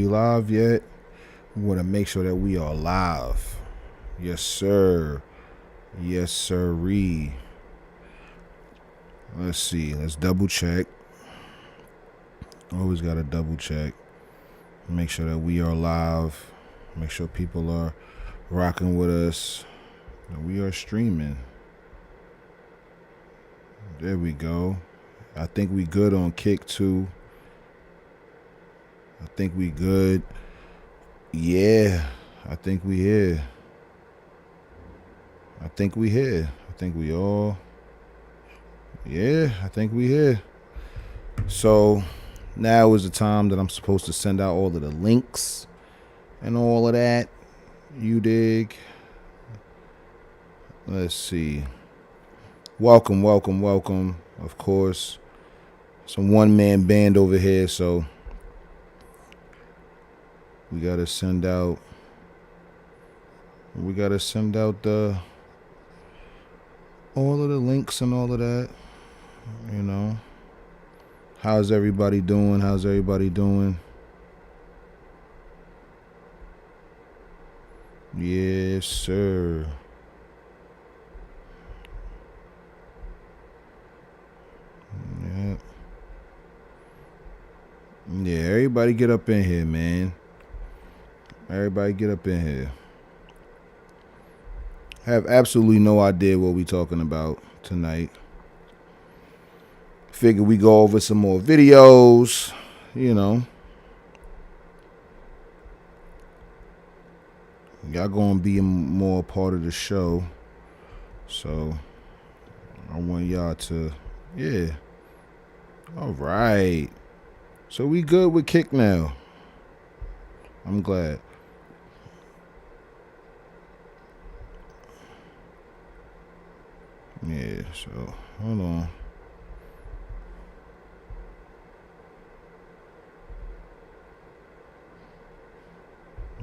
we live yet? We want to make sure that we are live. Yes, sir. Yes, sirree. Let's see. Let's double check. Always got to double check. Make sure that we are live. Make sure people are rocking with us. And we are streaming. There we go. I think we good on Kick too. I think we good. Yeah, I think we here. I think we here. I think we all. Yeah, I think we here. So now is the time that I'm supposed to send out all of the links and all of that. You dig? Let's see. Welcome, welcome, welcome. Of course, some one-man band over here, so we gotta send out. We gotta send out the all of the links and all of that. You know, how's everybody doing? How's everybody doing? Yes, sir. Yeah. Yeah, everybody get up in here, man. Everybody get up in here. I have absolutely no idea what we talking about tonight. Figure we go over some more videos, you know. Y'all gonna be more a part of the show. So I want y'all to, yeah. All right. So we good with Kick now. I'm glad. Yeah, so hold on.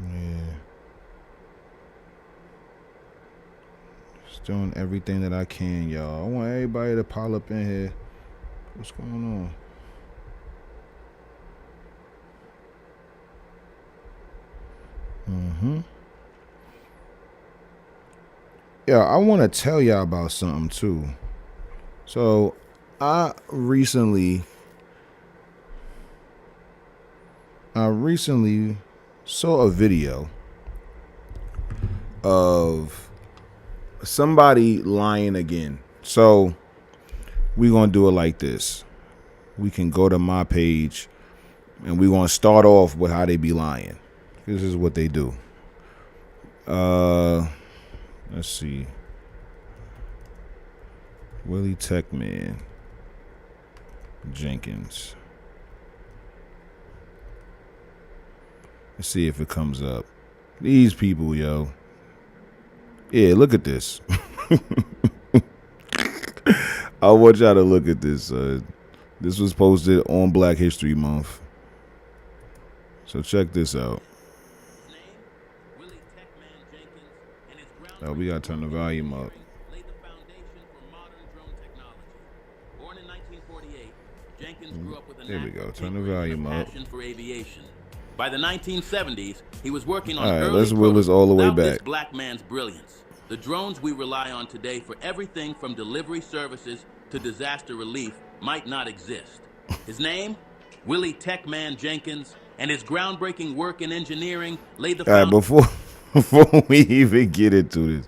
Yeah. Just doing everything that I can, y'all. I want everybody to pile up in here. What's going on? Yeah, I want to tell y'all about something too. So, I recently saw a video of somebody lying again. So, we're going to do it like this. We can go to my page and we're going to start off with how they be lying. This is what they do. Let's see. Willie Techman Jenkins. Let's see if it comes up. These people, yo. Yeah, look at this. I want y'all to look at this. This was posted on Black History Month. So check this out. Oh, we gotta turn the volume up. There we go. Turn the volume up. By the 1970s, he was working on all right, early let's wheel this all the way without back. This black man's brilliance. The drones we rely on today for everything from delivery services to disaster relief might not exist. His name, Willie Techman Jenkins, and his groundbreaking work in engineering laid the foundation. All right, before we even get into this,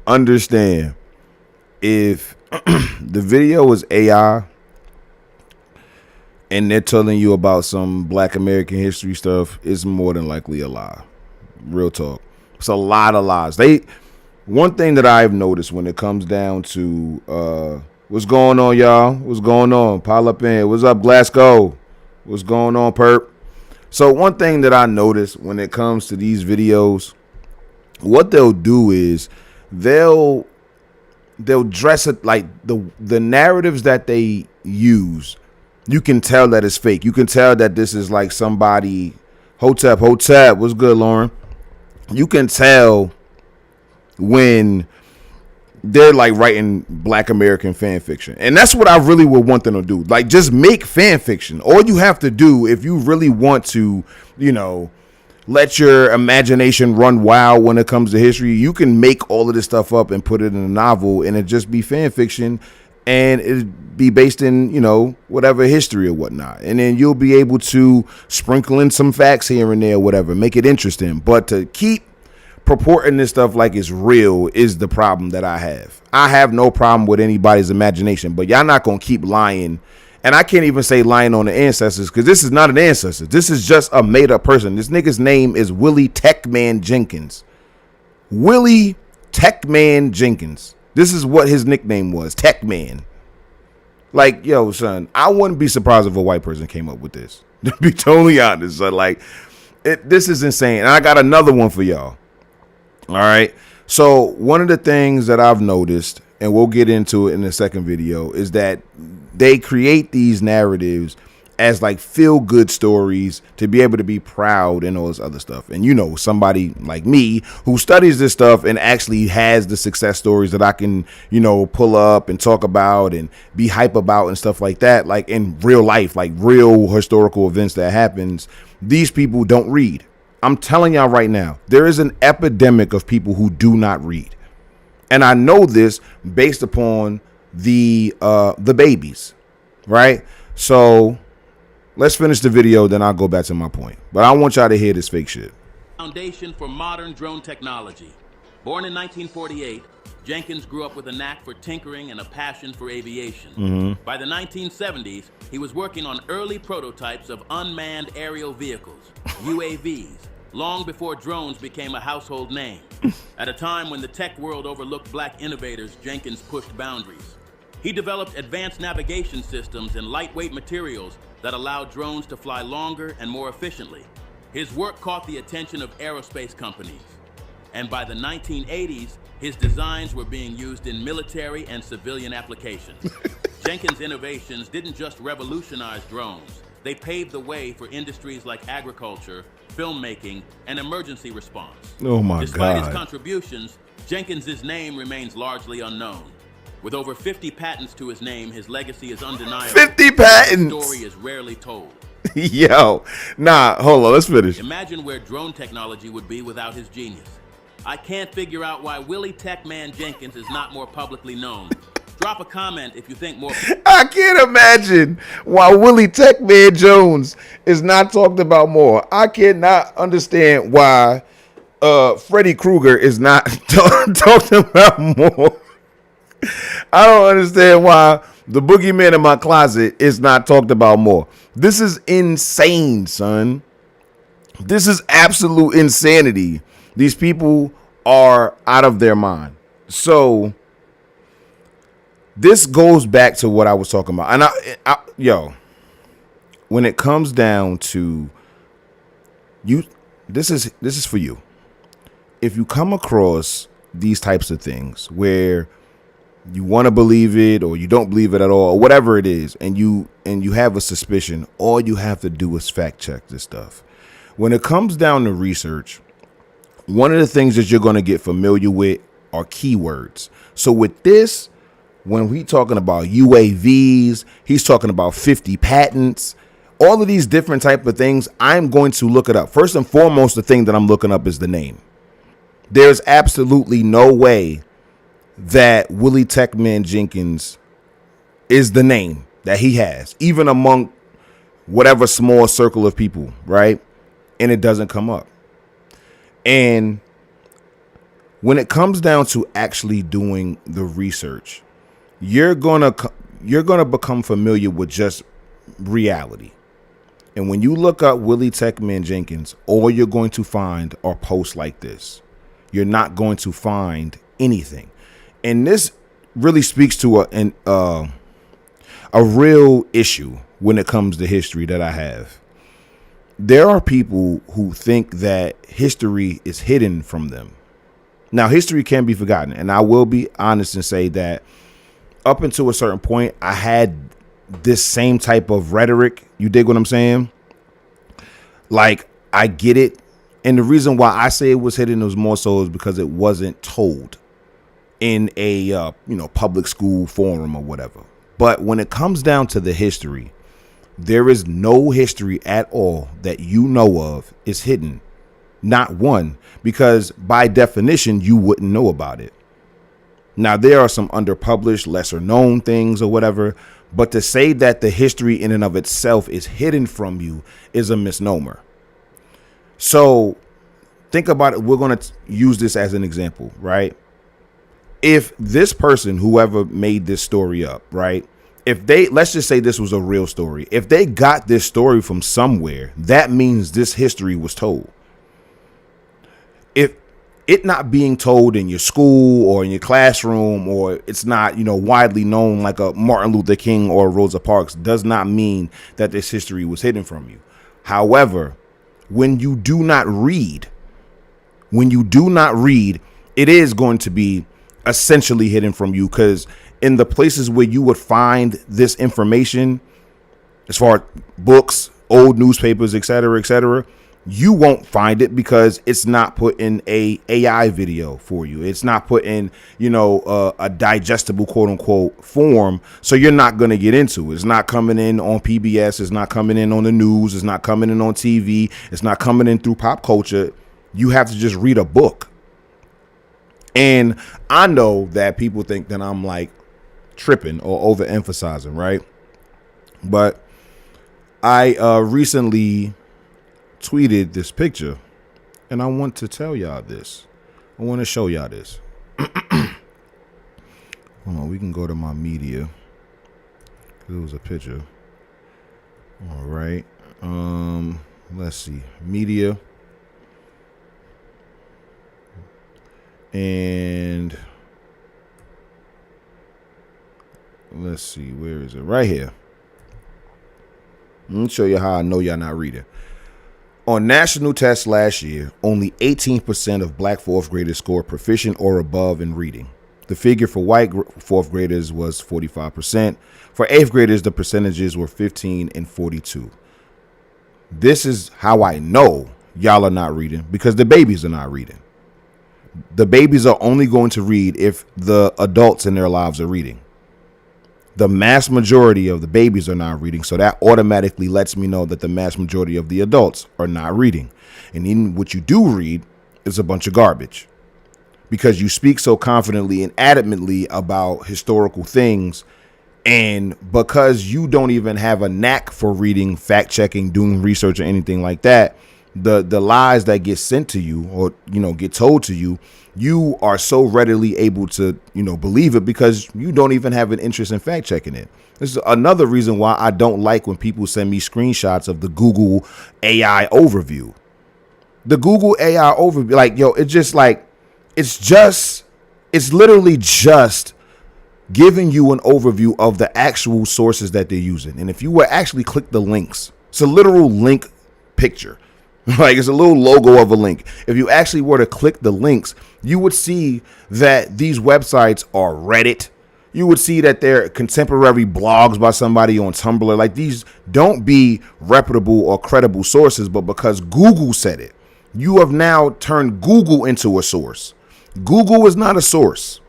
understand if the video was AI and they're telling you about some Black American history stuff, it's more than likely a lie. Real talk. It's a lot of lies. One thing that I've noticed when it comes down to what's going on, y'all? What's going on? Pile up in. What's up, Glasgow? What's going on, Perp? So one thing that I noticed when it comes to these videos, what they'll do is they'll dress it like the narratives that they use. You can tell that it's fake. You can tell that this is like somebody. Hotep, what's good, Lauren? You can tell when they're like writing Black American fan fiction. And that's what I really would want them to do. Like, just make fan fiction. All you have to do, if you really want to, you know, let your imagination run wild when it comes to history, you can make all of this stuff up and put it in a novel, and it just be fan fiction, and it be based in, you know, whatever history or whatnot. And then you'll be able to sprinkle in some facts here and there, whatever, make it interesting. But to keep purporting this stuff like it's real is the problem that I have. I have no problem with anybody's imagination, but y'all not gonna keep lying. And I can't even say lying on the ancestors, because this is not an ancestor. This is just a made up person. This nigga's name is Willie Techman Jenkins. Willie Techman Jenkins. This is what his nickname was, Techman. Like, yo, son, I wouldn't be surprised if a white person came up with this. To be totally honest, son, like, this is insane. And I got another one for y'all. All right. So one of the things that I've noticed, and we'll get into it in the second video, is that they create these narratives as like feel good stories to be able to be proud and all this other stuff. And, you know, somebody like me who studies this stuff and actually has the success stories that I can, you know, pull up and talk about and be hype about and stuff like that, like in real life, like real historical events that happens. These people don't read. I'm telling y'all right now, there is an epidemic of people who do not read. And I know this based upon the babies, right? So let's finish the video, then I'll go back to my point. But I want y'all to hear this fake shit. Foundation for modern drone technology. Born in 1948, Jenkins grew up with a knack for tinkering and a passion for aviation. By the 1970s, he was working on early prototypes of unmanned aerial vehicles, UAVs, long before drones became a household name. At a time when the tech world overlooked black innovators, Jenkins pushed boundaries. He developed advanced navigation systems and lightweight materials that allowed drones to fly longer and more efficiently. His work caught the attention of aerospace companies. And by the 1980s, his designs were being used in military and civilian applications. Jenkins' innovations didn't just revolutionize drones. They paved the way for industries like agriculture, filmmaking, and emergency response. Oh my God. Despite his contributions, Jenkins' name remains largely unknown. With over 50 patents to his name, his legacy is undeniable. 50 patents! His story is rarely told. Yo, nah, hold on, let's finish. Imagine where drone technology would be without his genius. I can't figure out why Willie Techman Jenkins is not more publicly known. Drop a comment if you think more. I can't imagine why Willie Techman Jones is not talked about more. I cannot understand why Freddy Krueger is not talked about more. I don't understand why the boogeyman in my closet is not talked about more. This is insane, son. This is absolute insanity. These people are out of their mind. So this goes back to what I was talking about. And yo, when it comes down to you, this is for you. If you come across these types of things where you want to believe it or you don't believe it at all, or whatever it is, and you have a suspicion, all you have to do is fact check this stuff. When it comes down to research, one of the things that you're going to get familiar with are keywords. So with this, when we talking about UAVs, he's talking about 50 patents, all of these different type of things, I'm going to look it up. First and foremost, the thing that I'm looking up is the name. There's absolutely no way that Willie Techman Jenkins is the name that he has, even among whatever small circle of people, right? And it doesn't come up. And when it comes down to actually doing the research, you're gonna become familiar with just reality. And when you look up Willie Techman Jenkins, all you're going to find are posts like this. You're not going to find anything. And this really speaks to a real issue when it comes to history that I have. There are people who think that history is hidden from them. Now, history can be forgotten, and I will be honest and say that up until a certain point, I had this same type of rhetoric. You dig what I'm saying? Like, I get it. And the reason why I say it was hidden was more so is because it wasn't told. in a public school forum or whatever. But when it comes down to the history, there is no history at all that you know of is hidden. Not one, because by definition, you wouldn't know about it. Now, there are some underpublished, lesser known things or whatever, but to say that the history in and of itself is hidden from you is a misnomer. So think about it. We're going to use this as an example, right? If this person, whoever made this story up, right? If they, let's just say this was a real story. If they got this story from somewhere, that means this history was told. If it not being told in your school or in your classroom, or it's not, widely known like a Martin Luther King or Rosa Parks, does not mean that this history was hidden from you. However, when you do not read, it is going to be essentially hidden from you, because in the places where you would find this information, as far as books, old newspapers, et cetera, you won't find it because it's not put in a AI video for you. It's not put in, a digestible, quote unquote, form. So you're not going to get into it. It's not coming in on PBS. It's not coming in on the news. It's not coming in on TV. It's not coming in through pop culture. You have to just read a book. And I know that people think that I'm like tripping or overemphasizing, right? But I recently tweeted this picture, and I want to tell y'all this. I want to show y'all this. Hold on, we can go to my media. It was a picture. All right. Let's see. Media. And let's see, where is it? Right here. Let me show you how I know y'all not reading. On national tests last year, only 18% of black fourth graders scored proficient or above in reading. The figure for white fourth graders was 45%. For eighth graders, the percentages were 15 and 42. This is how I know y'all are not reading, because the babies are not reading. The babies are only going to read if the adults in their lives are reading. The mass majority of the babies are not reading, so that automatically lets me know that the mass majority of the adults are not reading. And even what you do read is a bunch of garbage, because you speak so confidently and adamantly about historical things, and because you don't even have a knack for reading, fact checking, doing research or anything like that, the lies that get sent to you or, get told to you, you are so readily able to, believe it because you don't even have an interest in fact checking it. This is another reason why I don't like when people send me screenshots of the Google AI overview. The Google AI overview, it's literally just giving you an overview of the actual sources that they're using. And if you were actually click the links, it's a literal link picture. Like, it's a little logo of a link. If you actually were to click the links, you would see that these websites are Reddit. You would see that they're contemporary blogs by somebody on Tumblr. Like, these don't be reputable or credible sources, but because Google said it, you have now turned Google into a source. Google is not a source.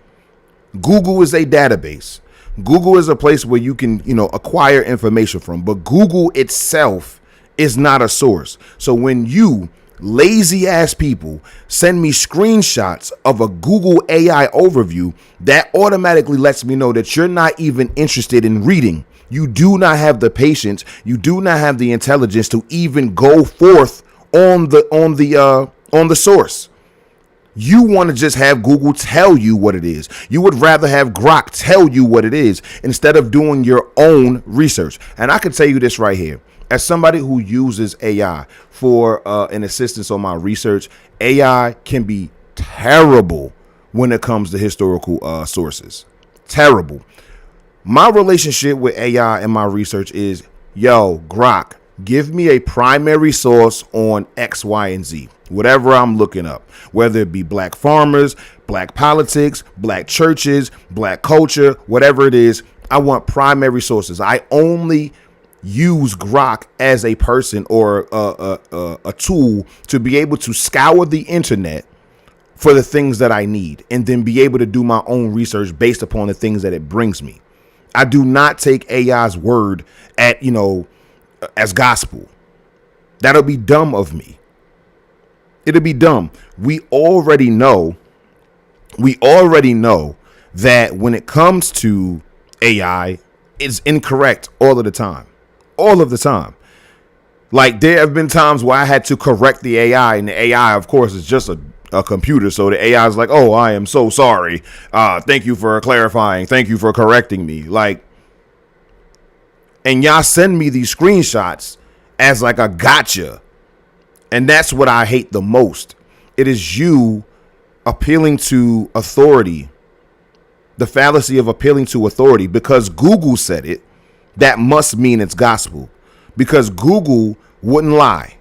Google is a database. Google is a place where you can, acquire information from, but Google itself is not a source. So when you lazy ass people send me screenshots of a Google AI overview, that automatically lets me know that you're not even interested in reading. You do not have the patience. You do not have the intelligence to even go forth on the source. You want to just have Google tell you what it is. You would rather have Grok tell you what it is instead of doing your own research. And I can tell you this right here. As somebody who uses AI for an assistance on my research, AI can be terrible when it comes to historical sources. Terrible. My relationship with AI and my research is, Grok, give me a primary source on X, Y, and Z. Whatever I'm looking up, whether it be black farmers, black politics, black churches, black culture, whatever it is, I want primary sources. I only use Grok as a person or a tool to be able to scour the internet for the things that I need, and then be able to do my own research based upon the things that it brings me. I do not take AI's word at, as gospel. That'll be dumb of me. It'll be dumb. We already know that when it comes to AI, it's incorrect all of the time. All of the time. Like, there have been times where I had to correct the AI, and the AI, of course, is just a computer. So the AI is like, oh, I am so sorry. Thank you for clarifying. Thank you for correcting me. Like, and y'all send me these screenshots as like a gotcha. And that's what I hate the most. It is you appealing to authority, the fallacy of appealing to authority. Because Google said it, that must mean it's gospel. Because Google wouldn't lie.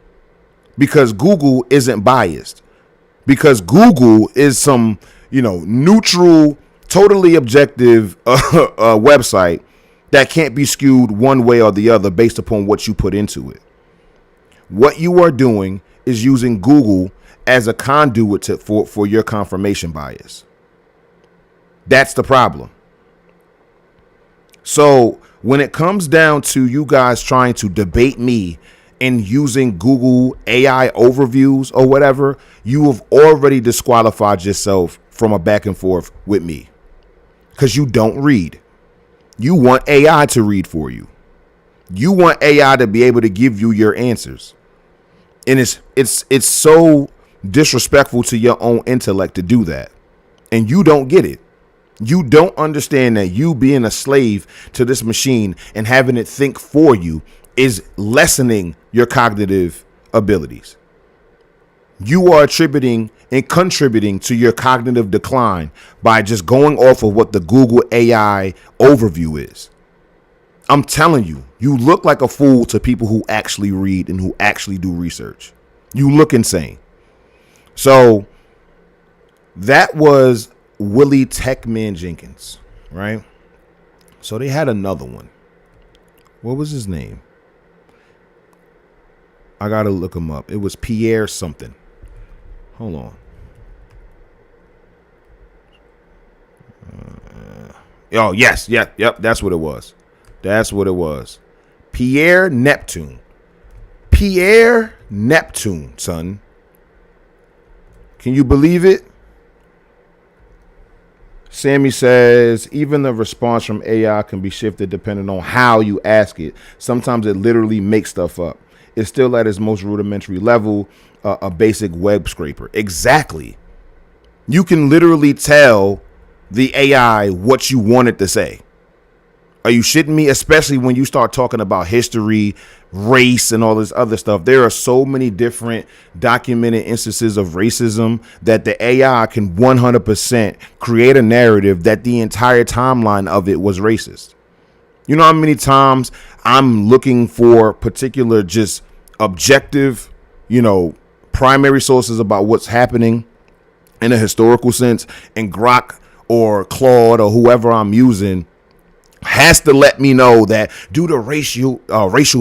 Because Google isn't biased. Because Google is some, neutral, totally objective website that can't be skewed one way or the other based upon what you put into it. What you are doing is using Google as a conduit for your confirmation bias. That's the problem. So when it comes down to you guys trying to debate me and using Google AI overviews or whatever, you have already disqualified yourself from a back and forth with me, because you don't read. You want AI to read for you. You want AI to be able to give you your answers. And it's so disrespectful to your own intellect to do that. And you don't get it. You don't understand that you being a slave to this machine and having it think for you is lessening your cognitive abilities. You are attributing and contributing to your cognitive decline by just going off of what the Google AI overview is. I'm telling you, you look like a fool to people who actually read and who actually do research. You look insane. So that was Willie Techman Jenkins, right? So they had another one. What was his name? I got to look him up. It was Pierre something. Hold on. Oh, yes. Yep. That's what it was. That's what it was. Pierre Neptune. Pierre Neptune, son. Can you believe it? Sammy says, even the response from AI can be shifted depending on how you ask it. Sometimes it literally makes stuff up. It's still at its most rudimentary level, a basic web scraper. Exactly. You can literally tell the AI what you want it to say. Are you shitting me? Especially when you start talking about history, race, and all this other stuff. There are so many different documented instances of racism that the AI can 100% create a narrative that the entire timeline of it was racist. You know how many times I'm looking for particular just objective, primary sources about what's happening in a historical sense, and Grok or Claude or whoever I'm using has to let me know that due to racial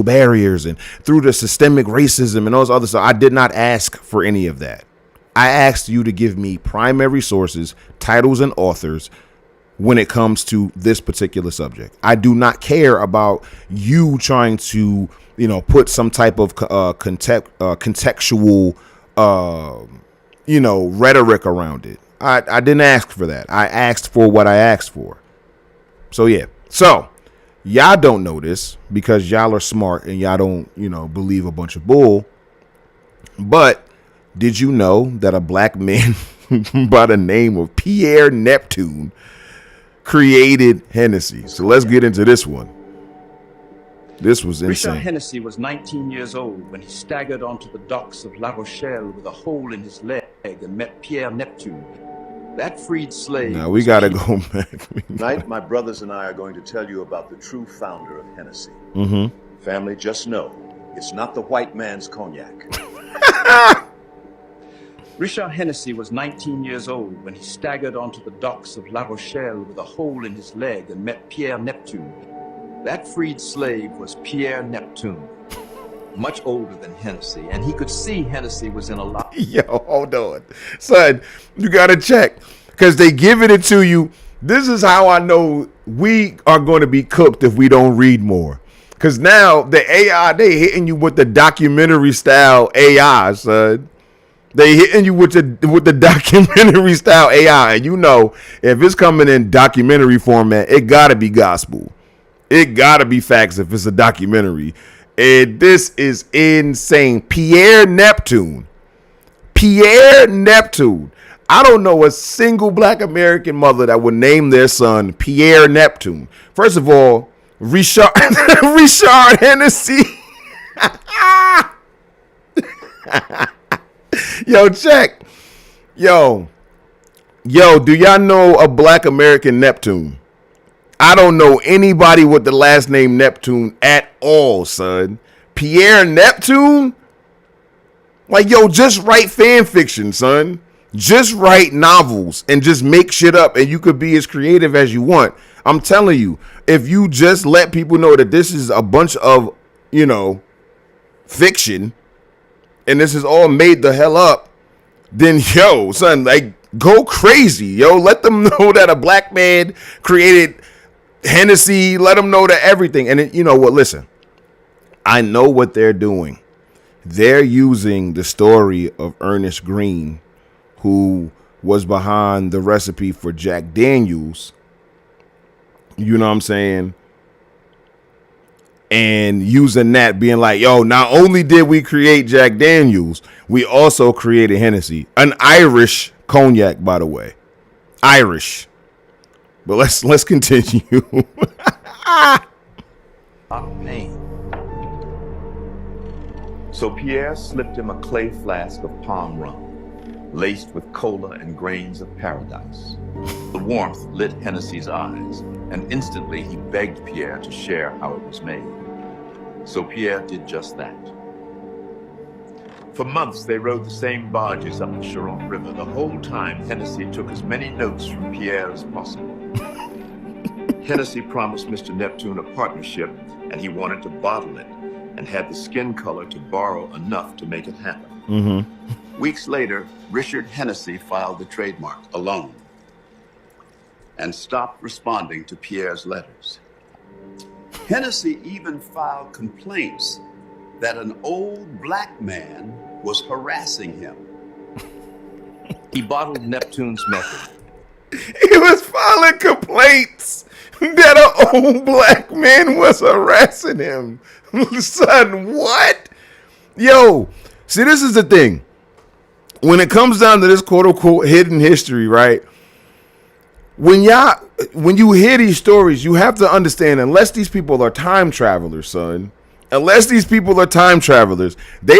barriers and through the systemic racism and those other stuff, I did not ask for any of that. I asked you to give me primary sources, titles, and authors when it comes to this particular subject. I do not care about you trying to, put some type of contextual, rhetoric around it. I didn't ask for that. I asked for what I asked for. So, yeah. So y'all don't know this because y'all are smart and y'all don't, believe a bunch of bull. But did you know that a black man by the name of Pierre Neptune created Hennessy? So let's get into this one. This was insane. Richard Hennessy was 19 years old when he staggered onto the docks of La Rochelle with a hole in his leg and met Pierre Neptune. That freed slave. Now we gotta go back. Tonight, my brothers and I are going to tell you about the true founder of Hennessy. Family, just know it's not the white man's cognac. Richard Hennessy was 19 years old when he staggered onto the docks of La Rochelle with a hole in his leg and met Pierre Neptune. That freed slave was Pierre Neptune. much older than Hennessy, and he could see Hennessy was in a lot. Yo, hold on. Son, you got to check. Because they giving it to you. This is how I know we are going to be cooked if we don't read more. Because now the AI, they hitting you with the documentary style AI, son. They hitting you with the documentary style AI. And you know, if it's coming in documentary format, it got to be gospel. It got to be facts if it's a documentary. And this is insane. Pierre Neptune. I don't know a single black American mother that would name their son Pierre Neptune. First of all, Richard Hennessy. Yo, check. Yo, do y'all know a black American Neptune? I don't know anybody with the last name Neptune at all, son. Pierre Neptune? Like, yo, just write fan fiction, son. Just write novels and just make shit up, and you could be as creative as you want. I'm telling you, if you just let people know that this is a bunch of, fiction, and this is all made the hell up, then, yo, son, like, go crazy, yo. Let them know that a black man created Hennessy. Let them know that everything. And you know what? Listen, I know what they're doing. They're using the story of Ernest Green, who was behind the recipe for Jack Daniels. You know what I'm saying? And using that, being like, yo, not only did we create Jack Daniels, we also created Hennessy, an Irish cognac, by the way. Irish. But let's continue. Pain. So Pierre slipped him a clay flask of palm rum, laced with cola and grains of paradise. The warmth lit Hennessy's eyes, and instantly he begged Pierre to share how it was made. So Pierre did just that. For months, they rode the same barges up the Charente River. The whole time, Hennessy took as many notes from Pierre as possible. Hennessy promised Mr. Neptune a partnership, and he wanted to bottle it, and had the skin color to borrow enough to make it happen. Mm-hmm. Weeks later, Richard Hennessy filed the trademark alone and stopped responding to Pierre's letters. Hennessy even filed complaints that an old black man was harassing him. He bottled Neptune's method. He was filing complaints that an old black man was harassing him. Son, what? Yo, see, this is the thing. When it comes down to this quote-unquote hidden history, right? When you hear these stories, you have to understand, unless these people are time travelers, son, they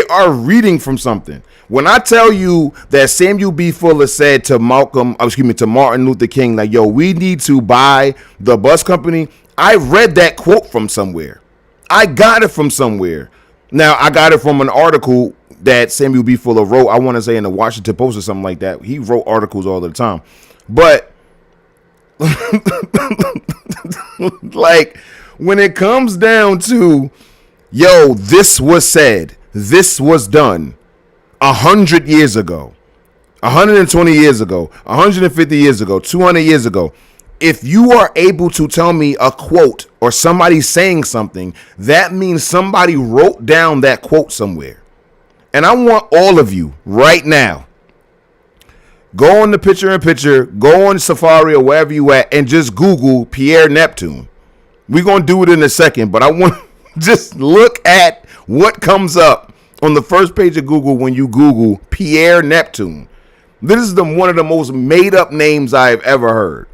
are reading from something. When I tell you that Samuel B. Fuller said to Martin Luther King, like, yo, we need to buy the bus company, I read that quote from somewhere. I got it from somewhere. Now, I got it from an article that Samuel B. Fuller wrote, I want to say in the Washington Post or something like that. He wrote articles all the time. But like, when it comes down to, yo, this was said, this was done 100 years ago, 120 years ago, 150 years ago, 200 years ago. If you are able to tell me a quote or somebody saying something, that means somebody wrote down that quote somewhere. And I want all of you right now, go on the picture-in-picture, go on Safari or wherever you at, and just Google Pierre Neptune. We're going to do it in a second, but I want to just look at what comes up on the first page of Google when you Google Pierre Neptune. This is one of the most made-up names I've ever heard.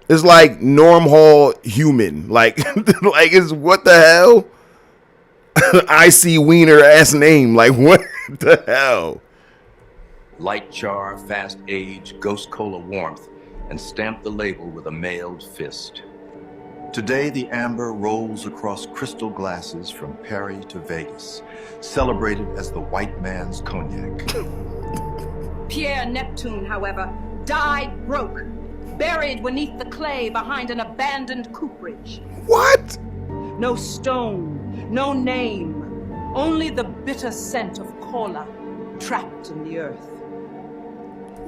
It's like Norm Hall human. Like it's what the hell? I.C. Wiener ass name. Like, what the hell? Light char, fast age, ghost cola warmth, and stamped the label with a mailed fist. Today, the amber rolls across crystal glasses from Paris to Vegas, celebrated as the white man's cognac. Pierre Neptune, however, died broke, buried beneath the clay behind an abandoned cooperage. What? No stone, no name, Only the bitter scent of cola trapped in the earth.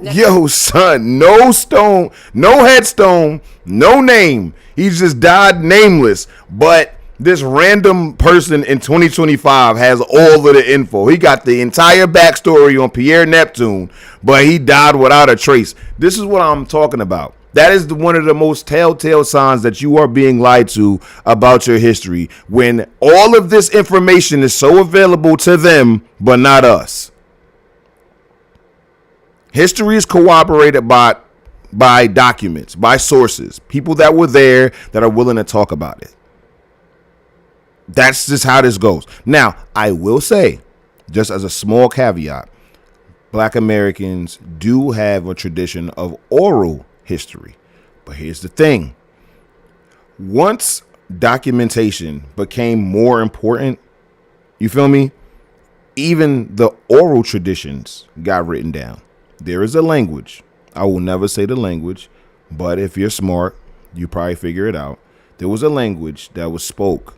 Yo, son, no stone, no headstone, no name. He just died nameless. But this random person in 2025 has all of the info. He got the entire backstory on Pierre Neptune, but he died without a trace. This is what I'm talking about. That is one of the most telltale signs that you are being lied to about your history, when all of this information is so available to them, but not us. History is corroborated by documents, by sources, people that were there that are willing to talk about it. That's just how this goes. Now, I will say, just as a small caveat, Black Americans do have a tradition of oral history. But here's the thing. Once documentation became more important, you feel me? Even the oral traditions got written down. There is a language. I will never say the language, but if you're smart, you probably figure it out. There was a language that was spoke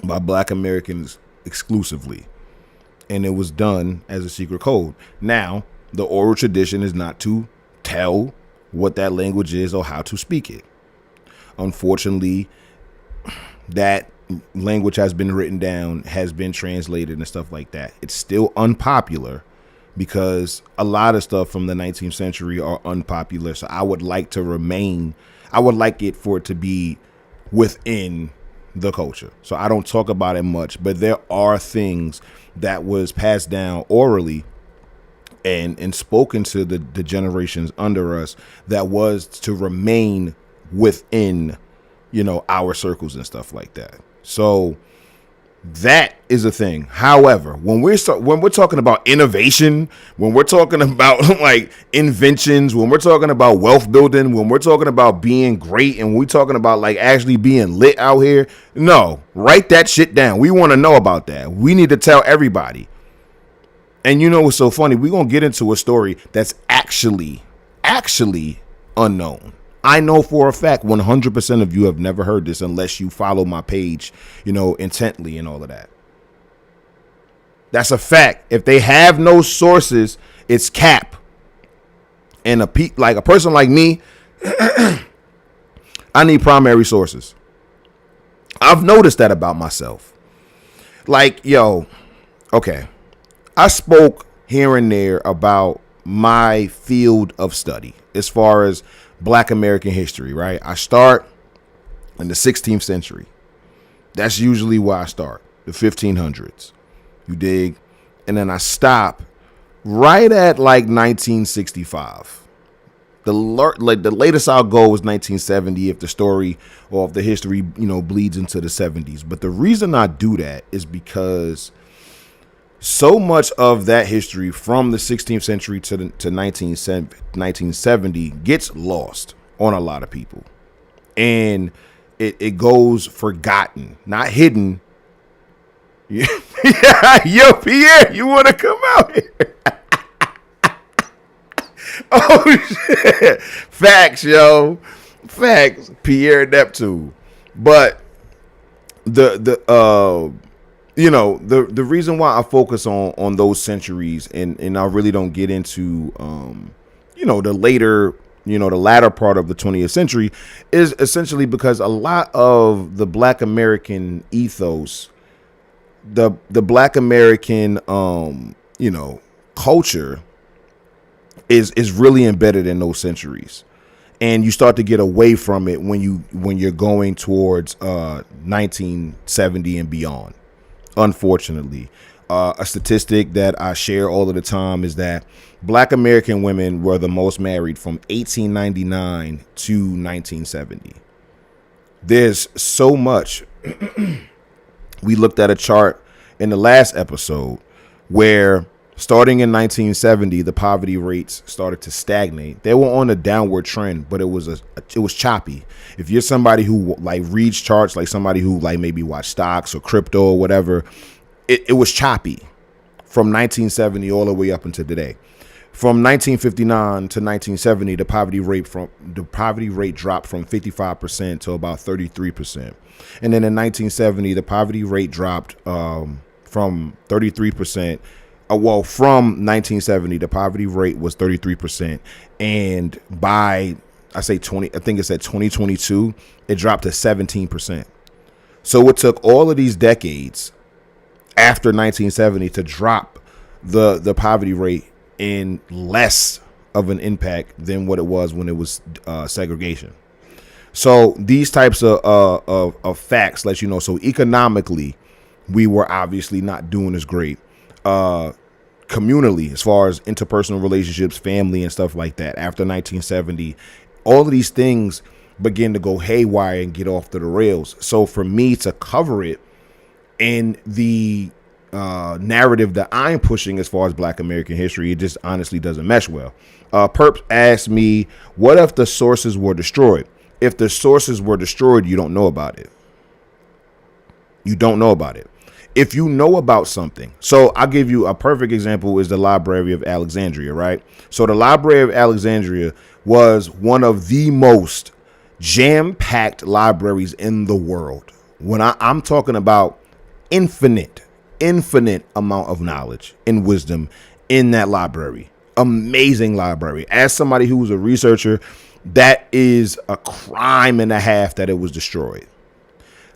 by Black Americans exclusively, and it was done as a secret code. Now, the oral tradition is not to tell what that language is or how to speak it. Unfortunately, that language has been written down, has been translated and stuff like that. It's still unpopular because a lot of stuff from the 19th century are unpopular. So I would like it for it to be within the culture. So I don't talk about it much, but there are things that was passed down orally and spoken to the generations under us that was to remain within, our circles and stuff like that. So that is a thing. However, when we're talking about innovation, when we're talking about like inventions, when we're talking about wealth building, when we're talking about being great, and we're talking about like actually being lit out here, no, write that shit down. We want to know about that. We need to tell everybody. And you know what's so funny? We're going to get into a story that's actually unknown. I know for a fact 100% of you have never heard this unless you follow my page, intently and all of that. That's a fact. If they have no sources, it's cap. And a person like me, I need primary sources. I've noticed that about myself. Okay. I spoke here and there about my field of study as far as Black American history, right? I start in the 16th century. That's usually where I start, the 1500s. You dig? And then I stop right at like 1965. The latest I'll go is 1970 if the story or if the history, bleeds into the 70s. But the reason I do that is because so much of that history from the 16th century to 1970 gets lost on a lot of people. And it goes forgotten, not hidden. Yo, Pierre, you want to come out here? Oh, shit. Facts, yo. Facts. Pierre Neptune. But the reason why I focus on those centuries and I really don't get into, the latter part of the 20th century is essentially because a lot of the Black American ethos, the Black American, culture is really embedded in those centuries. And you start to get away from it when you're going towards 1970 and beyond. Unfortunately, a statistic that I share all of the time is that Black American women were the most married from 1899 to 1970. There's so much. We looked at a chart in the last episode where starting in 1970, the poverty rates started to stagnate. They were on a downward trend, but it was choppy. If you're somebody who reads charts, like somebody who maybe watch stocks or crypto or whatever, it was choppy from 1970 all the way up until today. From 1959 to 1970, the poverty rate dropped from 55% to about 33%. And then in 1970, the poverty rate dropped from from 33%. Well, from 1970, the poverty rate was 33%, and by I think it's at 2022, it dropped to 17%. So it took all of these decades after 1970 to drop the poverty rate in less of an impact than what it was when it was segregation. So these types of facts let you know. So economically, we were obviously not doing as great. Communally, as far as interpersonal relationships, family, and stuff like that, after 1970, all of these things begin to go haywire and get off to the rails. So for me to cover it in the narrative that I'm pushing as far as Black American history, it just honestly doesn't mesh well. Perp asked me, what if the sources were destroyed? If the sources were destroyed, you don't know about it. You don't know about it. If you know about something, so I'll give you a perfect example is the Library of Alexandria, right? So the Library of Alexandria was one of the most jam-packed libraries in the world. When I'm talking about infinite amount of knowledge and wisdom in that library. Amazing library. As somebody who was a researcher, that is a crime and a half that it was destroyed.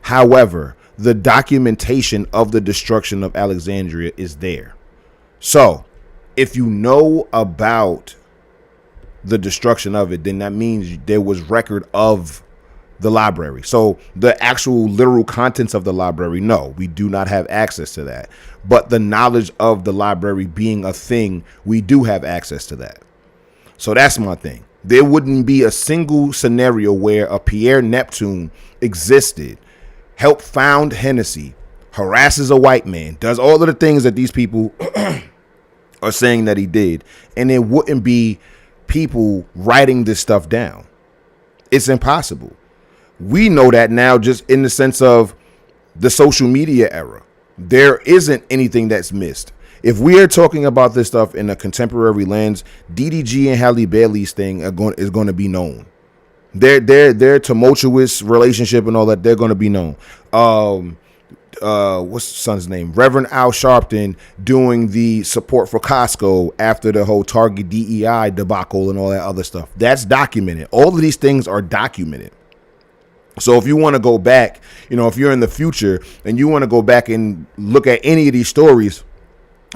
However, the documentation of the destruction of Alexandria is there. So if you know about the destruction of it, then that means there was record of the library. So the actual literal contents of the library, no, we do not have access to that. But the knowledge of the library being a thing, we do have access to that. So that's my thing. There wouldn't be a single scenario where a Pierre Neptune existed, helped found Hennessy, harasses a white man, does all of the things that these people are saying that he did, and there wouldn't be people writing this stuff down. It's impossible. We know that now just in the sense of the social media era. There isn't anything that's missed. If we are talking about this stuff in a contemporary lens, DDG and Halle Bailey's thing is going to be known. Their tumultuous relationship and all that, they're going to be known. What's the son's name? Reverend Al Sharpton doing the support for Costco after the whole Target DEI debacle and all that other stuff. That's documented. All of these things are documented. So if you want to go back, if you're in the future and you want to go back and look at any of these stories,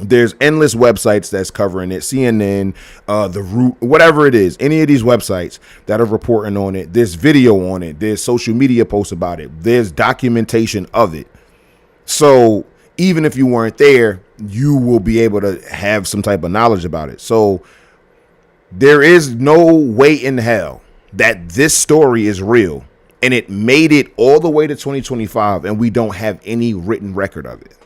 there's endless websites that's covering it. CNN, The Root, whatever it is, any of these websites that are reporting on it. There's video on it. There's social media posts about it. There's documentation of it. So even if you weren't there, you will be able to have some type of knowledge about it. So there is no way in hell that this story is real. And it made it all the way to 2025, and we don't have any written record of it.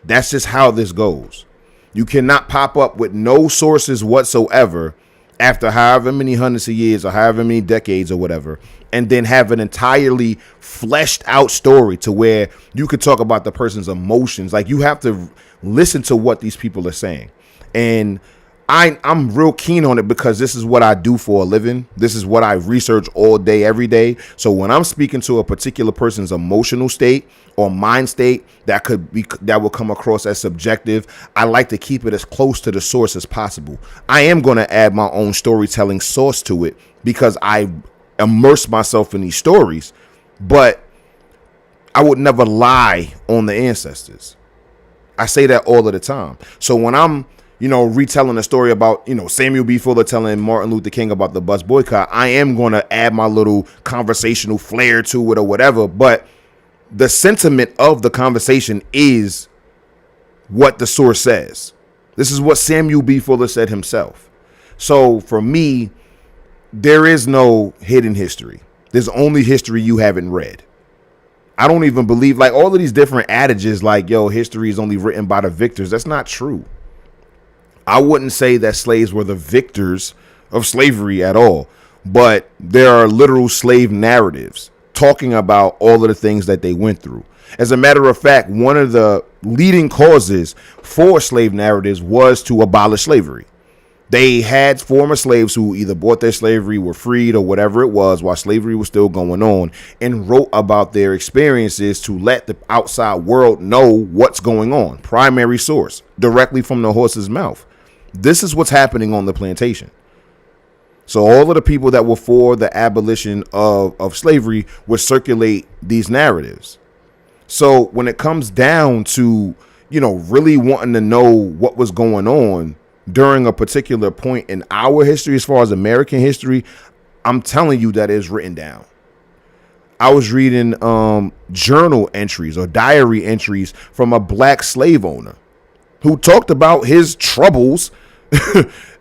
That's just how this goes. You cannot pop up with no sources whatsoever after however many hundreds of years or however many decades or whatever, and then have an entirely fleshed out story to where you could talk about the person's emotions. Like, you have to listen to what these people are saying. And I'm real keen on it because this is what I do for a living. This is what I research all day, every day. So when I'm speaking to a particular person's emotional state or mind state that will come across as subjective, I like to keep it as close to the source as possible. I am going to add my own storytelling source to it because I immerse myself in these stories, but I would never lie on the ancestors. I say that all of the time. So when I'm retelling a story about, Samuel B. Fuller telling Martin Luther King about the bus boycott, I am going to add my little conversational flair to it or whatever. But the sentiment of the conversation is what the source says. This is what Samuel B. Fuller said himself. So for me, there is no hidden history. There's only history you haven't read. I don't even believe, like, all of these different adages like, history is only written by the victors. That's not true. I wouldn't say that slaves were the victors of slavery at all, but there are literal slave narratives talking about all of the things that they went through. As a matter of fact, one of the leading causes for slave narratives was to abolish slavery. They had former slaves who either bought their slavery, were freed, or whatever it was while slavery was still going on, and wrote about their experiences to let the outside world know what's going on. Primary source, directly from the horse's mouth. This is what's happening on the plantation. So all of the people that were for the abolition of slavery would circulate these narratives. So when it comes down to, really wanting to know what was going on during a particular point in our history, as far as American history, I'm telling you that is written down. I was reading journal entries or diary entries from a black slave owner who talked about his troubles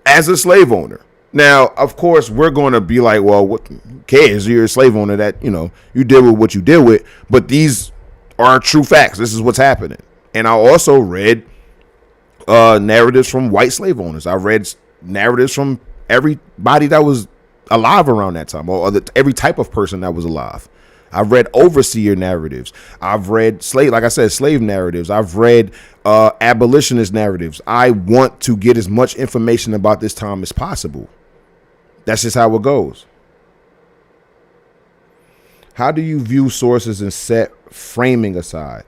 as a slave owner. Now, of course, we're going to be like, well, what cares? You're a slave owner that, you deal with what you deal with. But these are true facts. This is what's happening. And I also read narratives from white slave owners. I read narratives from everybody that was alive around that time, or every type of person that was alive. I've read overseer narratives. I've read slave narratives. I've read abolitionist narratives. I want to get as much information about this time as possible. That's just how it goes. How do you view sources and set framing aside?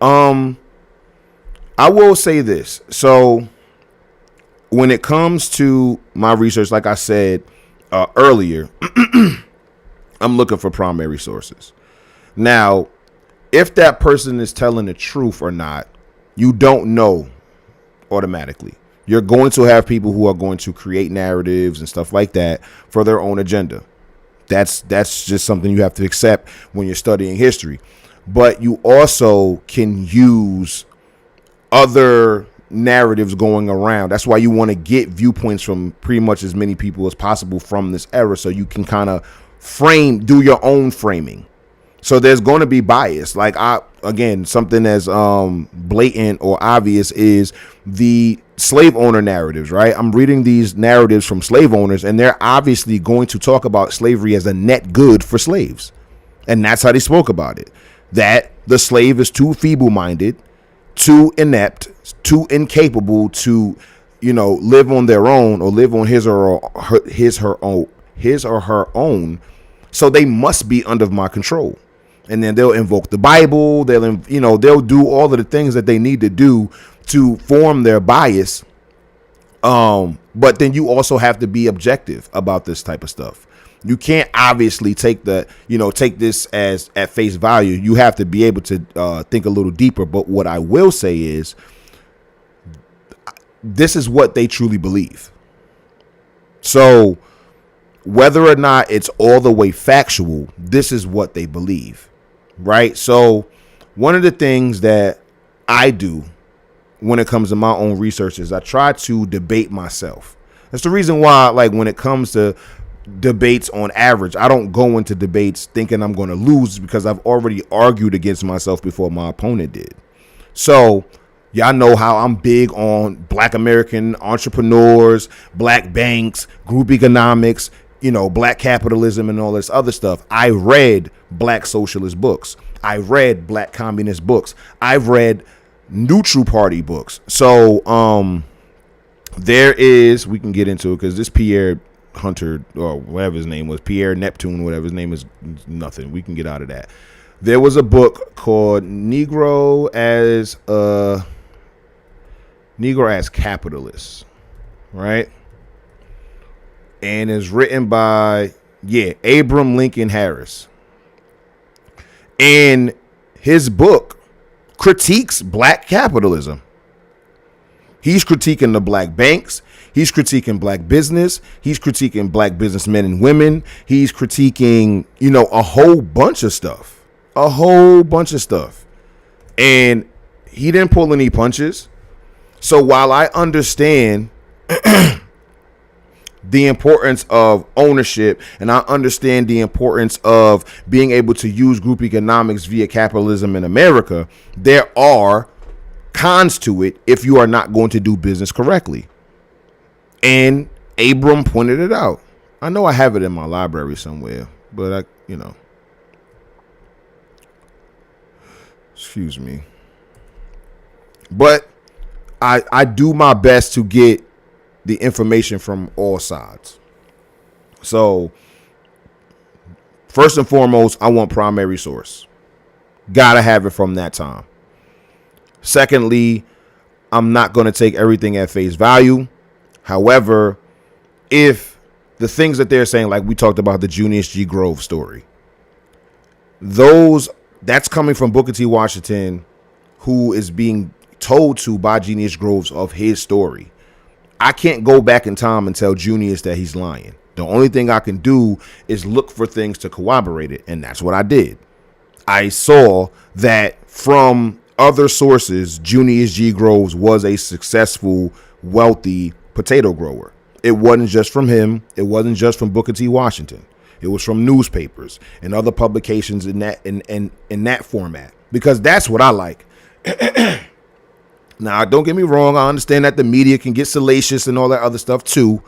I will say this. So when it comes to my research, like I said earlier, I'm looking for primary sources. Now, if that person is telling the truth or not, you don't know automatically. You're going to have people who are going to create narratives and stuff like that for their own agenda. That's just something you have to accept when you're studying history. But you also can use other narratives going around. That's why you want to get viewpoints from pretty much as many people as possible from this era, so you can kind of do your own framing. So there's going to be bias. Like something as blatant or obvious is the slave owner narratives, right? I'm reading these narratives from slave owners, and they're obviously going to talk about slavery as a net good for slaves. And that's how they spoke about it. That the slave is too feeble-minded, too inept, too incapable to, live on their own or live on his or her own. So they must be under my control. And then they'll invoke the Bible. They'll do all of the things that they need to do to form their bias. But then you also have to be objective about this type of stuff. You can't obviously take this as at face value. You have to be able to think a little deeper. But what I will say is, this is what they truly believe. So whether or not it's all the way factual, this is what they believe, right? So one of the things that I do when it comes to my own research is I try to debate myself. That's the reason why, like, when it comes to debates on average, I don't go into debates thinking I'm going to lose, because I've already argued against myself before my opponent did. So y'all know how I'm big on Black American entrepreneurs, black banks, group economics, black capitalism and all this other stuff. I read black socialist books. I read black communist books. I've read neutral party books. So we can get into it, because this Pierre Hunter, or whatever his name was, Pierre Neptune, whatever his name is, nothing. We can get out of that. There was a book called Negro as Capitalist, right? And is written by Abraham Lincoln Harris. And his book critiques black capitalism. He's critiquing the black banks. He's critiquing black business. He's critiquing black businessmen and women. He's critiquing, a whole bunch of stuff. And he didn't pull any punches. So while I understand the importance of ownership, and I understand the importance of being able to use group economics via capitalism in America, there are cons to it if you are not going to do business correctly. And Abram pointed it out. I know I have it in my library somewhere, but excuse me. But I do my best to get the information from all sides. So first and foremost, I want primary source. Gotta have it from that time. Secondly, I'm not going to take everything at face value. However, if the things that they're saying, like we talked about the Junius G. Grove story, that's coming from Booker T. Washington, who is being told to by Junius Groves of his story. I can't go back in time and tell Junius that he's lying. The only thing I can do is look for things to corroborate it, and that's what I did. I saw that from other sources, Junius G. Groves was a successful, wealthy potato grower. It wasn't just from him. It wasn't just from Booker T. Washington. It was from newspapers and other publications in that format, because that's what I like. Now, don't get me wrong. I understand that the media can get salacious and all that other stuff too.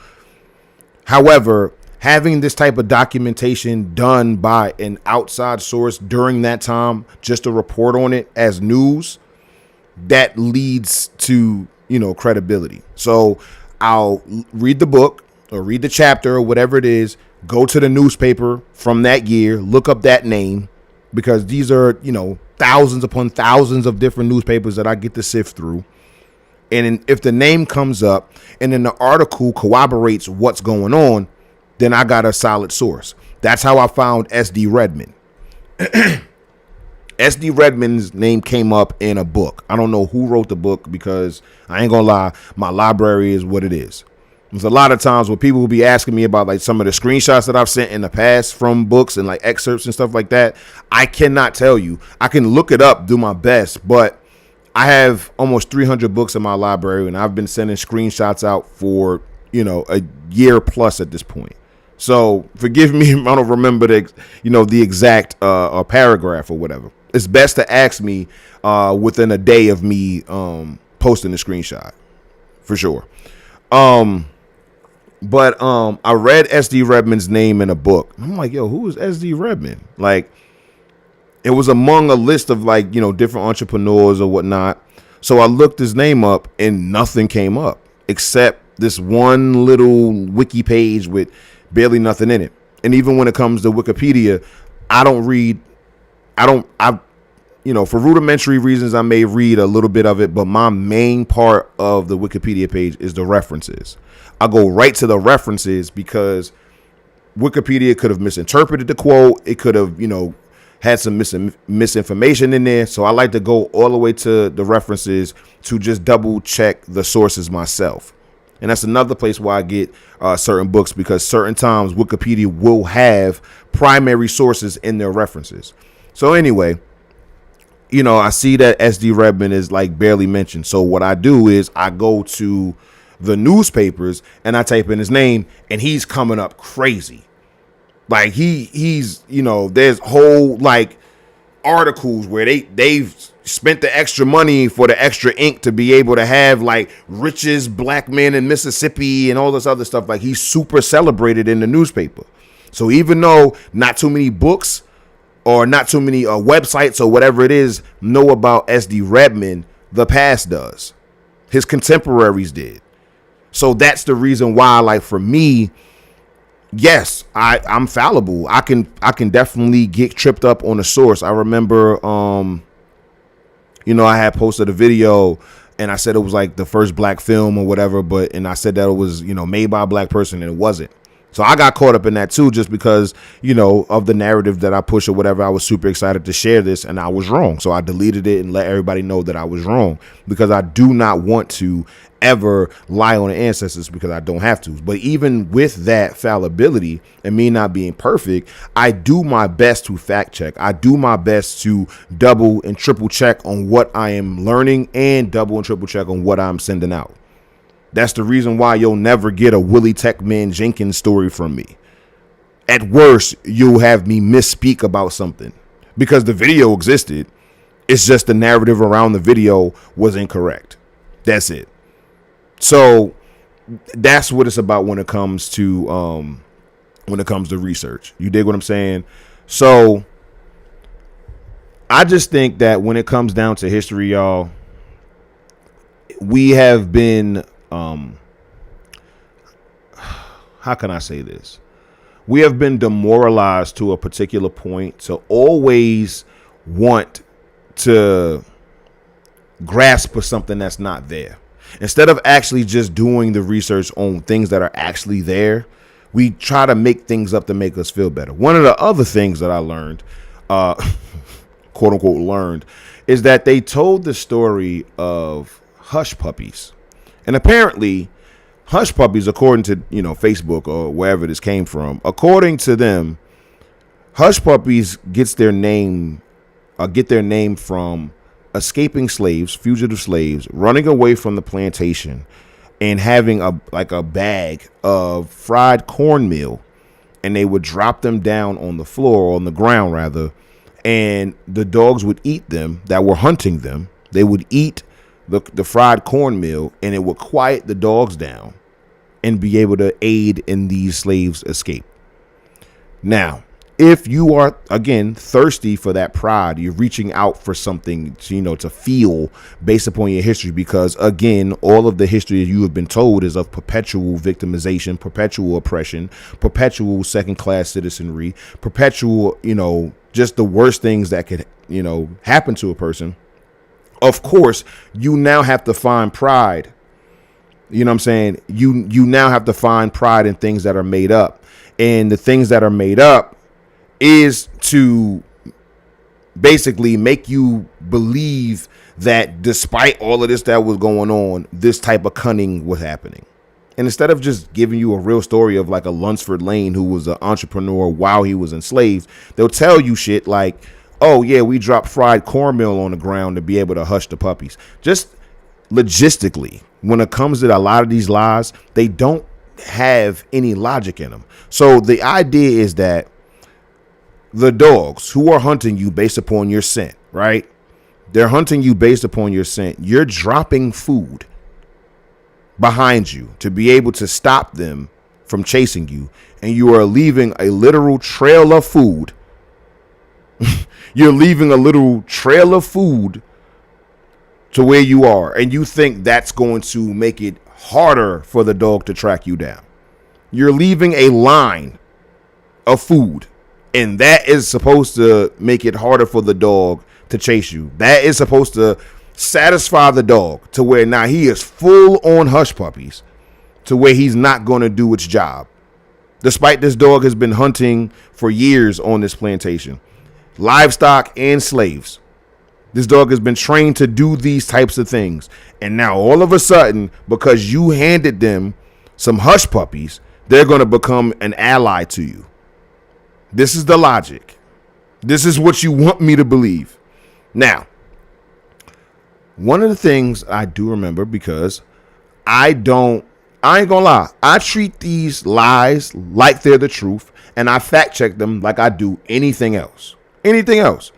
However, having this type of documentation done by an outside source during that time, just to report on it as news, that leads to, credibility. So I'll read the book or read the chapter or whatever it is, go to the newspaper from that year, look up that name, because these are, thousands upon thousands of different newspapers that I get to sift through. And if the name comes up and then the article corroborates what's going on, then I got a solid source. That's how I found S.D. Redmond. S.D. Redmond's name came up in a book. I don't know who wrote the book, because I ain't gonna lie, my library is what it is. There's a lot of times where people will be asking me about like some of the screenshots that I've sent in the past from books and like excerpts and stuff like that. I cannot tell you. I can look it up, do my best, but I have almost 300 books in my library, and I've been sending screenshots out for, a year plus at this point. So forgive me if I don't remember the exact paragraph or whatever. It's best to ask me within a day of me posting the screenshot, for sure. But I read S.D. Redmond's name in a book. I'm like, yo, who is S.D. Redmond? Like, it was among a list of like, different entrepreneurs or whatnot. So I looked his name up and nothing came up except this one little wiki page with barely nothing in it. And even when it comes to Wikipedia, for rudimentary reasons, I may read a little bit of it, but my main part of the Wikipedia page is the references. I go right to the references because Wikipedia could have misinterpreted the quote. It could have, had some misinformation in there. So I like to go all the way to the references to just double check the sources myself. And that's another place where I get certain books, because certain times Wikipedia will have primary sources in their references. So anyway, I see that S.D. Redmond is like barely mentioned. So what I do is I go to the newspapers and I type in his name, and he's coming up crazy. Like he's there's whole like articles where they've spent the extra money for the extra ink to be able to have like richest black man in Mississippi and all this other stuff. Like, he's super celebrated in the newspaper. So even though not too many books or not too many websites or whatever it is know about S.D. Redmond, the past does. His contemporaries did. So that's the reason why, like, for me, yes, I'm fallible. I can definitely get tripped up on a source. I remember, I had posted a video and I said it was like the first black film or whatever, and I said that it was, made by a black person, and it wasn't. So I got caught up in that too, just because, of the narrative that I push or whatever. I was super excited to share this, and I was wrong. So I deleted it and let everybody know that I was wrong, because I do not want to ever lie on the ancestors, because I don't have to. But even with that fallibility and me not being perfect, I do my best to fact check. I do my best to double and triple check on what I am learning, and double and triple check on what I'm sending out. That's the reason why you'll never get a Willie Techman Jenkins story from me. At worst, you'll have me misspeak about something, because the video existed. It's just the narrative around the video was incorrect. That's it. So that's what it's about when it comes to research. You dig what I'm saying? So I just think that when it comes down to history, y'all, we have been how can I say this? We have been demoralized to a particular point to always want to grasp for something that's not there. Instead of actually just doing the research on things that are actually there, we try to make things up to make us feel better. One of the other things that I learned, quote unquote learned, is that they told the story of hush puppies. And apparently hush puppies, according to, Facebook or wherever this came from, according to them, hush puppies get their name from escaping slaves, fugitive slaves, running away from the plantation and having a bag of fried cornmeal, and they would drop them down on the floor, on the ground rather, and the dogs would eat them that were hunting them. They would eat the fried cornmeal, and it would quiet the dogs down and be able to aid in these slaves' escape. Now, if you are, again, thirsty for that pride, you're reaching out for something to feel based upon your history, because, again, all of the history you have been told is of perpetual victimization, perpetual oppression, perpetual second-class citizenry, perpetual, just the worst things that could, happen to a person. Of course, you now have to find pride. You know what I'm saying? You now have to find pride in things that are made up. And the things that are made up is to basically make you believe that despite all of this that was going on, this type of cunning was happening. And instead of just giving you a real story of like a Lunsford Lane who was an entrepreneur while he was enslaved, they'll tell you shit like, oh yeah, we dropped fried cornmeal on the ground to be able to hush the puppies. Just logistically, when it comes to a lot of these lies, they don't have any logic in them. So the idea is that the dogs who are hunting you based upon your scent, right? They're hunting you based upon your scent. You're dropping food behind you to be able to stop them from chasing you. And you are leaving a literal trail of food. You're leaving a literal trail of food to where you are. And you think that's going to make it harder for the dog to track you down. You're leaving a line of food. And that is supposed to make it harder for the dog to chase you. That is supposed to satisfy the dog to where now he is full on hush puppies to where he's not going to do its job. Despite this dog has been hunting for years on this plantation, livestock and slaves. This dog has been trained to do these types of things. And now all of a sudden, because you handed them some hush puppies, they're going to become an ally to you. This is the logic. This is what you want me to believe. Now, one of the things I do remember, because I ain't gonna lie, I treat these lies like they're the truth, and I fact check them like I do anything else. Anything else.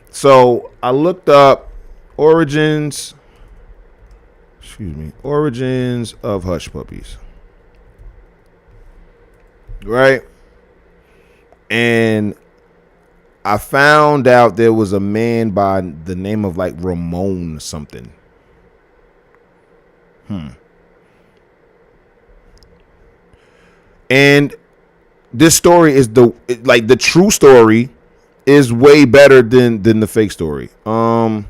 So I looked up origins of hush puppies. Right? And I found out there was a man by the name of like Ramon something. And this story is the true story is way better than the fake story. I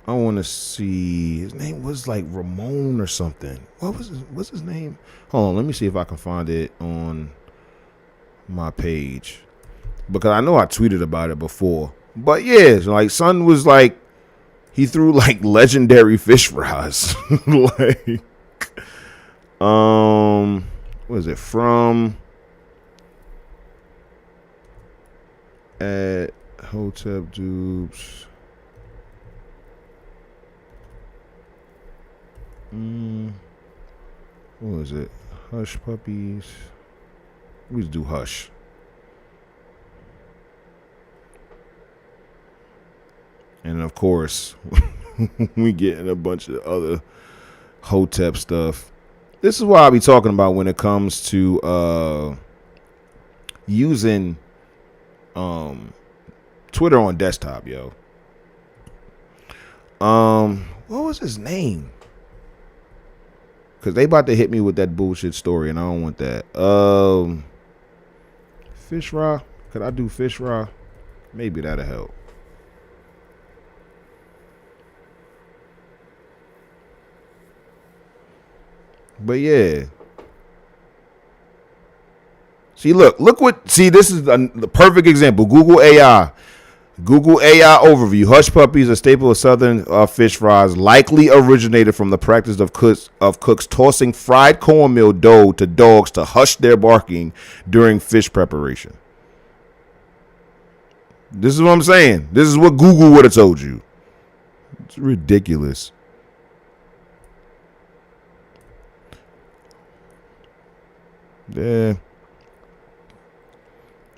want to see, his name was like Ramon or something. What's his name? Hold on, let me see if I can find it on my page, because I know I tweeted about it before. But yeah, like son was like, he threw like legendary fish fries. Like, what is it from? At Hotep Dupes. What was it? Hush puppies. We just do hush. And of course, we get in a bunch of other Hotep stuff. This is what I'll be talking about when it comes to using Twitter on desktop, yo. What was his name? because they about to hit me with that bullshit story, and I don't want that. Fish fry. Could I do fish fry? Maybe that'll help. But yeah. See, look what. See, this is the perfect example. Google AI overview. Hush puppies, a staple of southern fish fries, likely originated from the practice of cooks tossing fried cornmeal dough to dogs to hush their barking during fish preparation. This is what I'm saying. This is what Google would have told you. It's ridiculous. Yeah.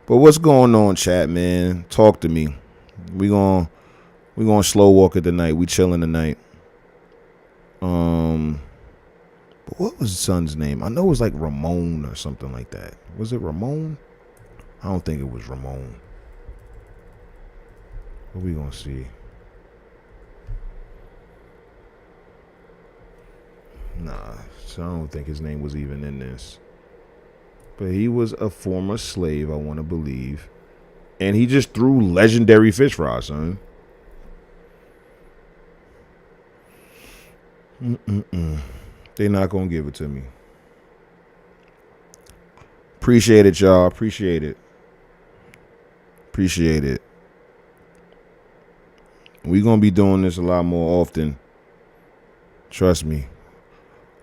But what's going on, chat, man? Talk to me. We gonna slow walk it tonight. We chilling tonight. But what was his son's name? I know it was like Ramon or something like that. Was it Ramon? I don't think it was Ramon. What we gonna see? Nah, so I don't think his name was even in this. But he was a former slave, I want to believe. And he just threw legendary fish fries, son. They're not going to give it to me. Appreciate it, y'all. Appreciate it. Appreciate it. We're going to be doing this a lot more often. Trust me.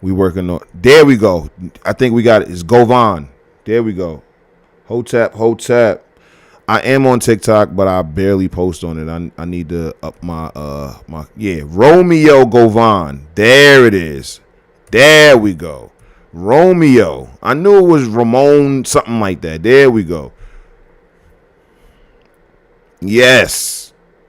We working on. There we go. I think we got it. It's Govan. There we go. Hotep. I am on TikTok, but I barely post on it. I need to up my Romeo Govan. There it is. There we go. Romeo. I knew it was Ramon, something like that. There we go. Yes.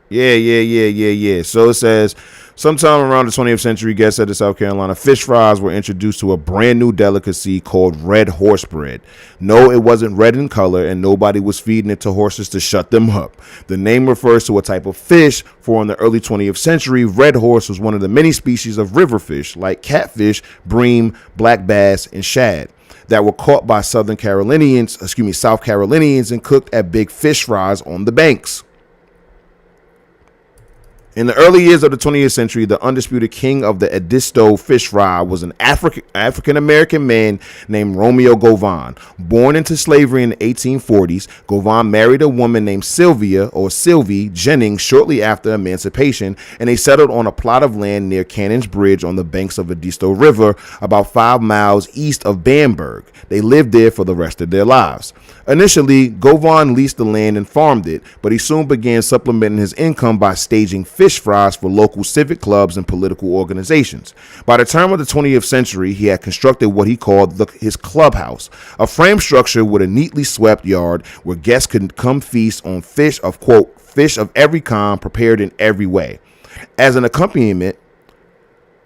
Yeah. So it says, sometime around the 20th century, guests at the South Carolina fish fries were introduced to a brand new delicacy called red horse bread. No, it wasn't red in color, and nobody was feeding it to horses to shut them up. The name refers to a type of fish, for in the early 20th century, red horse was one of the many species of river fish, like catfish, bream, black bass, and shad, that were caught by South Carolinians and cooked at big fish fries on the banks. In the early years of the 20th century, the undisputed king of the Edisto fish fry was an African-American man named Romeo Govan. Born into slavery in the 1840s, Govan married a woman named Sylvie Jennings shortly after emancipation, and they settled on a plot of land near Cannon's Bridge on the banks of Edisto River, about 5 miles east of Bamberg. They lived there for the rest of their lives. Initially, Govan leased the land and farmed it, but he soon began supplementing his income by staging fish fries for local civic clubs and political organizations. By the turn of the 20th century, he had constructed what he called his clubhouse, a frame structure with a neatly swept yard where guests could come feast on fish of, quote, fish of every kind prepared in every way. As an accompaniment,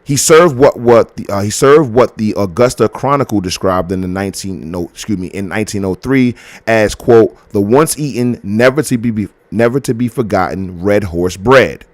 he served what the Augusta Chronicle described in 1903 as, quote, the once eaten, never to be forgotten red horse bread.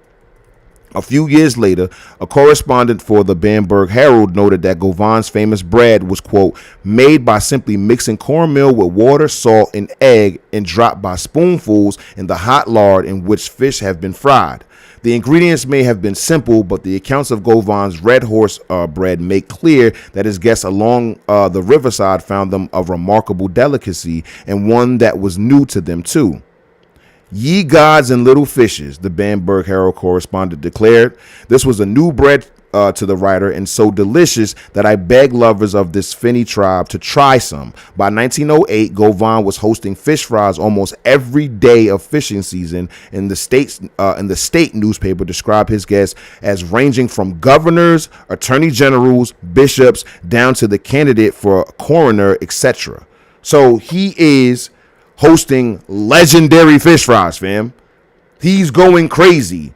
A few years later, a correspondent for the Bamberg Herald noted that Govan's famous bread was, quote, made by simply mixing cornmeal with water, salt, and egg and dropped by spoonfuls in the hot lard in which fish have been fried. The ingredients may have been simple, but the accounts of Govan's red horse bread make clear that his guests along the riverside found them a remarkable delicacy and one that was new to them too. Ye gods and little fishes, the Bamberg Herald correspondent declared. This was a new bread to the writer, and so delicious that I beg lovers of this finny tribe to try some. By 1908, Govan was hosting fish fries almost every day of fishing season, and the state newspaper described his guests as ranging from governors, attorney generals, bishops, down to the candidate for coroner, etc. So he is hosting legendary fish fries, fam. He's going crazy.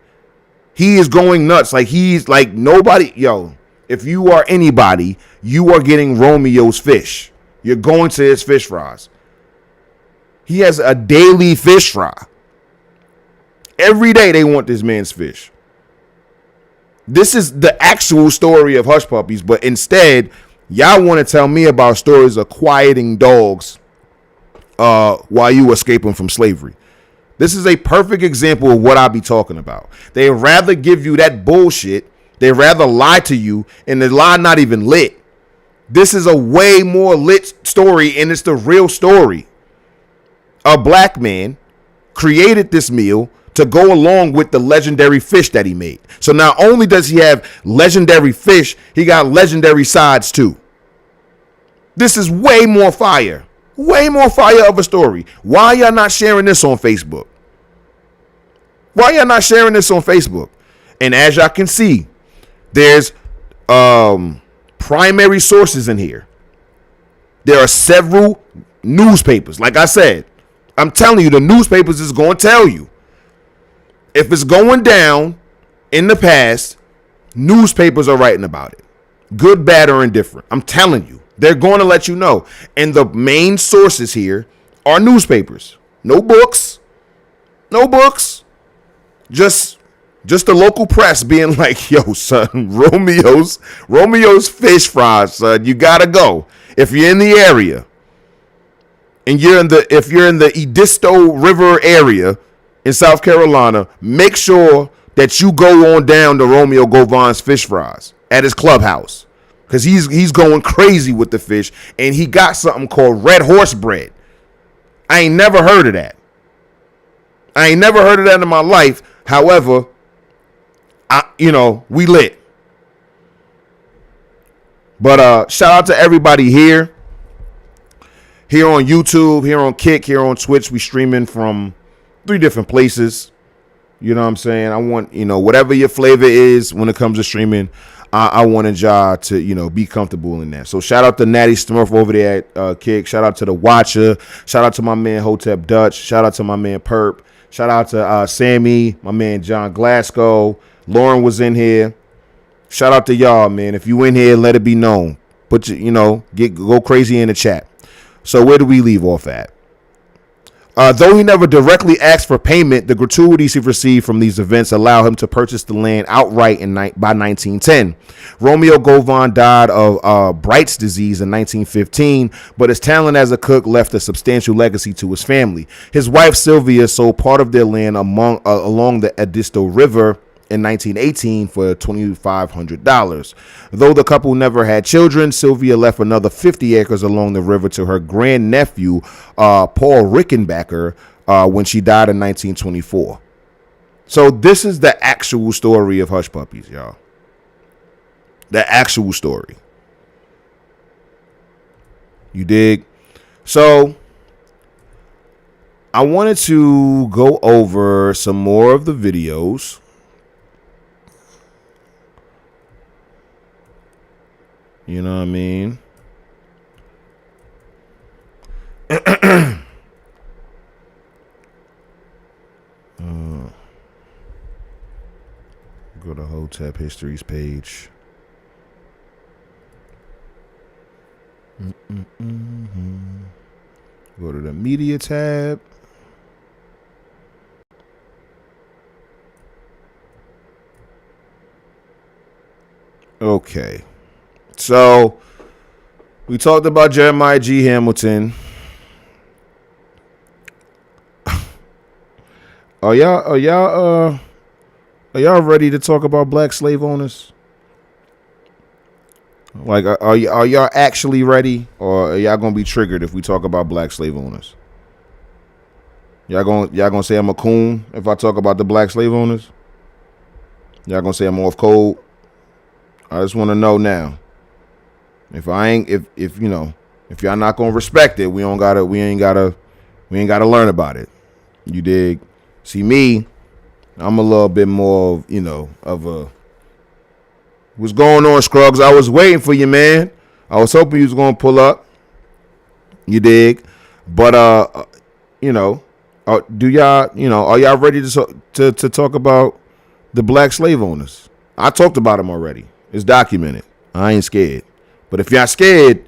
He is going nuts. Like, he's like nobody. Yo, if you are anybody, you are getting Romeo's fish. You're going to his fish fries. He has a daily fish fry. Every day they want this man's fish. This is the actual story of Hush Puppies, but instead Y'all want to tell me about stories of quieting dogs while you escaping from slavery. This is a perfect example of what I be talking about. They rather give you that bullshit. They rather lie to you, and the lie not even lit. This is a way more lit story, and it's the real story. A black man created this meal to go along with the legendary fish that he made. So not only does he have legendary fish, he got legendary sides too. This is way more fire. Way more fire of a story. Why y'all not sharing this on Facebook? Why y'all not sharing this on Facebook? And as y'all can see, there's primary sources in here. There are several newspapers. Like I said, I'm telling you, the newspapers is going to tell you. If it's going down in the past, newspapers are writing about it. Good, bad, or indifferent. I'm telling you. They're going to let you know. And the main sources here are newspapers. No books. No books. Just the local press being like, yo, son, Romeo's fish fries, son. You gotta go. If you're in the area and if you're in the Edisto River area in South Carolina, make sure that you go on down to Romeo Govan's fish fries at his clubhouse. Because he's going crazy with the fish, and he got something called red horse bread. I ain't never heard of that. In my life. However, we lit. But shout out to everybody here. Here on YouTube, here on Kick, here on Twitch. We streaming from 3 different places. You know what I'm saying? I want, whatever your flavor is when it comes to streaming, I wanted y'all to, be comfortable in that. So shout out to Natty Smurf over there at Kick. Shout out to the Watcher. Shout out to my man Hotep Dutch. Shout out to my man Perp. Shout out to Sammy, my man John Glasgow. Lauren was in here. Shout out to y'all, man. If you in here, let it be known. Go crazy in the chat. So where do we leave off at? Though he never directly asked for payment, the gratuities he received from these events allow him to purchase the land outright by 1910. Romeo Govan died of Bright's disease in 1915, but his talent as a cook left a substantial legacy to his family. His wife Sylvia sold part of their land along the Edisto River in 1918 for $2,500. Though the couple never had children, Sylvia left another 50 acres along the river to her grandnephew, Paul Rickenbacker, when she died in 1924. So this is the actual story of Hush Puppies, y'all. The actual story. You dig? So I wanted to go over some more of the videos. You know what I mean? Go to Hotep Histories page. Go to the media tab. Okay. So we talked about Jeremiah G. Hamilton. Are y'all ready to talk about black slave owners? Like, are y'all actually ready, or are y'all gonna be triggered if we talk about black slave owners? Y'all gonna say I'm a coon if I talk about the black slave owners? Y'all gonna say I'm off code? I just want to know now. If y'all not gonna respect it, we ain't gotta learn about it. You dig? See me, I'm a little bit more, of a what's going on, Scruggs? I was waiting for you, man. I was hoping you was gonna pull up. You dig? But do y'all, are y'all ready to talk about the black slave owners? I talked about them already. It's documented. I ain't scared. But if y'all scared,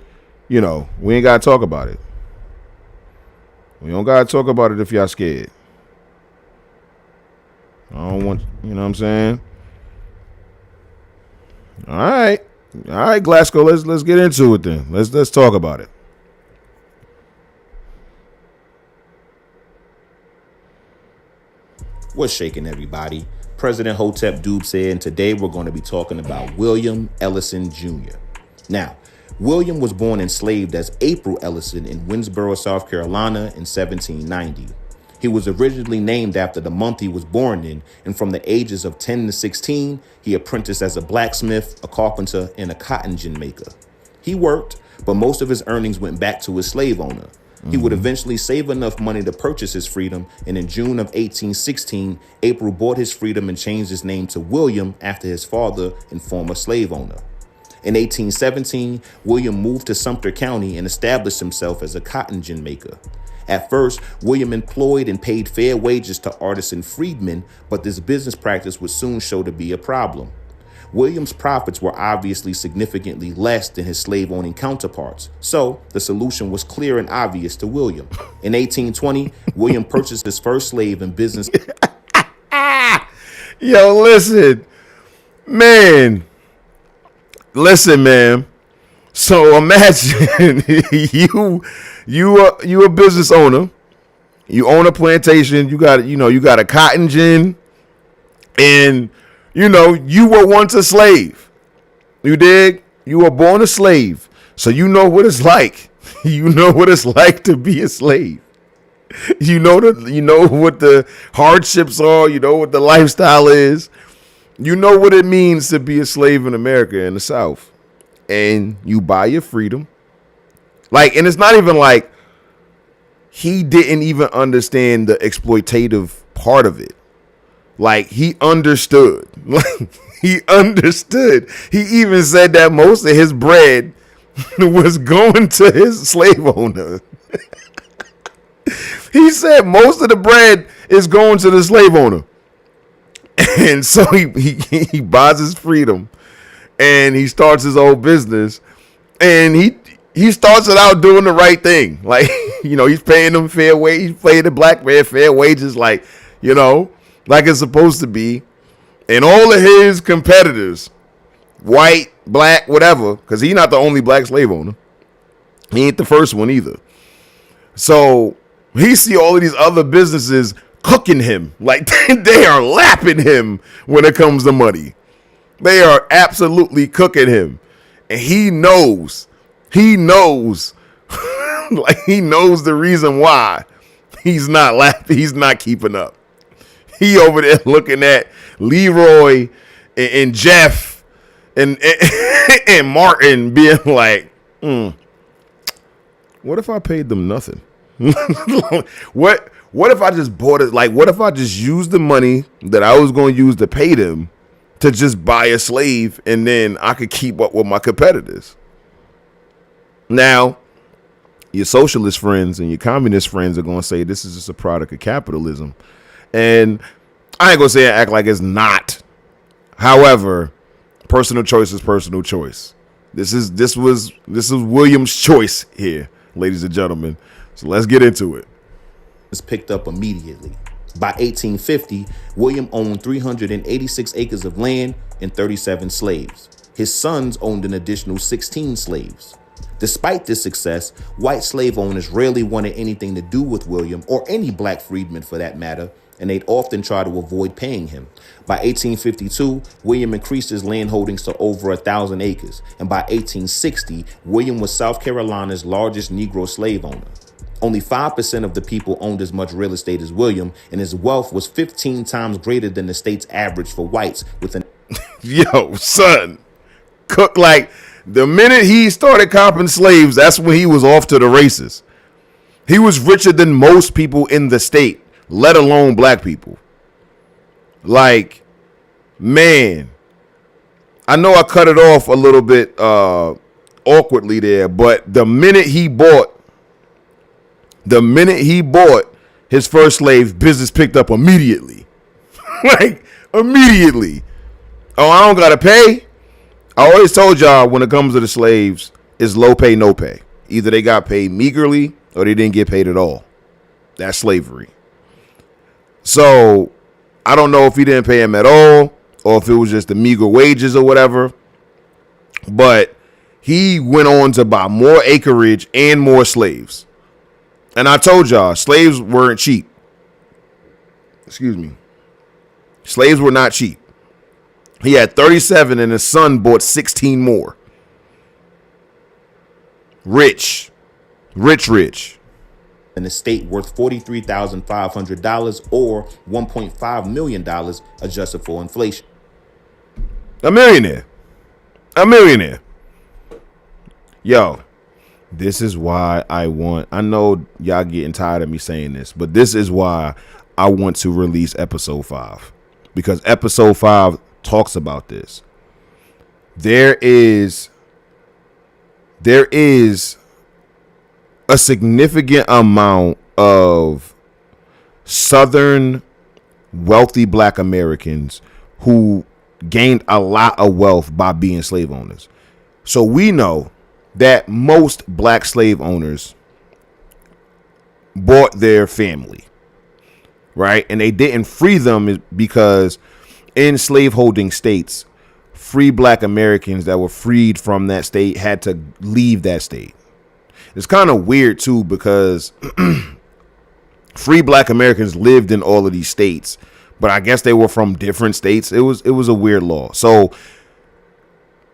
we ain't got to talk about it. We don't got to talk about it if y'all scared. I don't want, you know what I'm saying? All right. All right, Glasgow, let's get into it then. Let's talk about it. What's shaking, everybody? President Hotep Dube said, and today we're going to be talking about William Ellison Jr. Now, William was born enslaved as April Ellison in Winnsboro, South Carolina in 1790. He was originally named after the month he was born in, and from the ages of 10 to 16, he apprenticed as a blacksmith, a carpenter, and a cotton gin maker. He worked, but most of his earnings went back to his slave owner. He would eventually save enough money to purchase his freedom, and in June of 1816, April bought his freedom and changed his name to William after his father and former slave owner. In 1817, William moved to Sumter County and established himself as a cotton gin maker. At first, William employed and paid fair wages to artisan freedmen, but this business practice would soon show to be a problem. William's profits were obviously significantly less than his slave-owning counterparts, so the solution was clear and obvious to William. In 1820, William purchased his first slave in business. Yo, listen, man. So imagine you a business owner. You own a plantation. You got a cotton gin, and you were once a slave. You dig? You were born a slave. So you know what it's like. You know what it's like to be a slave. You know what the hardships are. You know what the lifestyle is. You know what it means to be a slave in America in the South. And you buy your freedom. And it's not even like he didn't even understand the exploitative part of it. He understood. He understood. He even said that most of his bread was going to his slave owner. He said most of the bread is going to the slave owner. And so he buys his freedom and he starts his own business, and he starts it out doing the right thing. He's paying them fair wage. He's paying the black man fair wages, like it's supposed to be. And all of his competitors, white, black, whatever, because he's not the only black slave owner. He ain't the first one either. So he see all of these other businesses cooking him. They are lapping him when it comes to money. They are absolutely cooking him. And he knows. He knows the reason why he's not laughing. He's not keeping up. He over there looking at Leroy and Jeff and Martin being like, what if I paid them nothing? What if I just bought it? What if I just used the money that I was going to use to pay them to just buy a slave, and then I could keep up with my competitors? Now, your socialist friends and your communist friends are going to say this is just a product of capitalism. And I ain't going to say and act like it's not. However, personal choice is personal choice. This was William's choice here, ladies and gentlemen. So let's get into it. Was picked up immediately. By 1850, William owned 386 acres of land and 37 slaves. His sons owned an additional 16 slaves. Despite this success, white slave owners rarely wanted anything to do with William, or any black freedman for that matter, and they'd often try to avoid paying him. By 1852, William increased his land holdings to over 1,000 acres, and by 1860, William was South Carolina's largest Negro slave owner. Only 5% of the people owned as much real estate as William, and his wealth was 15 times greater than the state's average for whites with an... Yo, son, Cook, the minute he started copping slaves, that's when he was off to the races. He was richer than most people in the state, let alone black people. Man, I know I cut it off a little bit awkwardly there, but the minute he bought his first slave, business picked up immediately. Immediately. Oh, I don't gotta pay. I always told y'all, when it comes to the slaves, it's low pay, no pay. Either they got paid meagerly or they didn't get paid at all. That's slavery. So I don't know if he didn't pay him at all, or if it was just the meager wages or whatever. But he went on to buy more acreage and more slaves. And I told y'all, slaves weren't cheap. Excuse me. Slaves were not cheap. He had 37 and his son bought 16 more. Rich. An estate worth $43,500 or $1.5 million adjusted for inflation. A millionaire. Yo, this is why I know y'all getting tired of me saying this, but this is why I want to release episode 5. Because episode 5 talks about this. There is a significant amount of Southern wealthy black Americans who gained a lot of wealth by being slave owners. So we know that most black slave owners bought their family, right? And they didn't free them because in slaveholding states, free black Americans that were freed from that state had to leave that state. It's kind of weird too, because free black Americans lived in all of these states, but I guess they were from different states. It was a weird law. So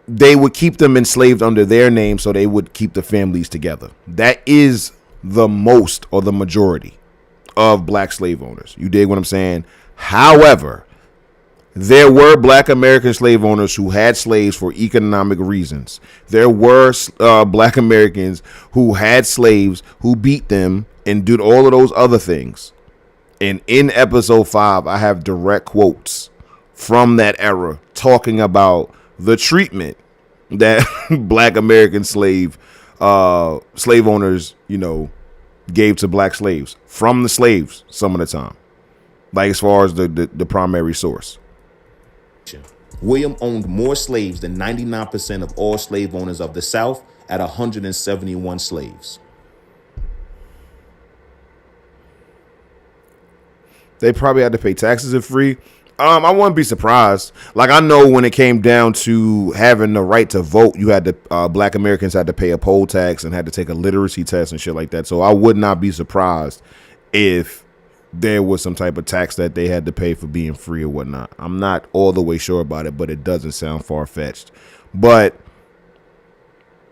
they would keep them enslaved under their name so they would keep the families together. That is the most or the majority of black slave owners. You dig what I'm saying? However, there were black American slave owners who had slaves for economic reasons. There were black Americans who had slaves who beat them and did all of those other things. And in episode 5, I have direct quotes from that era talking about the treatment that black American slave owners, gave to black slaves from the slaves some of the time. Like as far as the primary source. William owned more slaves than 99% of all slave owners of the South at 171 slaves. They probably had to pay taxes if free. I wouldn't be surprised. Like, I know when it came down to having the right to vote, you had to black Americans had to pay a poll tax and had to take a literacy test and shit like that. So I would not be surprised if there was some type of tax that they had to pay for being free or whatnot. I'm not all the way sure about it, but it doesn't sound far-fetched. But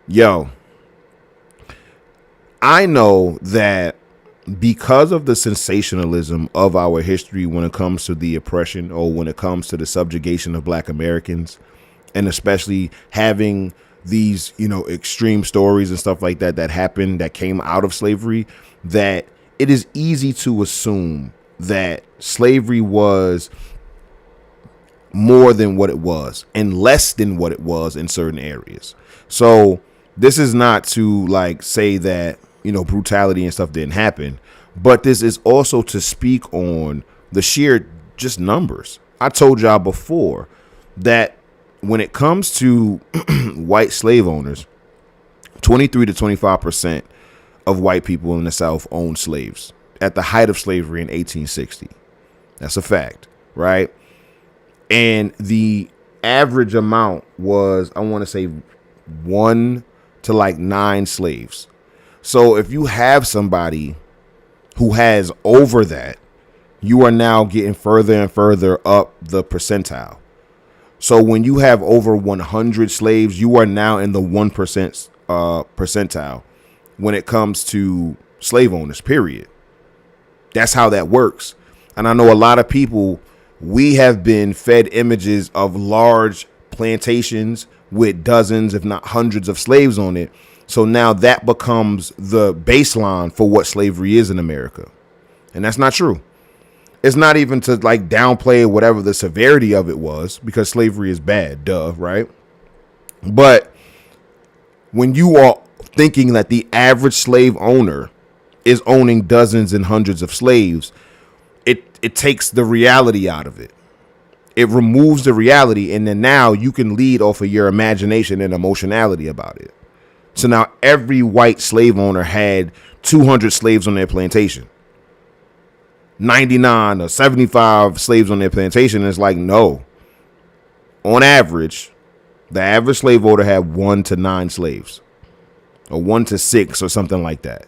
yo, I know that because of the sensationalism of our history when it comes to the oppression or when it comes to the subjugation of black Americans, and especially having these, extreme stories and stuff like that happened, that came out of slavery, that it is easy to assume that slavery was more than what it was and less than what it was in certain areas. So this is not to say that, brutality and stuff didn't happen, but this is also to speak on the sheer just numbers. I told y'all before that when it comes to white slave owners, 23 to 25% of white people in the South owned slaves at the height of slavery in 1860. That's a fact, right? And the average amount was, I want to say, 1 to 9 slaves. So if you have somebody who has over that, you are now getting further and further up the percentile. So when you have over 100 slaves, you are now in the 1% percentile when it comes to slave owners, period. That's how that works. And I know a lot of people, we have been fed images of large plantations with dozens, if not hundreds of slaves on it. So now that becomes the baseline for what slavery is in America. And that's not true. It's not even to downplay whatever the severity of it was, because slavery is bad, duh, right? But when you are thinking that the average slave owner is owning dozens and hundreds of slaves, it takes the reality out of it. It removes the reality, and then now you can lead off of your imagination and emotionality about it. So now every white slave owner had 200 slaves on their plantation, 99 or 75 slaves on their plantation. And it's no, on average, The average slave owner had 1 to 9 slaves, or 1 to 6, or something like that.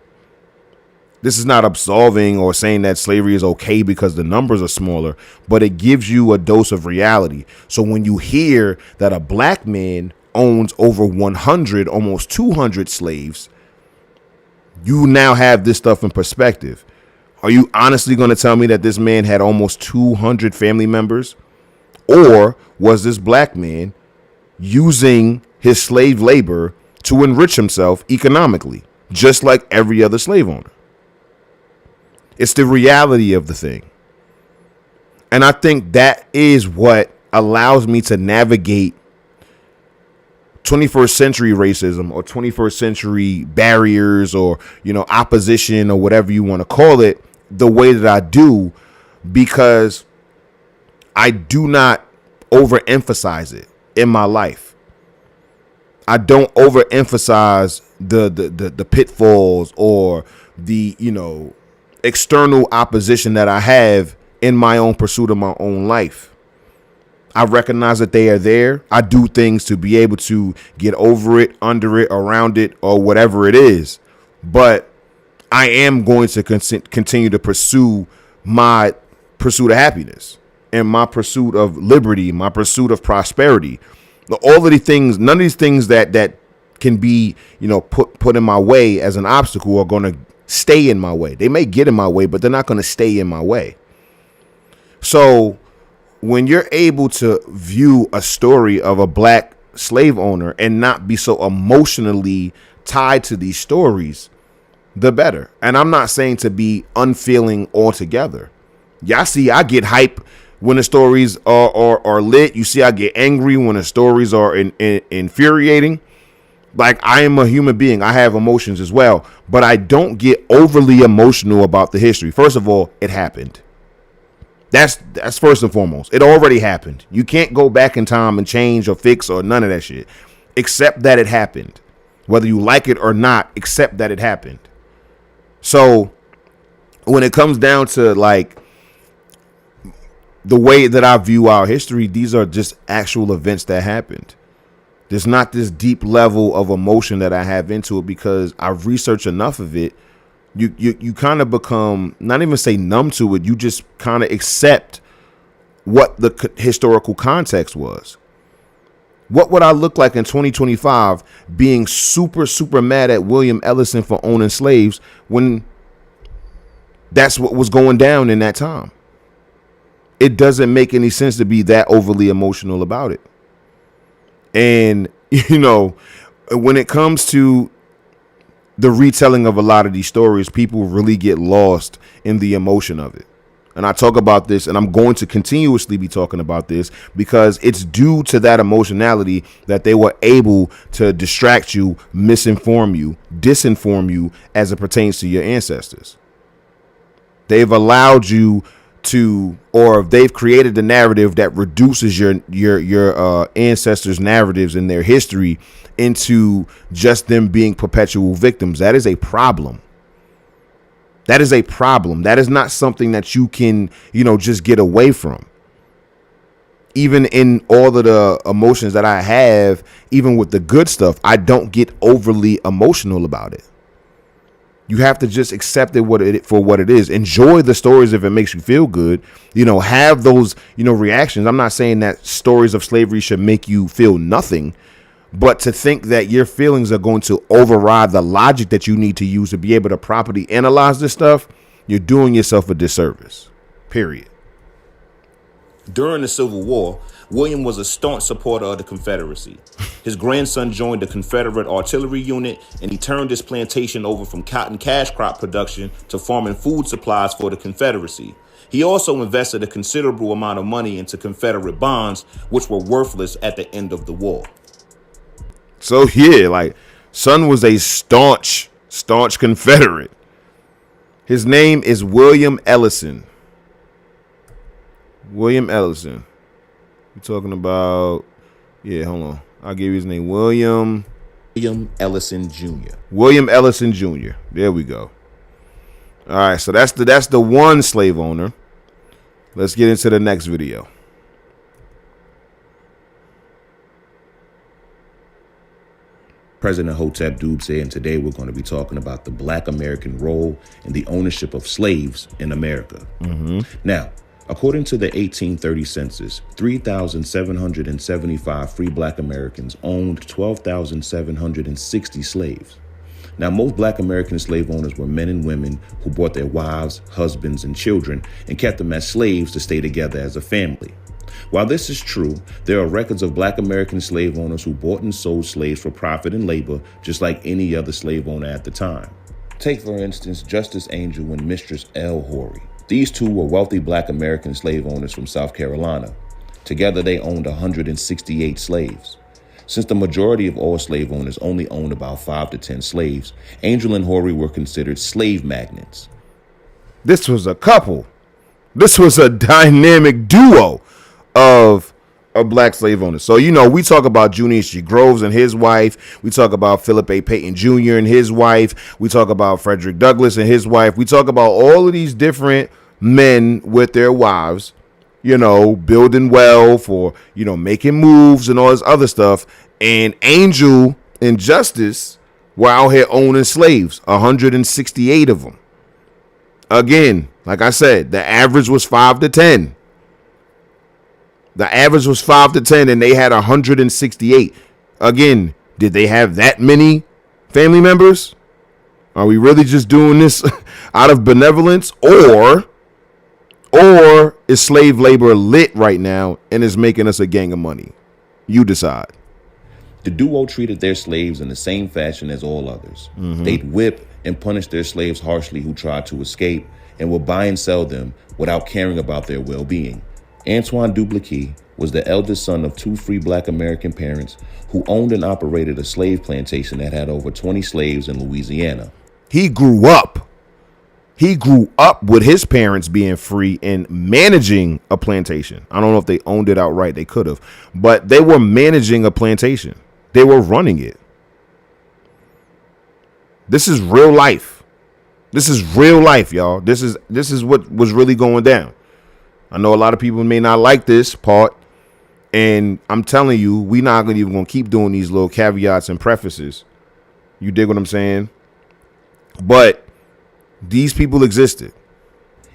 This is not absolving or saying that slavery is okay because the numbers are smaller, but it gives you a dose of reality. So when you hear that a black man owns over 100, almost 200 slaves, you now have this stuff in perspective. Are you honestly going to tell me that this man had almost 200 family members? Or was this black man using his slave labor to enrich himself economically, just like every other slave owner? It's the reality of the thing. And I think that is what allows me to navigate 21st century racism or 21st century barriers or, opposition or whatever you want to call it the way that I do, because I do not overemphasize it in my life. I don't overemphasize the pitfalls or the, external opposition that I have in my own pursuit of my own life. I recognize that they are there. I do things to be able to get over it, under it, around it, or whatever it is. But I am going to continue to pursue my pursuit of happiness and my pursuit of liberty, my pursuit of prosperity. All of these things, none of these things that can be, put in my way as an obstacle are going to stay in my way. They may get in my way, but they're not going to stay in my way. So when you're able to view a story of a black slave owner and not be so emotionally tied to these stories, the better. And I'm not saying to be unfeeling altogether. Y'all see, I get hype when the stories are lit. You see, I get angry when the stories are infuriating. Like, I am a human being. I have emotions as well, but I don't get overly emotional about the history. First of all, it happened. That's first and foremost. It already happened. You can't go back in time and change or fix or none of that shit. Accept that it happened. Whether you like it or not, accept that it happened. So when it comes down to like the way that I view our history, these are just actual events that happened. There's not this deep level of emotion that I have into it because I've researched enough of it. You kind of become, not even say numb to it, you just kind of accept what the historical context was. What would I look like in 2025 being super, super mad at William Ellison for owning slaves when that's what was going down in that time? It doesn't make any sense to be that overly emotional about it. And, when it comes to the retelling of a lot of these stories, people really get lost in the emotion of it. And I talk about this, and I'm going to continuously be talking about this because it's due to that emotionality that they were able to distract you, misinform you, disinform you as it pertains to your ancestors. They've allowed you to, or they've created the narrative that reduces your ancestors' narratives and their history into just them being perpetual victims. That is a problem. That is a problem. That is not something that you can, just get away from. Even in all of the emotions that I have, even with the good stuff, I don't get overly emotional about it. You have to just accept it for what it is. Enjoy the stories if it makes you feel good. Have those, reactions. I'm not saying that stories of slavery should make you feel nothing, but to think that your feelings are going to override the logic that you need to use to be able to properly analyze this stuff, you're doing yourself a disservice. Period. During the Civil War, William was a staunch supporter of the Confederacy. His grandson joined the Confederate artillery unit, and he turned his plantation over from cotton cash crop production to farming food supplies for the Confederacy. He also invested a considerable amount of money into Confederate bonds, which were worthless at the end of the war. So yeah, son was a staunch Confederate. His name is William Ellison. William Ellison. We're talking about, hold on. I'll give you his name. William Ellison Jr. William Ellison Jr. There we go. All right, so that's the one slave owner. Let's get into the next video. President Hotep Dube said, and today we're going to be talking about the Black American role in the ownership of slaves in America. Now, according to the 1830 census, 3,775 free Black Americans owned 12,760 slaves. Now, most Black American slave owners were men and women who brought their wives, husbands, and children and kept them as slaves to stay together as a family. While this is true, there are records of Black American slave owners who bought and sold slaves for profit and labor, just like any other slave owner at the time. Take, for instance, Justice Angel and Mistress L. Horry. These two were wealthy Black American slave owners from South Carolina. Together, they owned 168 slaves. Since the majority of all slave owners only owned about 5 to 10 slaves, Angel and Horry were considered slave magnates. This was a couple. This was a dynamic duo of Black slave owners. So, we talk about Junius G. Groves and his wife. We talk about Philip A. Payton Jr. and his wife. We talk about Frederick Douglass and his wife. We talk about all of these different men with their wives, building wealth or, making moves and all this other stuff. And Angel and Justice were out here owning slaves, 168 of them. Again, like I said, the average was 5 to 10. The average was 5 to 10, and they had 168. Again, did they have that many family members? Are we really just doing this out of benevolence, or is slave labor lit right now and is making us a gang of money? You decide. The duo treated their slaves in the same fashion as all others. They'd whip and punish their slaves harshly who tried to escape, and would buy and sell them without caring about their well-being. Antoine Duplessis was the eldest son of 2 free Black American parents who owned and operated a slave plantation that had over 20 slaves in Louisiana. He grew up with his parents being free and managing a plantation. I don't know if they owned it outright. They could have, but they were managing a plantation. They were running it. This is real life. This is real life, y'all. This is what was really going down. I know a lot of people may not like this part, and I'm telling you, we're not even going to keep doing these little caveats and prefaces. You dig what I'm saying? But these people existed.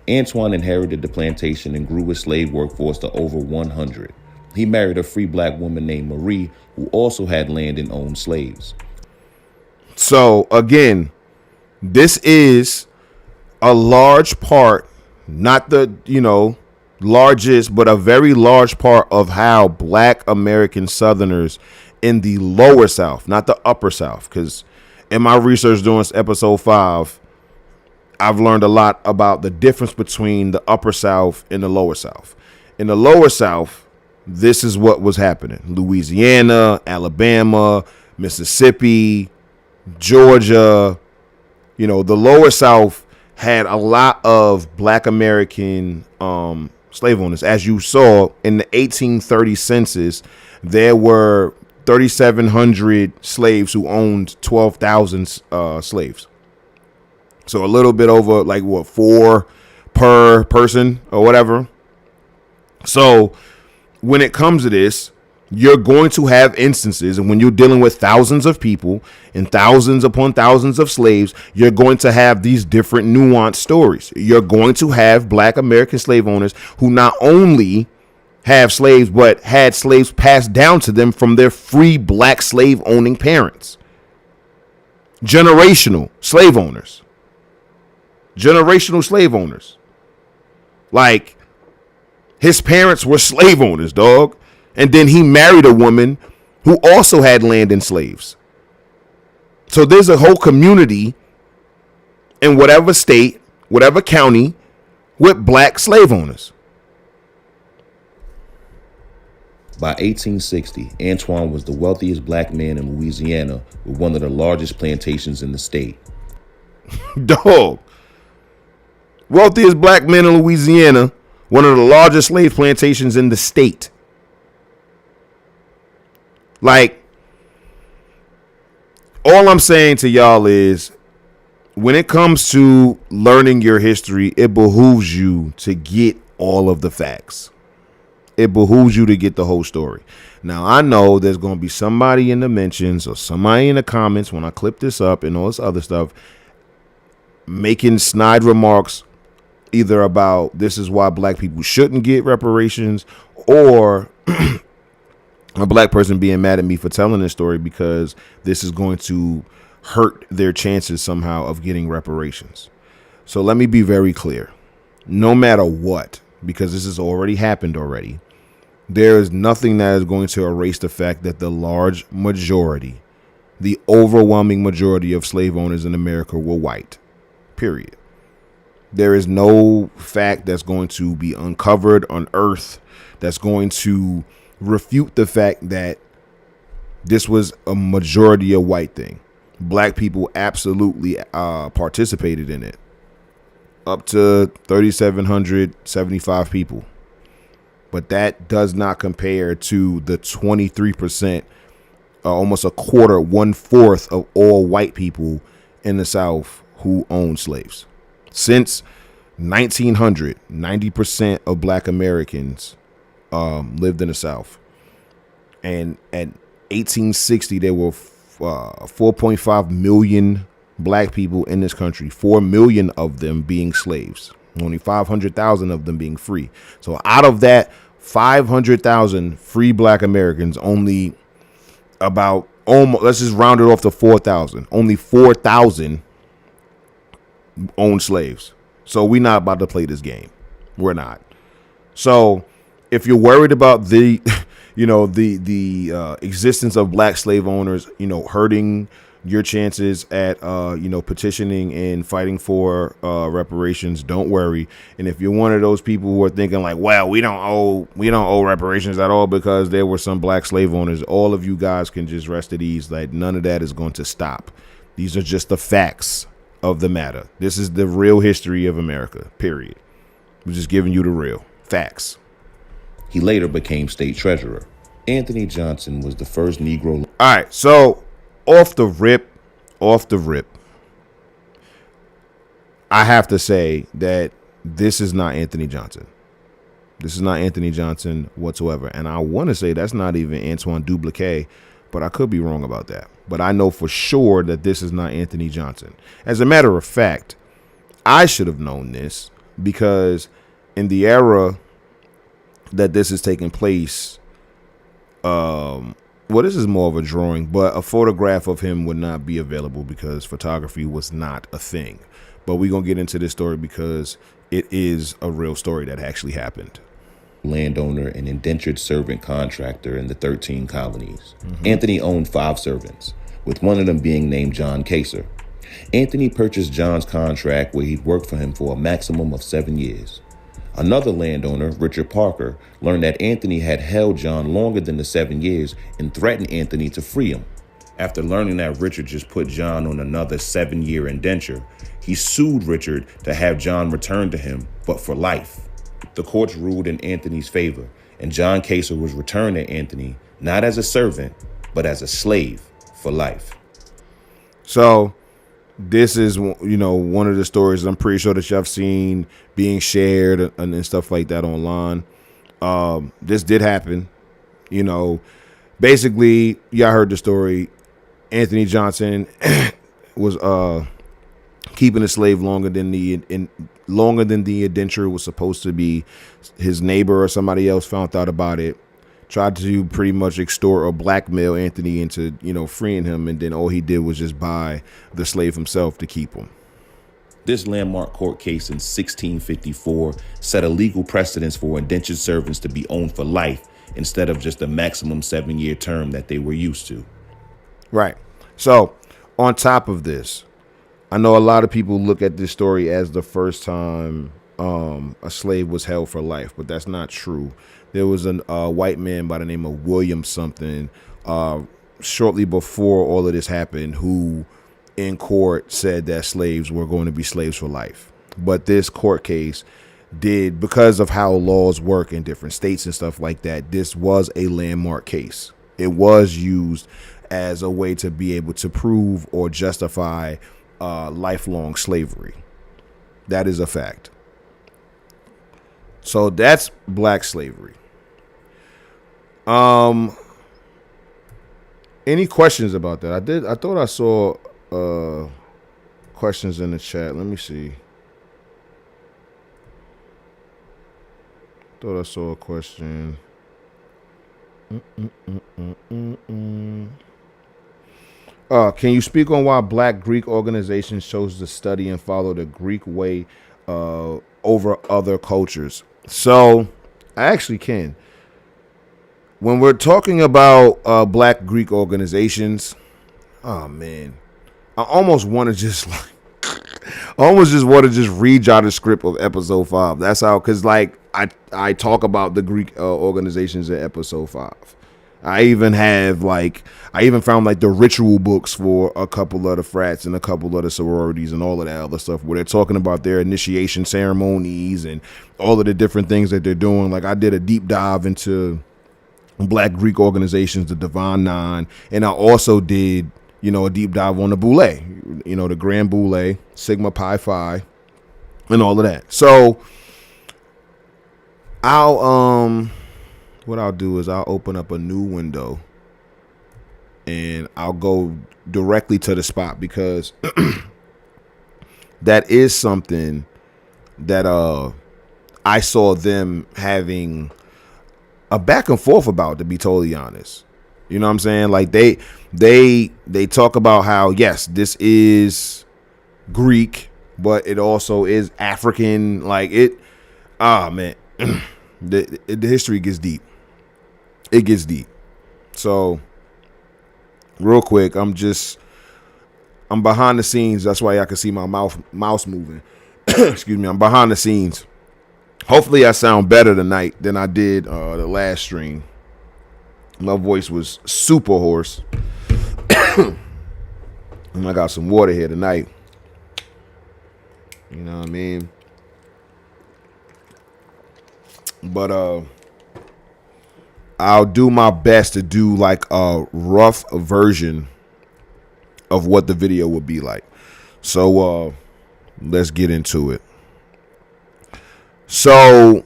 Antoine inherited the plantation and grew his slave workforce to over 100. He married a free Black woman named Marie, who also had land and owned slaves. So, again, this is a large part, not the, largest, but a very large part of how Black American Southerners in the lower South, not the upper South, because in my research doing episode 5, I've learned a lot about the difference between the upper South and the lower South. In the lower South, this is what was happening. Louisiana, Alabama, Mississippi, Georgia, the lower South had a lot of Black American slave owners. As you saw in the 1830 census, there were 3,700 slaves who owned 12,000 slaves. So a little bit over 4 per person or whatever. So when it comes to this, you're going to have instances, and when you're dealing with thousands of people and thousands upon thousands of slaves, you're going to have these different nuanced stories. You're going to have Black American slave owners who not only have slaves, but had slaves passed down to them from their free Black slave owning parents. Generational slave owners. Generational slave owners. Like, his parents were slave owners, dog. And then he married a woman who also had land and slaves. So there's a whole community in whatever state, whatever county, with Black slave owners. By 1860, Antoine was the wealthiest Black man in Louisiana with one of the largest plantations in the state. Dog. Wealthiest Black man in Louisiana, one of the largest slave plantations in the state. Like, all I'm saying to y'all is, when it comes to learning your history, it behooves you to get all of the facts. It behooves you to get the whole story. Now, I know there's going to be somebody in the mentions or somebody in the comments when I clip this up and all this other stuff making snide remarks either about this is why black people shouldn't get reparations, or a black person being mad at me for telling this story because this is going to hurt their chances somehow of getting reparations. So let me be very clear. No matter what, because this has already happened already, there is nothing that is going to erase the fact that the large majority, the overwhelming majority of slave owners in America were white. Period. There is no fact that's going to be uncovered, unearthed, that's going to refute the fact that this was a majority of white thing. Black people absolutely participated in it. Up to 3,775 people. But that does not compare to the 23%, almost a quarter, 1/4 of all white people in the South who owned slaves. Since 1900, 90% of black Americans lived in the South. And at 1860, there were 4.5 million black people in this country, 4 million of them being slaves, only 500,000 of them being free. So out of that 500,000 free black Americans, only about, almost, let's just round it off to 4,000. Only 4,000 owned slaves. So we're not about to play this game. We're not. So if you're worried about the, the existence of black slave owners, hurting your chances at, petitioning and fighting for reparations, don't worry. And if you're one of those people who are thinking like, well, we don't owe reparations at all because there were some black slave owners, all of you guys can just rest at ease. Like, none of that is going to stop. These are just the facts of the matter. This is the real history of America, period. We're just giving you the real facts. He later became state treasurer. Anthony Johnson was the first Negro. All right, so off the rip, I have to say that this is not Anthony Johnson. This is not Anthony Johnson whatsoever. And I want to say that's not even Antoine Dupliquet, but I could be wrong about that. But I know for sure that this is not Anthony Johnson. As a matter of fact, I should have known this because in the era that this is taking place, this is more of a drawing, but a photograph of him would not be available because photography was not a thing. But we're going to get into this story because it is a real story that actually happened. Landowner and indentured servant contractor in the 13 colonies. Anthony owned 5 servants, with one of them being named John Kaser. Anthony purchased John's contract where he'd worked for him for a maximum of 7 years. Another landowner, Richard Parker, learned that Anthony had held John longer than the 7 years and threatened Anthony to free him. After learning that Richard just put John on another 7-year indenture, he sued Richard to have John returned to him, but for life. The courts ruled in Anthony's favor, and John Kaser was returned to Anthony, not as a servant, but as a slave for life. So this is, one of the stories I'm pretty sure that y'all have seen being shared and stuff like that online. This did happen. Basically, y'all heard the story. Anthony Johnson was keeping a slave longer than the indenture was supposed to be. His neighbor or somebody else found out about it, tried to pretty much extort or blackmail Anthony into, freeing him. And then all he did was just buy the slave himself to keep him. This landmark court case in 1654 set a legal precedence for indentured servants to be owned for life instead of just a maximum 7-year term that they were used to. Right. So on top of this, I know a lot of people look at this story as the first time a slave was held for life, but that's not true. There was a white man by the name of William something shortly before all of this happened who in court said that slaves were going to be slaves for life. But this court case did, because of how laws work in different states and stuff like that, this was a landmark case. It was used as a way to be able to prove or justify lifelong slavery. That is a fact. So that's black slavery. Any questions about that? I thought I saw questions in the chat. Let me see. Thought I saw a question. Can you speak on why Black Greek organizations chose to study and follow the Greek way over other cultures? So, I actually can. When we're talking about Black Greek organizations, oh man, I almost want to just like, I almost just want to just read y'all the script of episode 5. That's how, cause like I talk about the Greek organizations in episode 5. I even found like the ritual books for a couple of the frats and a couple of the sororities and all of that other stuff where they're talking about their initiation ceremonies and all of the different things that they're doing. Like I did a deep dive into Black Greek organizations, the Divine Nine, and I also did, a deep dive on the Boule, the Grand Boule, Sigma Pi Phi, and all of that. So what I'll do is I'll open up a new window and I'll go directly to the spot because that is something that I saw them having a back and forth about, to be totally honest. You know what I'm saying? Like they talk about how, yes, this is Greek, but it also is African. Like man, the history gets deep. It gets deep. So real quick, I'm behind the scenes. That's why y'all can see my mouse moving. Excuse me. I'm behind the scenes. Hopefully I sound better tonight than I did the last stream. My voice was super hoarse. And I got some water here tonight. You know what I mean? But I'll do my best to do like a rough version of what the video would be like. So let's get into it. So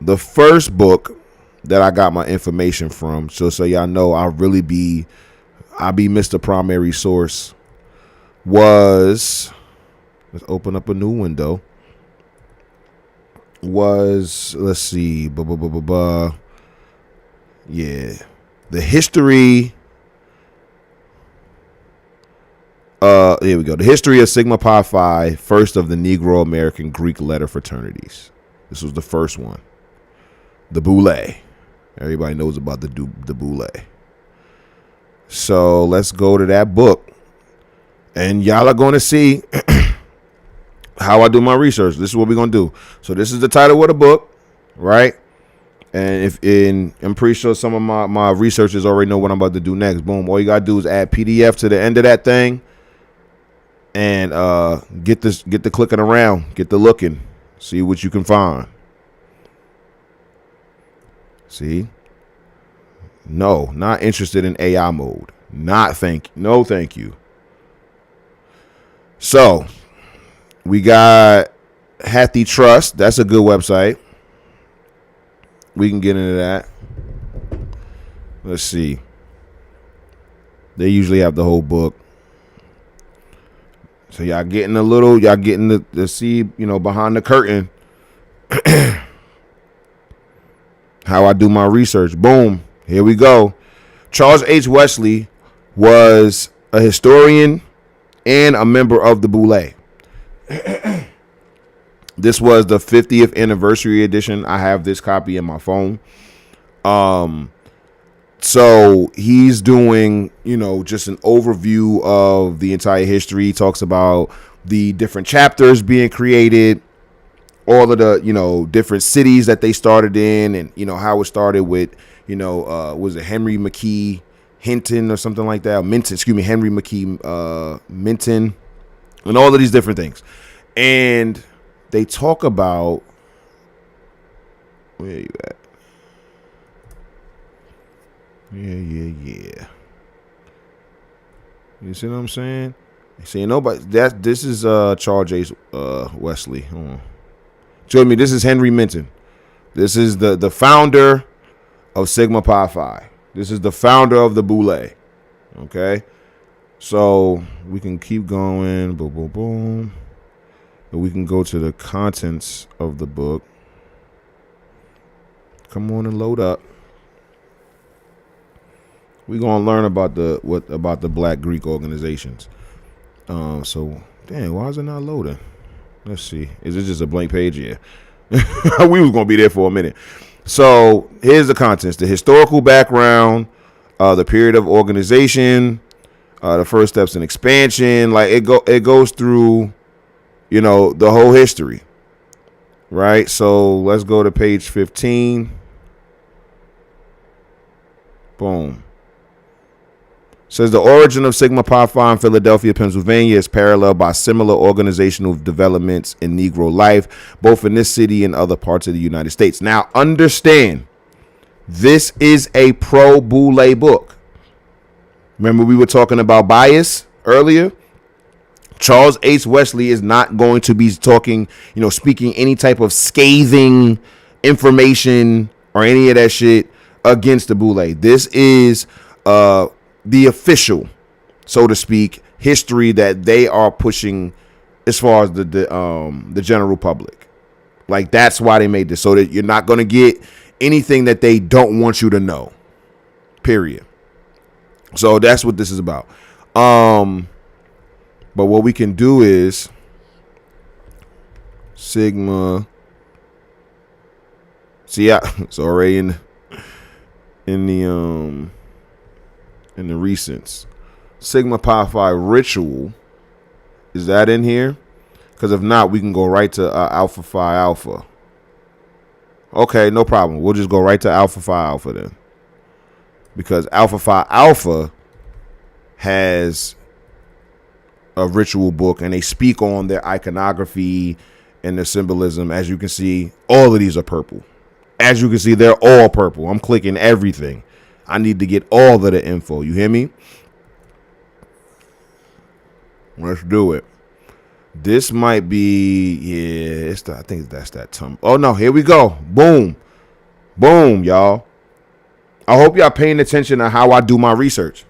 the first book that I got my information from, so y'all know I be Mr. Primary Source, was, let's open up a new window, was, let's see, yeah, the history, here we go, the history of Sigma Pi Phi, first of the Negro American Greek letter fraternities. This was the first one. The Boule. Everybody knows about the Boule. So let's go to that book. And y'all are going to see how I do my research. This is what we're going to do. So this is the title of the book, right? And I'm pretty sure some of my researchers already know what I'm about to do next. Boom. All you got to do is add PDF to the end of that thing and get the clicking around, get the looking, see what you can find. See? No, not interested in AI mode. No, thank you. So, we got Hathy Trust. That's a good website. We can get into that. Let's see. They usually have the whole book. So y'all getting to see, behind the curtain how I do my research. Boom. Here we go. Charles H. Wesley was a historian and a member of the Boule. This was the 50th anniversary edition. I have this copy in my phone. So he's doing, just an overview of the entire history. He talks about the different chapters being created, all of the, different cities that they started in, and, how it started with, was it Henry McKee Hinton or something like that? Henry McKee Minton, and all of these different things. And they talk about, where are you at? Yeah. You see what I'm saying? See, this is Charles J. Wesley. Hold on. Join me. This is Henry Minton. This is the founder of Sigma Pi Phi. This is the founder of the Boule. Okay. So we can keep going. Boom, boom, boom. And we can go to the contents of the book. Come on and load up. We're gonna learn about the Black Greek organizations. So dang, why is it not loading? Let's see. Is it just a blank page? Yeah. We was gonna be there for a minute. So here's the contents: the historical background, the period of organization, the first steps in expansion. Like it goes through, the whole history. Right. So let's go to page 15. Boom. Says the origin of Sigma Pi Phi in Philadelphia, Pennsylvania is paralleled by similar organizational developments in Negro life, both in this city and other parts of the United States. Now, understand, this is a pro-Boule book. Remember we were talking about bias earlier? Charles H. Wesley is not going to be talking, speaking any type of scathing information or any of that shit against the Boule. This is the official, so to speak, history that they are pushing as far as the general public. Like, that's why they made this, so that you're not going to get anything that they don't want you to know, period. So that's what this is about. But what we can do is Sigma. See, it's already in the recents. Sigma Pi Phi ritual. Is that in here? Because if not, we can go right to Alpha Phi Alpha. Okay, no problem. We'll just go right to Alpha Phi Alpha then. Because Alpha Phi Alpha has a ritual book, and they speak on their iconography and their symbolism. As you can see, all of these are purple. As you can see, they're all purple. I'm clicking everything. I need to get all of the info. You hear me? Let's do it. This might be, I think that's that. Oh no, here we go. Boom. Boom, y'all. I hope y'all paying attention to how I do my research.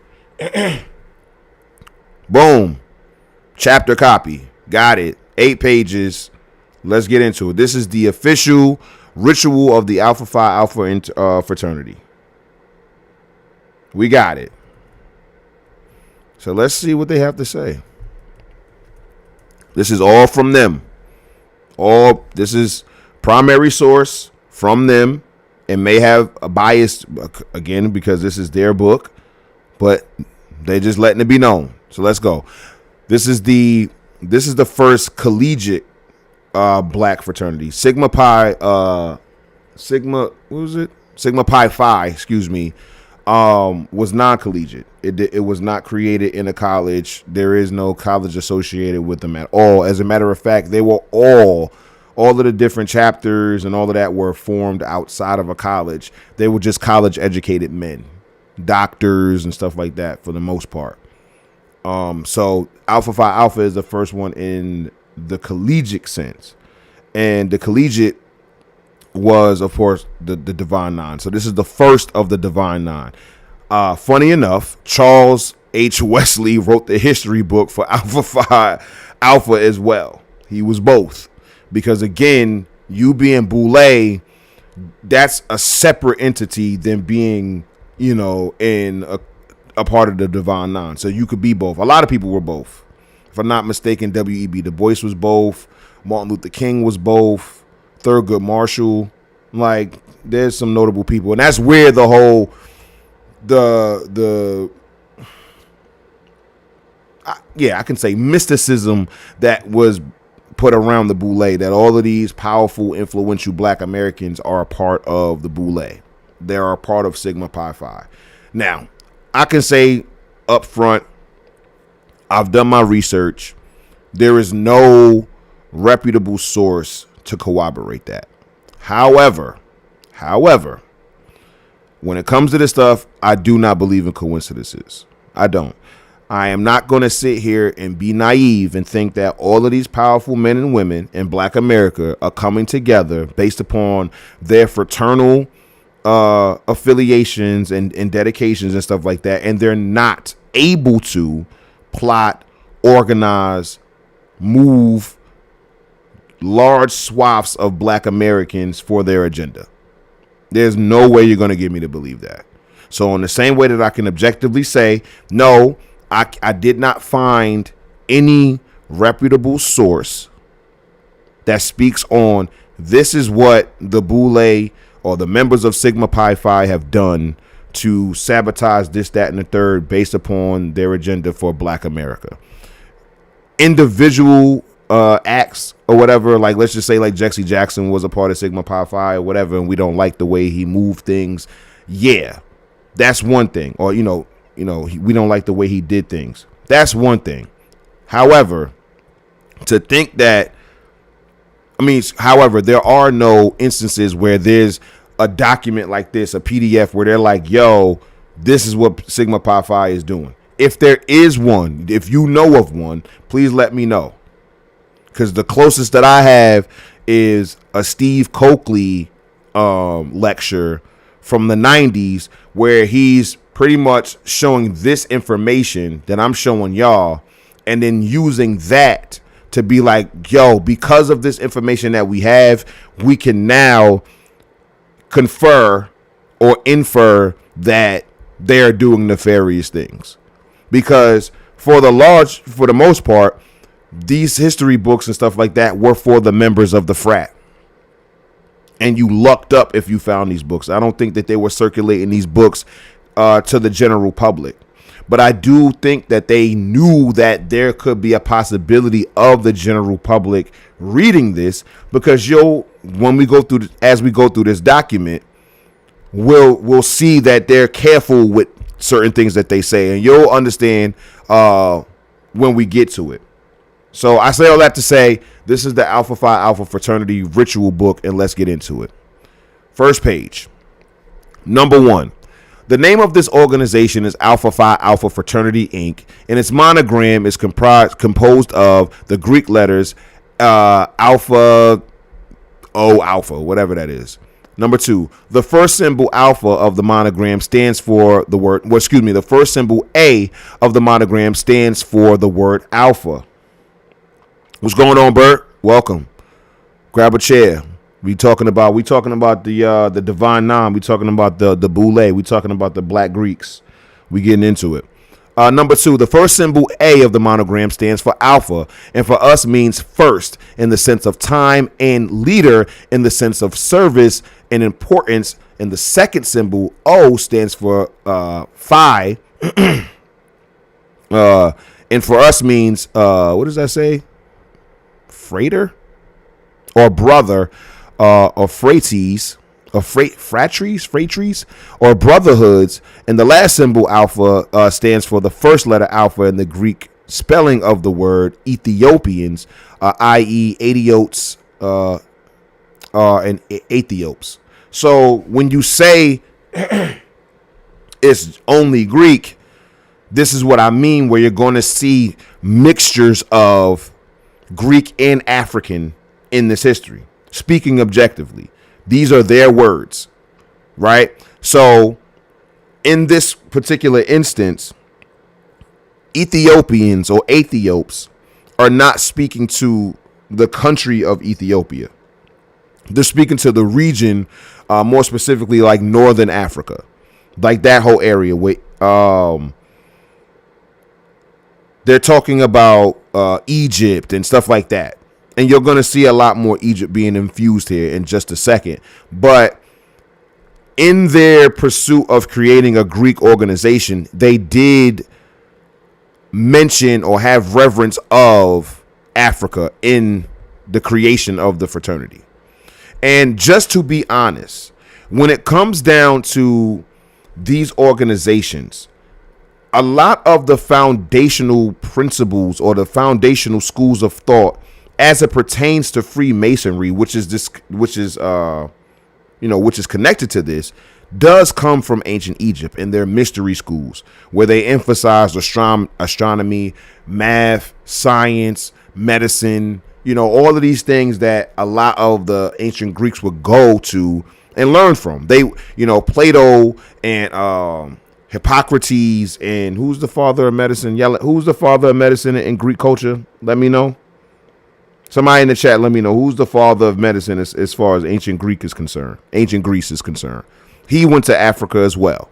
Boom. Chapter copy. Got it. 8 pages. Let's get into it. This is the official ritual of the Alpha Phi Alpha fraternity. We got it. So let's see what they have to say. This is all from them. This is primary source from them. It may have a bias, again, because this is their book, but they're just letting it be known. So let's go. This is the first collegiate black fraternity. Sigma Pi Phi, excuse me, was non-collegiate. It was not created in a college. There is no college associated with them at all. As a matter of fact, they were all of the different chapters and all of that were formed outside of a college. They were just college educated men, doctors and stuff like that for the most part. So Alpha Phi Alpha is the first one in the collegiate sense, and the collegiate was, of course, the Divine Nine. So this is the first of the Divine Nine. Funny enough, Charles H. Wesley wrote the history book for Alpha Phi Alpha as well. He was both, because again, you being Boule, that's a separate entity than being, in a part of the Divine Nine. So you could be both. A lot of people were both. If I'm not mistaken, W.E.B. Du Bois was both. Martin Luther King was both. Thurgood Marshall. Like, there's some notable people. And that's where the whole, I can say mysticism that was put around the Boule, that all of these powerful, influential black Americans are a part of the Boule. They're a part of Sigma Pi Phi. Now, I can say up front, I've done my research. There is no reputable source to corroborate that. However, when it comes to this stuff, I do not believe in coincidences. I don't. I am not going to sit here and be naive and think that all of these powerful men and women in Black America are coming together based upon their fraternal affiliations and dedications and stuff like that, and they're not able to plot, organize, move large swaths of black Americans for their agenda. There's no way you're going to get me to believe that. So in the same way that I can objectively say, no, I did not find any reputable source that speaks on this is what the Boule or the members of Sigma Pi Phi have done to sabotage this, that, and the third based upon their agenda for black America. Individual acts or whatever, like let's just say like Jesse Jackson was a part of Sigma Pi Phi or whatever, and we don't like the way he moved things. Yeah, that's one thing. Or, we don't like the way he did things. That's one thing. However, to think that, however, there are no instances where there's a document like this, a PDF, where they're like, yo, this is what Sigma Pi Phi is doing. If there is one, if you know of one, please let me know. Because the closest that I have is a Steve Coakley lecture from the 90s where he's pretty much showing this information that I'm showing y'all and then using that to be like, yo, because of this information that we have, we can now confer or infer that they're doing nefarious things. Because for the most part, these history books and stuff like that were for the members of the frat. And you lucked up if you found these books. I don't think that they were circulating these books to the general public. But I do think that they knew that there could be a possibility of the general public reading this, because when we go through this document, we'll see that they're careful with certain things that they say, and you'll understand when we get to it. So I say all that to say, this is the Alpha Phi Alpha Fraternity Ritual Book, and let's get into it. First page. Number 1. The name of this organization is Alpha Phi Alpha Fraternity, Inc., and its monogram is composed of the Greek letters Alpha, O Alpha, whatever that is. Number 2, the first symbol Alpha of the monogram stands for the word, the first symbol A of the monogram stands for the word Alpha. What's going on, Bert? Welcome. Grab a chair. We talking about the Divine Nine. We talking about the Boule. We talking about the Black Greeks. We getting into it. Number 2, the first symbol A of the monogram stands for Alpha, and for us means first in the sense of time, and leader in the sense of service and importance. And the second symbol O stands for Phi, and for us means what does that say? Freighter or brother, or fratres, or fratries, or brotherhoods. And the last symbol Alpha stands for the first letter Alpha in the Greek spelling of the word Ethiopians, i.e. Etiotes and Ethiops. So when you say it's only Greek, this is what I mean, where you're going to see mixtures of Greek and African in this history. Speaking objectively, these are their words, right? So in this particular instance, Ethiopians or Ethiops are not speaking to the country of Ethiopia. They're speaking to the region, more specifically like Northern Africa, like that whole area. They're talking about Egypt and stuff like that. And you're going to see a lot more Egypt being infused here in just a second. But in their pursuit of creating a Greek organization, they did mention or have reverence of Africa in the creation of the fraternity. And just to be honest, when it comes down to these organizations, a lot of the foundational principles or the foundational schools of thought as it pertains to Freemasonry, which is connected to this, does come from ancient Egypt and their mystery schools, where they emphasize astronomy, math, science, medicine, all of these things that a lot of the ancient Greeks would go to and learn from. They, Plato and Hippocrates, and who's the father of medicine? Who's the father of medicine in Greek culture? Let me know. Somebody in the chat, let me know who's the father of medicine as far as ancient Greece is concerned. He went to Africa as well.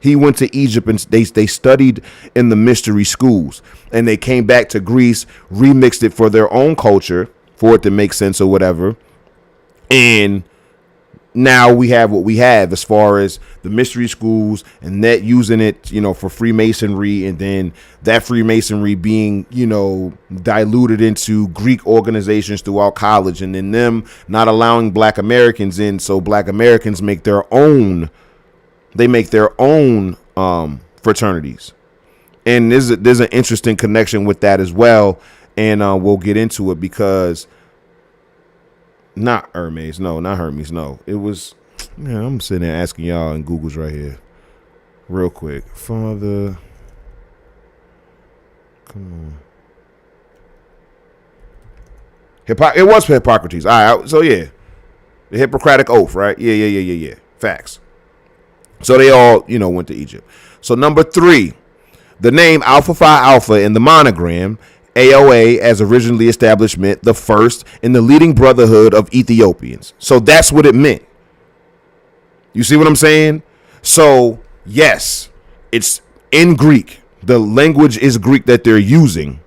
He went to Egypt and they studied in the mystery schools, and they came back to Greece, remixed it for their own culture for it to make sense or whatever. And now we have what we have as far as the mystery schools and that using it, for Freemasonry, and then that Freemasonry being, diluted into Greek organizations throughout college, and then them not allowing Black Americans in. So Black Americans make their own fraternities. And there's an interesting connection with that as well. And we'll get into it because not Hermes. No. It was, I'm sitting there asking y'all, and Google's right here. Real quick. Father. Come on. It was Hippocrates. All right. So, yeah. The Hippocratic Oath, right? Yeah. Facts. So they all, went to Egypt. So number 3, the name Alpha Phi Alpha in the monogram, AOA, as originally established, meant the first in the leading brotherhood of Ethiopians. So that's what it meant. You see what I'm saying? So, yes, it's in Greek. The language is Greek that they're using.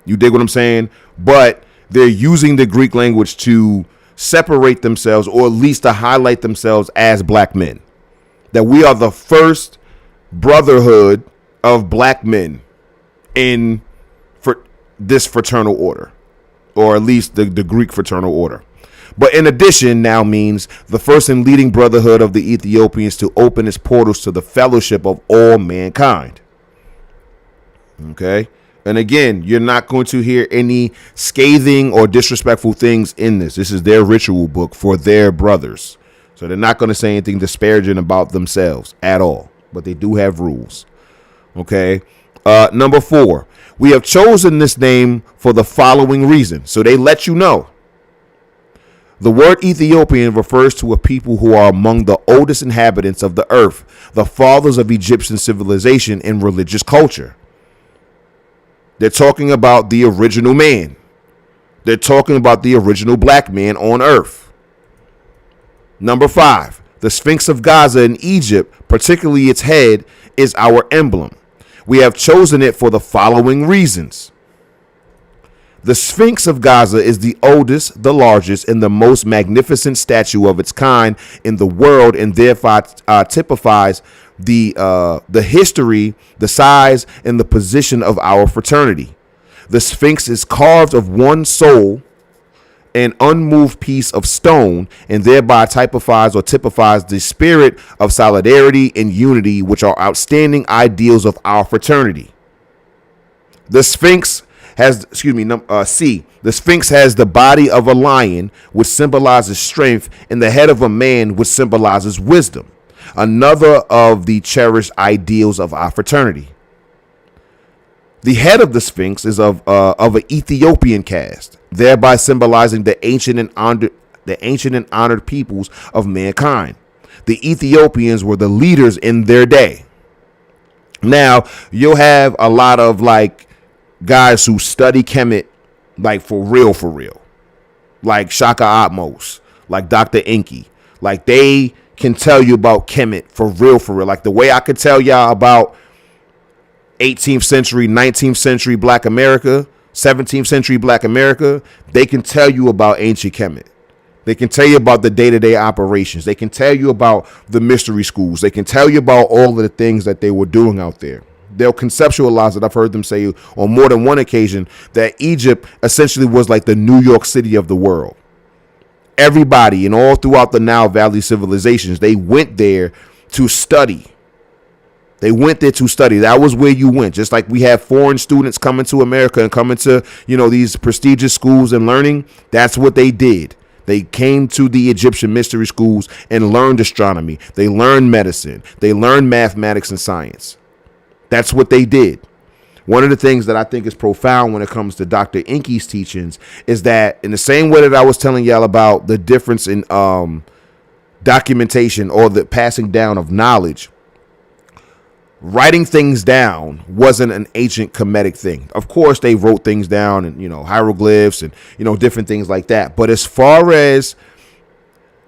You dig what I'm saying? But they're using the Greek language to separate themselves, or at least to highlight themselves as Black men. That we are the first brotherhood of Black men in this fraternal order, or at least the Greek fraternal order. But in addition, now means the first and leading brotherhood of the Ethiopians to open its portals to the fellowship of all mankind. Okay. And again, you're not going to hear any scathing or disrespectful things in this. This is their ritual book for their brothers. So they're not going to say anything disparaging about themselves at all. But they do have rules. Okay. Number 4. We have chosen this name for the following reason. So they let you know. The word Ethiopian refers to a people who are among the oldest inhabitants of the earth, the fathers of Egyptian civilization and religious culture. They're talking about the original man. They're talking about the original Black man on earth. Number 5, the Sphinx of Gaza in Egypt, particularly its head, is our emblem. We have chosen it for the following reasons. The Sphinx of Gaza is the oldest, the largest, and the most magnificent statue of its kind in the world, and therefore typifies the history, the size, and the position of our fraternity. The Sphinx is carved of one soul, an unmoved piece of stone, and thereby typifies the spirit of solidarity and unity, which are outstanding ideals of our fraternity. The Sphinx has, the Sphinx has the body of a lion, which symbolizes strength, and the head of a man, which symbolizes wisdom, another of the cherished ideals of our fraternity. The head of the Sphinx is of an Ethiopian cast, thereby symbolizing the ancient and honored peoples of mankind. The Ethiopians were the leaders in their day. Now, you'll have a lot of guys who study Kemet, for real, like Shaka Atmos, like Dr. Inky, they can tell you about Kemet for real, like the way I could tell y'all about 18th century, 19th century Black America, 17th century Black America. They can tell you about ancient Kemet. They can tell you about the day-to-day operations. They can tell you about the mystery schools. They can tell you about all of the things that they were doing out there. They'll conceptualize it. I've heard them say on more than one occasion that Egypt essentially was like the New York City of the world. Everybody and all throughout the Nile Valley civilizations, they went there to study. That was where you went. Just like we have foreign students coming to America and coming to, these prestigious schools and learning. That's what they did. They came to the Egyptian mystery schools and learned astronomy. They learned medicine. They learned mathematics and science. That's what they did. One of the things that I think is profound when it comes to Dr. Inky's teachings is that in the same way that I was telling y'all about the difference in documentation or the passing down of knowledge, writing things down wasn't an ancient Kemetic thing. Of course, they wrote things down and, hieroglyphs and, different things like that. But as far as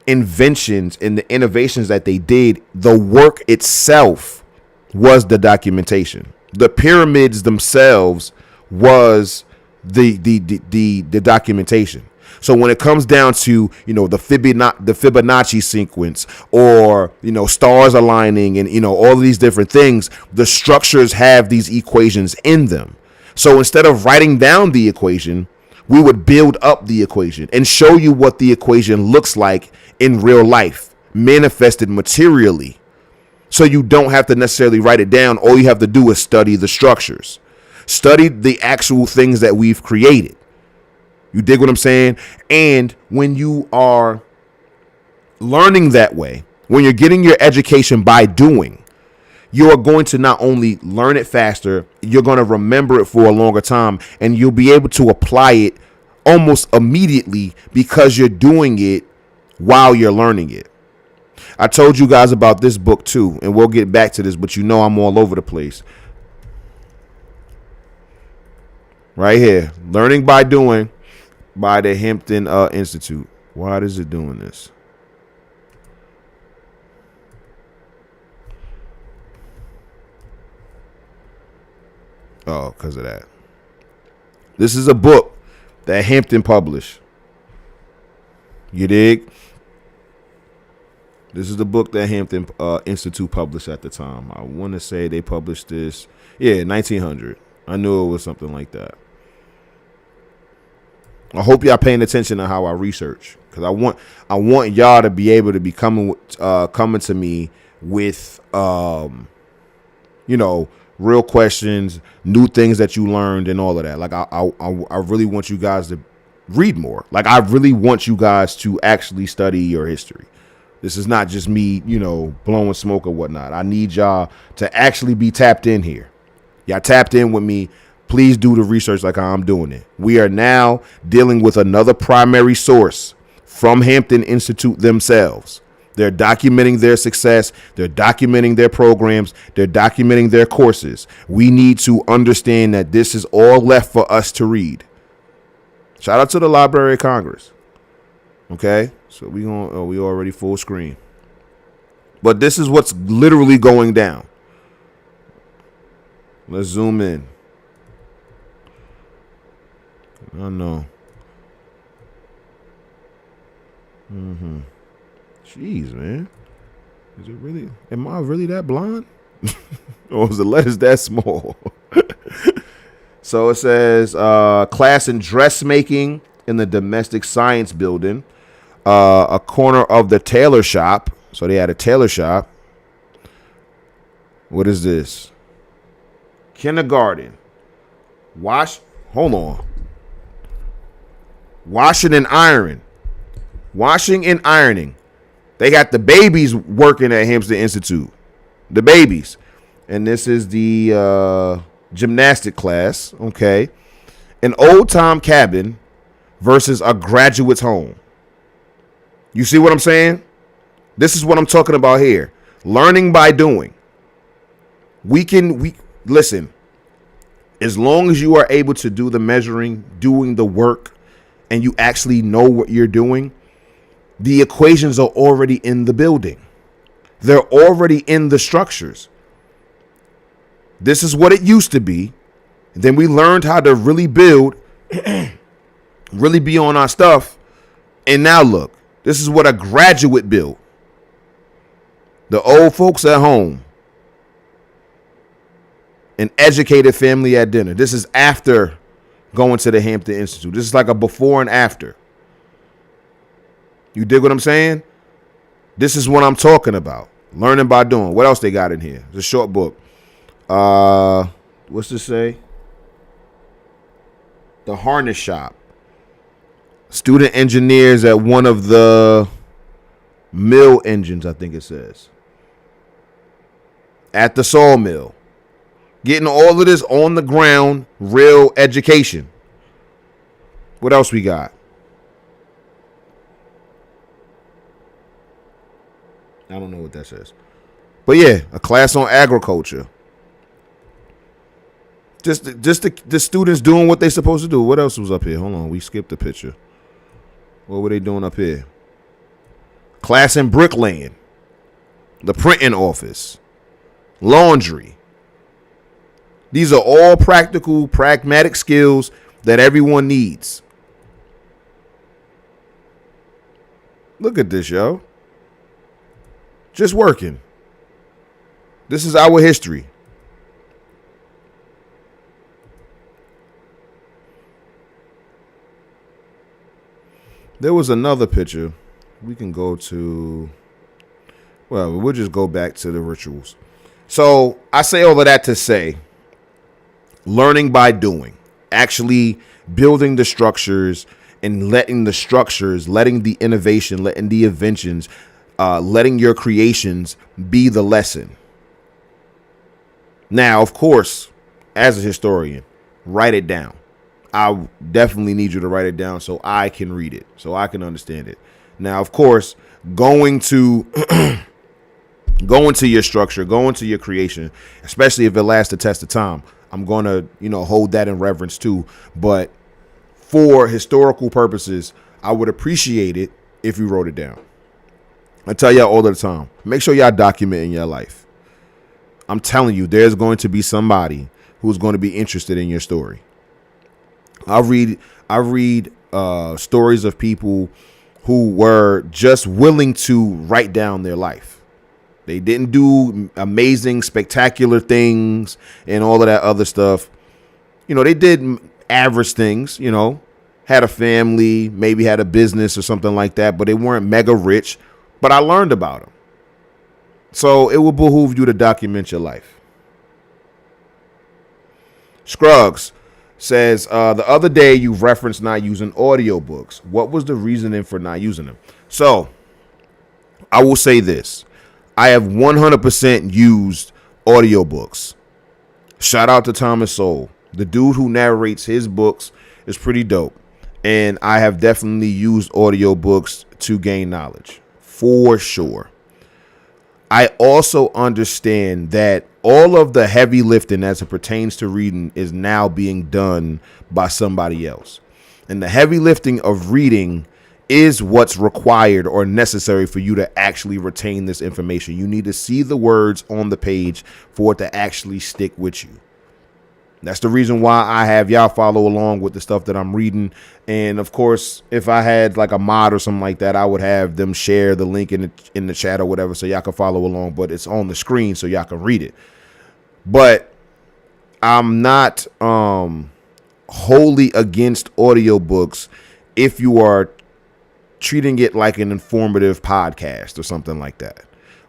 inventions and the innovations that they did, the work itself was the documentation. The pyramids themselves was the documentation. So when it comes down to, the Fibonacci sequence or, stars aligning and, all of these different things, the structures have these equations in them. So instead of writing down the equation, we would build up the equation and show you what the equation looks like in real life, manifested materially. So you don't have to necessarily write it down. All you have to do is study the structures, study the actual things that we've created. You dig what I'm saying? And when you are learning that way, when you're getting your education by doing, you are going to not only learn it faster, you're going to remember it for a longer time, and you'll be able to apply it almost immediately because you're doing it while you're learning it. I told you guys about this book too, and we'll get back to this, but I'm all over the place. Right here, Learning by Doing by the Hampton Institute. Why is it doing this? Oh, because of that. This is a book that Hampton published. You dig? This is the book that Hampton Institute published at the time. I want to say they published this, 1900. I knew it was something like that. I hope y'all paying attention to how I research, because I want y'all to be able to be coming to me with real questions, new things that you learned, and all of that. Like I really want you guys to read more. Like I really want you guys to actually study your history. This is not just me, blowing smoke or whatnot. I need y'all to actually be tapped in here. Y'all tapped in with me. Please do the research like how I'm doing it. We are now dealing with another primary source from Hampton Institute themselves. They're documenting their success. They're documenting their programs. They're documenting their courses. We need to understand that this is all left for us to read. Shout out to the Library of Congress. Okay, so we already full screen. But this is what's literally going down. Let's zoom in. I know. Jeez, man. Is it really? Am I really that blind? Or is the letters that small? So it says class in dressmaking in the domestic science building, a corner of the tailor shop. So they had a tailor shop. What is this? Kindergarten. Hold on. Washing and ironing. Washing and ironing. They got the babies working at Hampton Institute. The babies. And this is the gymnastic class. Okay. An old time cabin versus a graduate's home. You see what I'm saying? This is what I'm talking about here. Learning by doing. We listen. As long as you are able to do the measuring, doing the work, and you actually know what you're doing, the equations are already in the building. They're already in the structures. This is what it used to be. Then we learned how to really build, really be on our stuff. And now look, this is what a graduate built. The old folks at home. An educated family at dinner. This is after going to the Hampton Institute. This is like a before and after. You dig what I'm saying? This is what I'm talking about. Learning by doing. What else they got in here? It's a short book. What's this say? The harness shop. Student engineers at one of the mill engines, I think it says. At the sawmill. Getting all of this on the ground, real education. What else we got? I don't know what that says. But yeah, a class on agriculture. Just the students doing what they supposed to do. What else was up here? Hold on, we skipped the picture. What were they doing up here? Class in bricklaying, the printing office, laundry. These are all practical, pragmatic skills that everyone needs. Look at this, yo. Just working. This is our history. There was another picture. We can go to, well, we'll just go back to the rituals. So I say all of that to say, learning by doing, actually building the structures and letting the innovation, letting the inventions, letting your creations be the lesson. Now, of course, as a historian, write it down. I definitely need you to write it down so I can read it, so I can understand it. Now, of course, going to your structure, going to your creation, especially if it lasts the test of time, I'm going to, hold that in reverence too. But for historical purposes, I would appreciate it if you wrote it down. I tell y'all all the time, make sure y'all document in your life. I'm telling you, there's going to be somebody who's going to be interested in your story. I read stories of people who were just willing to write down their life. They didn't do amazing, spectacular things and all of that other stuff. They did average things, had a family, maybe had a business or something like that, but they weren't mega rich. But I learned about them. So it will behoove you to document your life. Scruggs says, the other day you referenced not using audiobooks. What was the reasoning for not using them? So I will say this. I have 100% used audiobooks. Shout out to Thomas Sowell. The dude who narrates his books is pretty dope. And I have definitely used audiobooks to gain knowledge. For sure. I also understand that all of the heavy lifting as it pertains to reading is now being done by somebody else. And the heavy lifting of reading is what's required or necessary for you to actually retain this information. You need to see the words on the page for it to actually stick with you. That's the reason why I have y'all follow along with the stuff that I'm reading. And of course, if I had like a mod or something like that, I would have them share the link in the chat or whatever so y'all can follow along. But it's on the screen so y'all can read it. But I'm not wholly against audiobooks if you are treating it like an informative podcast or something like that.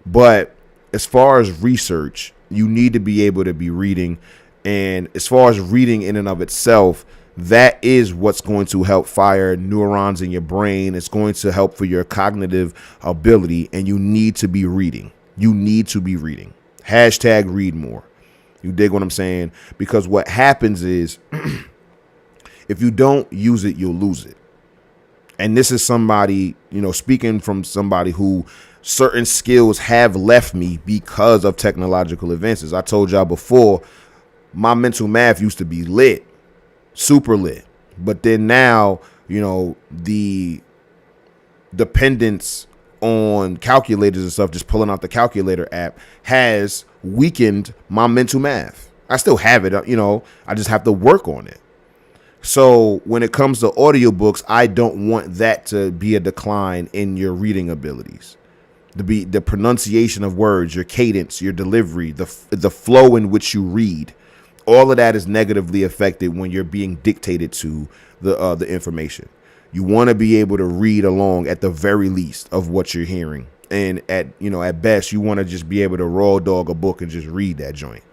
But as far as research, you need to be able to be reading. And as far as reading in and of itself, that is what's going to help fire neurons in your brain. It's going to help for your cognitive ability. And you need to be reading. You need to be reading. Hashtag read more. You dig what I'm saying? Because what happens is if you don't use it, you'll lose it. And this is somebody, speaking from somebody who certain skills have left me because of technological advances. I told y'all before, my mental math used to be lit, super lit. But then now, the dependence on calculators and stuff, just pulling out the calculator app, has weakened my mental math. I still have it, I just have to work on it. So when it comes to audiobooks, I don't want that to be a decline in your reading abilities. The pronunciation of words, your cadence, your delivery, the flow in which you read. All of that is negatively affected when you're being dictated to the information. You want to be able to read along at the very least of what you're hearing. And at best, you want to just be able to raw dog a book and just read that joint.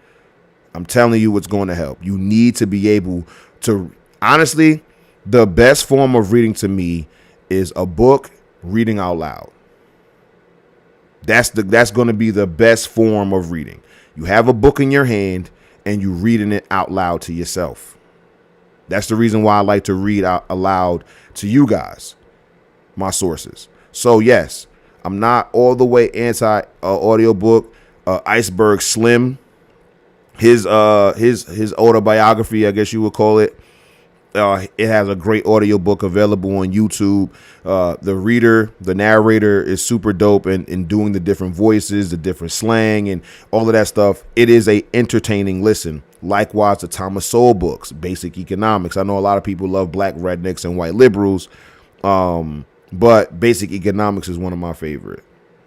I'm telling you what's going to help. You need to be able to, honestly, the best form of reading to me is a book reading out loud. That's going to be the best form of reading. You have a book in your hand and you reading it out loud to yourself. That's the reason why I like to read out aloud to you guys, my sources. So yes, I'm not all the way anti audiobook. Iceberg Slim, his autobiography, I guess you would call it. It has a great audiobook available on YouTube. The narrator is super dope and doing the different voices, the different slang and all of that stuff. It is a entertaining listen. Likewise, the Thomas Sowell books, Basic Economics. I know a lot of people love black rednecks and white liberals, but Basic Economics is one of my favorite.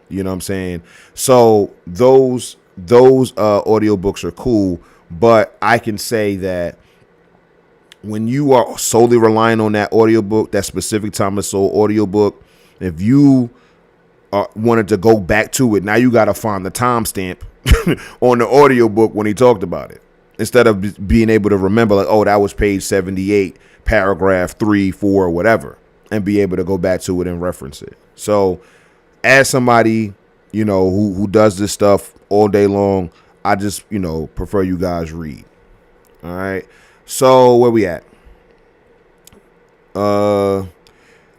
You know what I'm saying? So those audiobooks are cool, but I can say that when you are solely relying on that audiobook, that specific Thomas Sowell audiobook, if you wanted to go back to it, now you got to find the timestamp on the audiobook when he talked about it, instead of being able to remember, like, oh, that was page 78, paragraph 3, 4, whatever, and be able to go back to it and reference it. So as somebody, you know, who does this stuff all day long, I just, you know, prefer you guys read. All right. So where we at?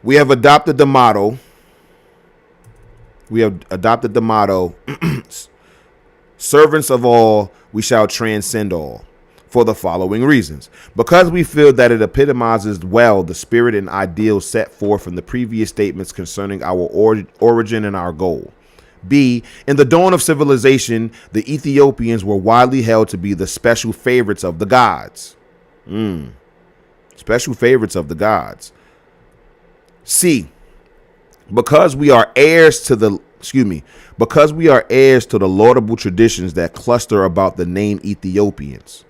We have adopted the motto. Servants of all, we shall transcend all, for the following reasons. Because we feel that it epitomizes well the spirit and ideals set forth in the previous statements concerning our origin and our goal. B, in the dawn of civilization, the Ethiopians were widely held to be the special favorites of the gods. Special favorites of the gods. C, because we are heirs to the laudable traditions that cluster about the name Ethiopians.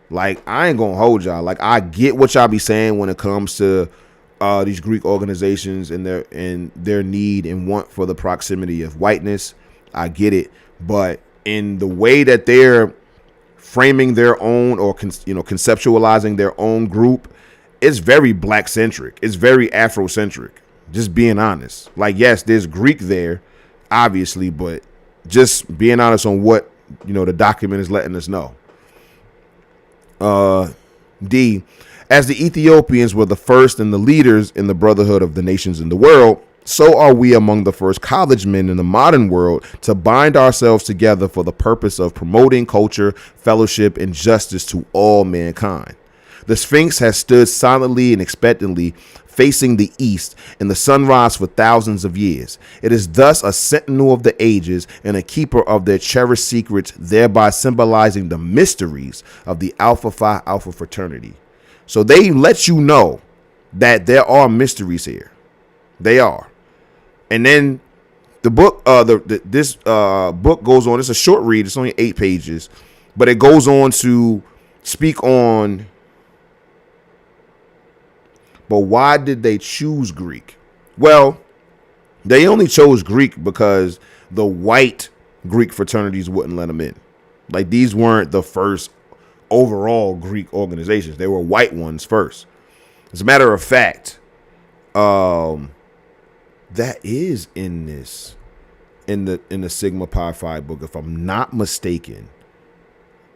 Like, I ain't gonna hold y'all. Like, I get what y'all be saying when it comes to these Greek organizations and their need and want for the proximity of whiteness. I get it, but in the way that they're framing their own, or conceptualizing their own group, it's very black centric. It's very Afrocentric. Just being honest. Like, yes, there's Greek there, obviously, but just being honest on what, you know, the document is letting us know. D, as the Ethiopians were the first and the leaders in the brotherhood of the nations in the world, so are we among the first college men in the modern world to bind ourselves together for the purpose of promoting culture, fellowship, and justice to all mankind. The Sphinx has stood silently and expectantly facing the east in the sunrise for thousands of years. It is thus a sentinel of the ages and a keeper of their cherished secrets, thereby symbolizing the mysteries of the Alpha Phi Alpha fraternity. So they let you know that there are mysteries here. They are. And then the book, this book goes on. It's a short read. It's only 8 pages, but it goes on to speak on. But why did they choose Greek? Well, they only chose Greek because the white Greek fraternities wouldn't let them in. Like, these weren't the first overall Greek organizations. They were white ones first. As a matter of fact, that is in the Sigma Pi Phi book, if I'm not mistaken.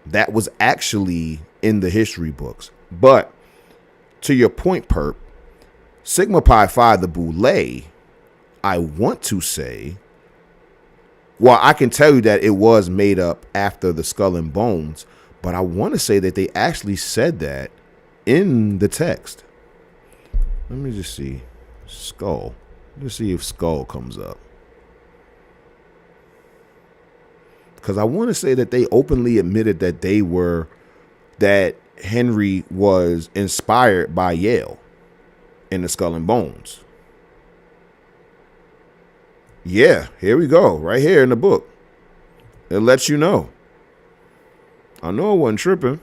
That was actually in the history books. But to your point, Perp, Sigma Pi Phi, the Boule, I want to say, well, I can tell you that it was made up after the Skull and Bones, but I want to say that they actually said that in the text. Let me just see. Skull. Let's see if Skull comes up. Because I want to say that they openly admitted that Henry was inspired by Yale in the Skull and Bones. Yeah, here we go. Right here in the book. It lets you know. I know I wasn't tripping.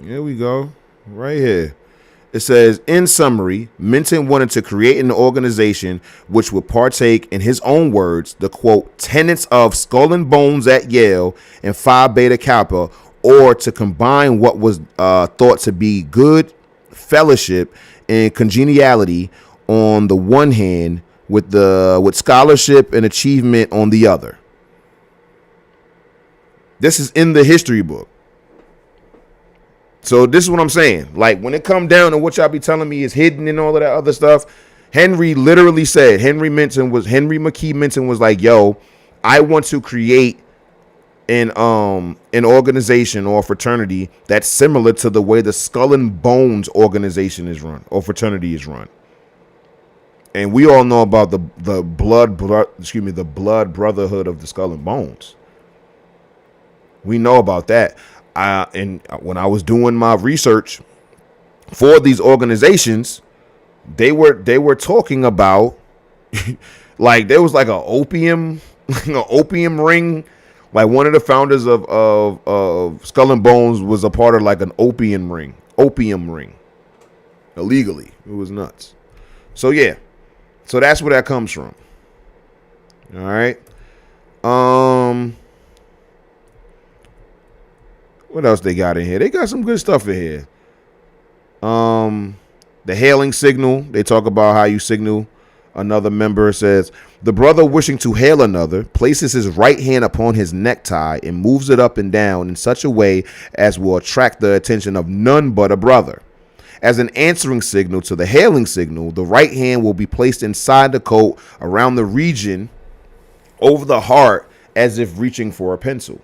Here we go. Right here. It says, in summary, Minton wanted to create an organization which would partake, in his own words, the, quote, tenets of Skull and Bones at Yale and Phi Beta Kappa, or to combine what was thought to be good fellowship and congeniality on the one hand with scholarship and achievement on the other. This is in the history book. So this is what I'm saying. Like when it come down to what y'all be telling me is hidden and all of that other stuff, Henry literally said, Henry McKee Minton was like, yo, I want to create an organization or fraternity that's similar to the way the Skull and Bones organization is run or fraternity is run. And we all know about the blood brotherhood of the Skull and Bones. We know about that. And when I was doing my research for these organizations, they were talking about like there was like an opium ring. Like one of the founders of Skull and Bones was a part of like an opium ring illegally. It was nuts. So yeah, so that's where that comes from. All right. What else they got in here? They got some good stuff in here. The hailing signal. They talk about how you signal another member. Says the brother wishing to hail another places his right hand upon his necktie and moves it up and down in such a way as will attract the attention of none but a brother. As an answering signal to the hailing signal, the right hand will be placed inside the coat around the region over the heart as if reaching for a pencil.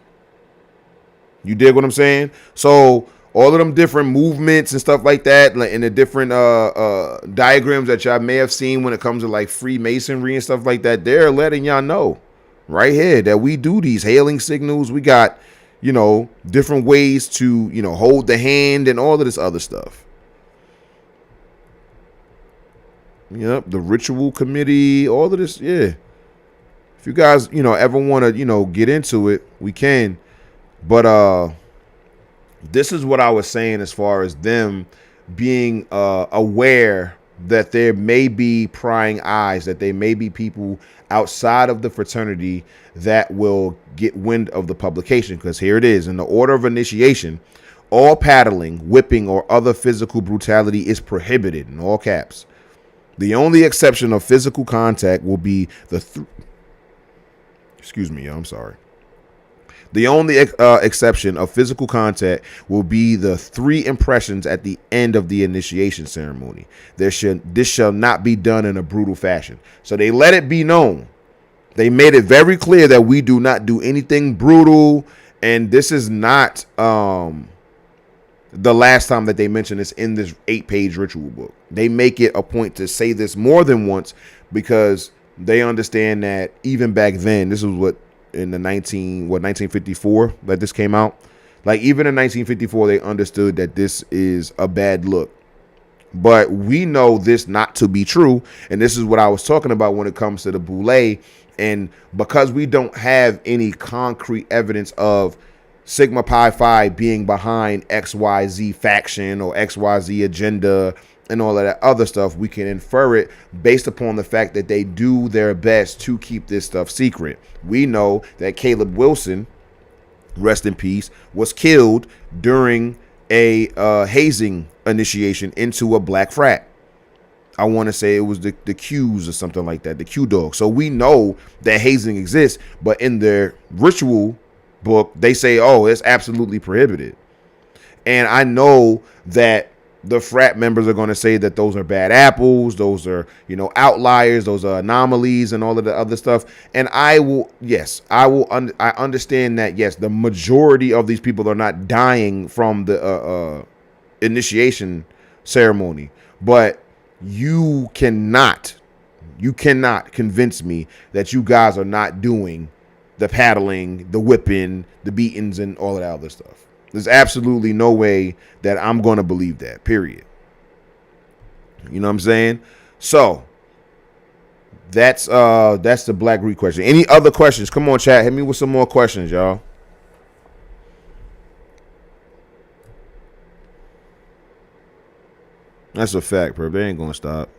You dig what I'm saying? So all of them different movements and stuff like that, like in the different diagrams that y'all may have seen when it comes to like Freemasonry and stuff like that, they're letting y'all know right here that we do these hailing signals. We got, different ways to, hold the hand and all of this other stuff. Yep, the ritual committee, all of this, yeah. If you guys, ever want to, get into it, we can. But this is what I was saying as far as them being aware that there may be prying eyes, that there may be people outside of the fraternity that will get wind of the publication. Because here it is. In the order of initiation, all paddling, whipping, or other physical brutality is prohibited, in all caps. The only exception of physical contact will be excuse me, I'm sorry. The only exception of physical contact will be the 3 impressions at the end of the initiation ceremony. This shall not be done in a brutal fashion. So they let it be known. They made it very clear that we do not do anything brutal. And this is not the last time that they mention this in this 8-page ritual book. They make it a point to say this more than once because they understand that even back then, this was what in the 1954 that this came out. Like even in 1954, they understood that this is a bad look. But we know this not to be true. And this is what I was talking about when it comes to the Boule. And because we don't have any concrete evidence of Sigma Pi Phi being behind XYZ faction or XYZ agenda and all of that other stuff, we can infer it based upon the fact that they do their best to keep this stuff secret. We know that Caleb Wilson, rest in peace, was killed during a hazing initiation into a black frat. I want to say it was the Qs or something like that, the Q dog. So we know that hazing exists, but in their ritual book, they say, oh, it's absolutely prohibited. And I know that the frat members are going to say that those are bad apples, those are, outliers, those are anomalies and all of the other stuff. And I understand that, yes, the majority of these people are not dying from the initiation ceremony, but you cannot convince me that you guys are not doing the paddling, the whipping, the beatings, and all of that other stuff. There's absolutely no way that I'm going to believe that, period. You know what I'm saying? So that's the Black Greek question. Any other questions? Come on, chat. Hit me with some more questions, y'all. That's a fact, bro. They ain't going to stop.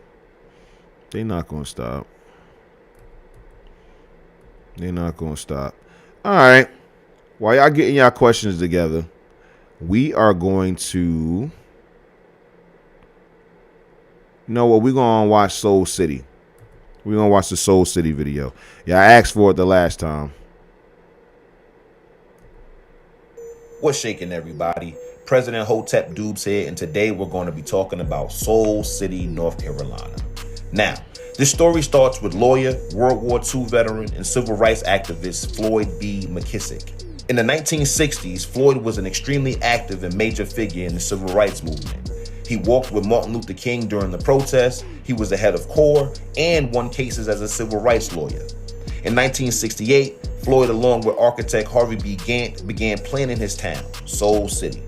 They not going to stop. They're not going to stop. All right. While y'all getting y'all questions together, we are going to, we're going to watch Soul City. We're going to watch the Soul City video. Yeah, I asked for it the last time. What's shaking, everybody? President Hotep Dube said, and today we're going to be talking about Soul City, North Carolina. Now, this story starts with lawyer, World War II veteran, and civil rights activist Floyd B. McKissick. In the 1960s, Floyd was an extremely active and major figure in the civil rights movement. He walked with Martin Luther King during the protests, he was the head of CORE, and won cases as a civil rights lawyer. In 1968, Floyd, along with architect Harvey B. Gantt, began planning his town, Soul City.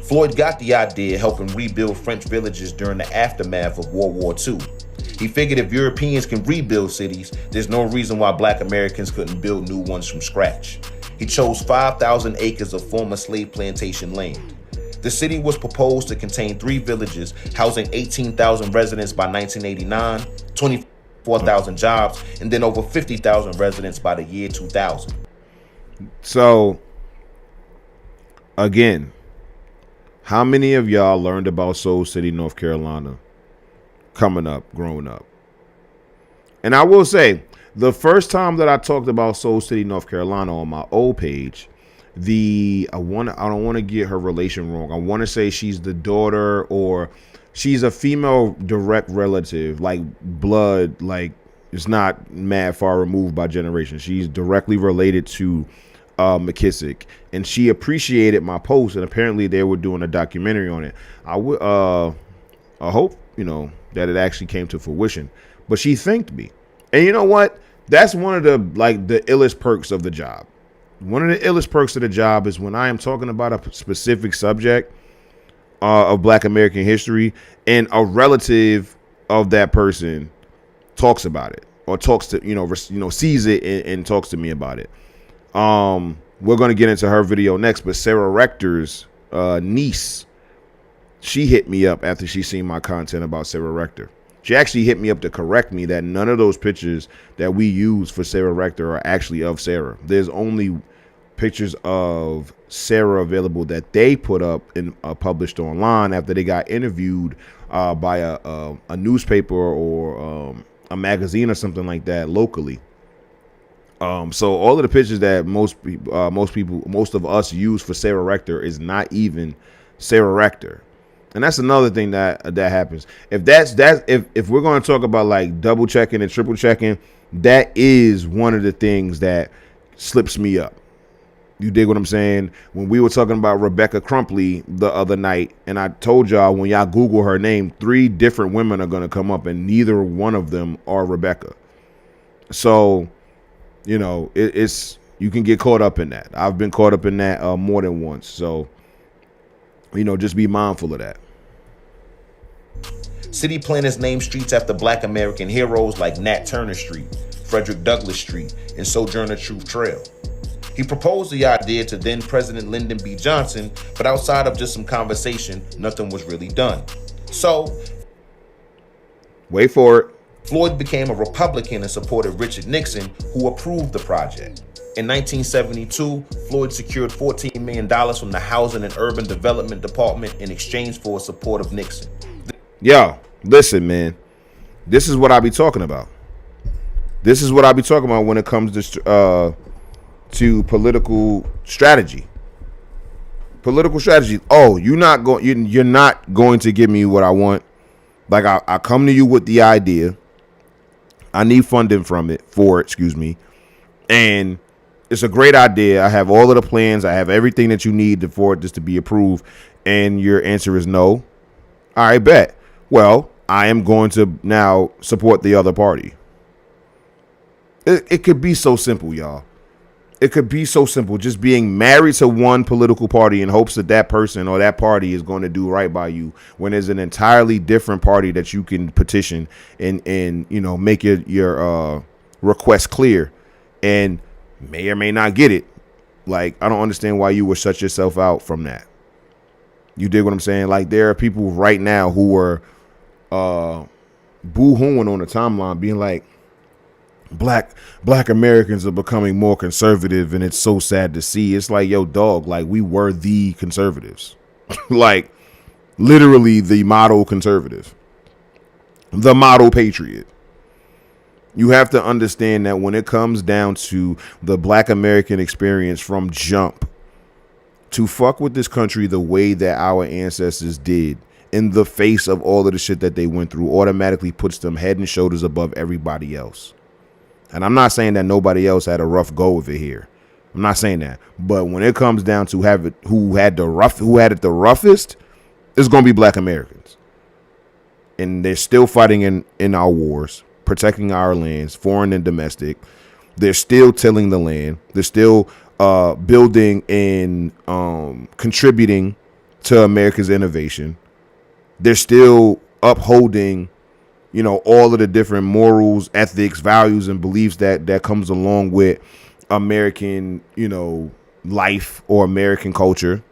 Floyd got the idea helping rebuild French villages during the aftermath of World War II. He figured if Europeans can rebuild cities, there's no reason why Black Americans couldn't build new ones from scratch. He chose 5,000 acres of former slave plantation land. The city was proposed to contain 3 villages, housing 18,000 residents by 1989, 24,000 jobs, and then over 50,000 residents by the year 2000. So, again, how many of y'all learned about Soul City, North Carolina growing up? And I will say, the first time that I talked about Soul City, North Carolina on my old page, I don't want to get her relation wrong. I want to say she's the daughter, or she's a female direct relative, like blood, like it's not mad far removed by generation. She's directly related to McKissick, and she appreciated my post, and apparently they were doing a documentary on it. I hope, that it actually came to fruition, but she thanked me. And you know what? That's one of the illest perks of the job. One of the illest perks of the job is when I am talking about a specific subject of Black American history, and a relative of that person talks about it, or talks to, sees it and talks to me about it. We're going to get into her video next, but Sarah Rector's niece, she hit me up after she seen my content about Sarah Rector. She actually hit me up to correct me that none of those pictures that we use for Sarah Rector are actually of Sarah. There's only pictures of Sarah available that they put up and published online after they got interviewed by a newspaper or a magazine or something like that locally. So all of the pictures that most of us use for Sarah Rector is not even Sarah Rector. And that's another thing that happens. If we're going to talk about like double checking and triple checking, that is one of the things that slips me up. You dig what I'm saying? When we were talking about Rebecca Crumpley the other night, and I told y'all when y'all Google her name, 3 different women are going to come up, and neither one of them are Rebecca. So, it's you can get caught up in that. I've been caught up in that more than once. So, just be mindful of that. City planners named streets after Black American heroes like Nat Turner Street, Frederick Douglass Street, and Sojourner Truth Trail. He proposed the idea to then President Lyndon B. Johnson, but outside of just some conversation, nothing was really done. So, wait for it. Floyd became a Republican and supported Richard Nixon, who approved the project. In 1972, Floyd secured $14 million from the Housing and Urban Development Department in exchange for support of Nixon. Yo, listen, man. This is what I be talking about. This is what I be talking about when it comes to political strategy. Political strategy. Oh, you're not going to give me what I want. Like I come to you with the idea. I need funding for it, and it's a great idea. I have all of the plans. I have everything that you need for it just to be approved. And your answer is no. All right, bet. Well, I am going to now support the other party. It could be so simple, y'all. It could be so simple. Just being married to one political party in hopes that that person or that party is going to do right by you, when there's an entirely different party that you can petition and make your request clear, and may or may not get it. Like, I don't understand why you would shut yourself out from that. You dig what I'm saying? Like, there are people right now who are boo-hooing on the timeline, being like, Black Americans are becoming more conservative, and it's so sad to see. It's like, yo, dog, like, we were the conservatives. Like, literally the model conservative, the model patriot. You have to understand that when it comes down to the Black American experience from jump, to fuck with this country the way that our ancestors did in the face of all of the shit that they went through automatically puts them head and shoulders above everybody else. And I'm not saying that nobody else had a rough go of it here. I'm not saying that. But when it comes down to who had it the roughest, it's going to be black Americans. And they're still fighting in our wars, protecting our lands, foreign and domestic. They're still tilling the land. They're still building and contributing to America's innovation. They're still upholding, all of the different morals, ethics, values, and beliefs that comes along with American, life or American culture.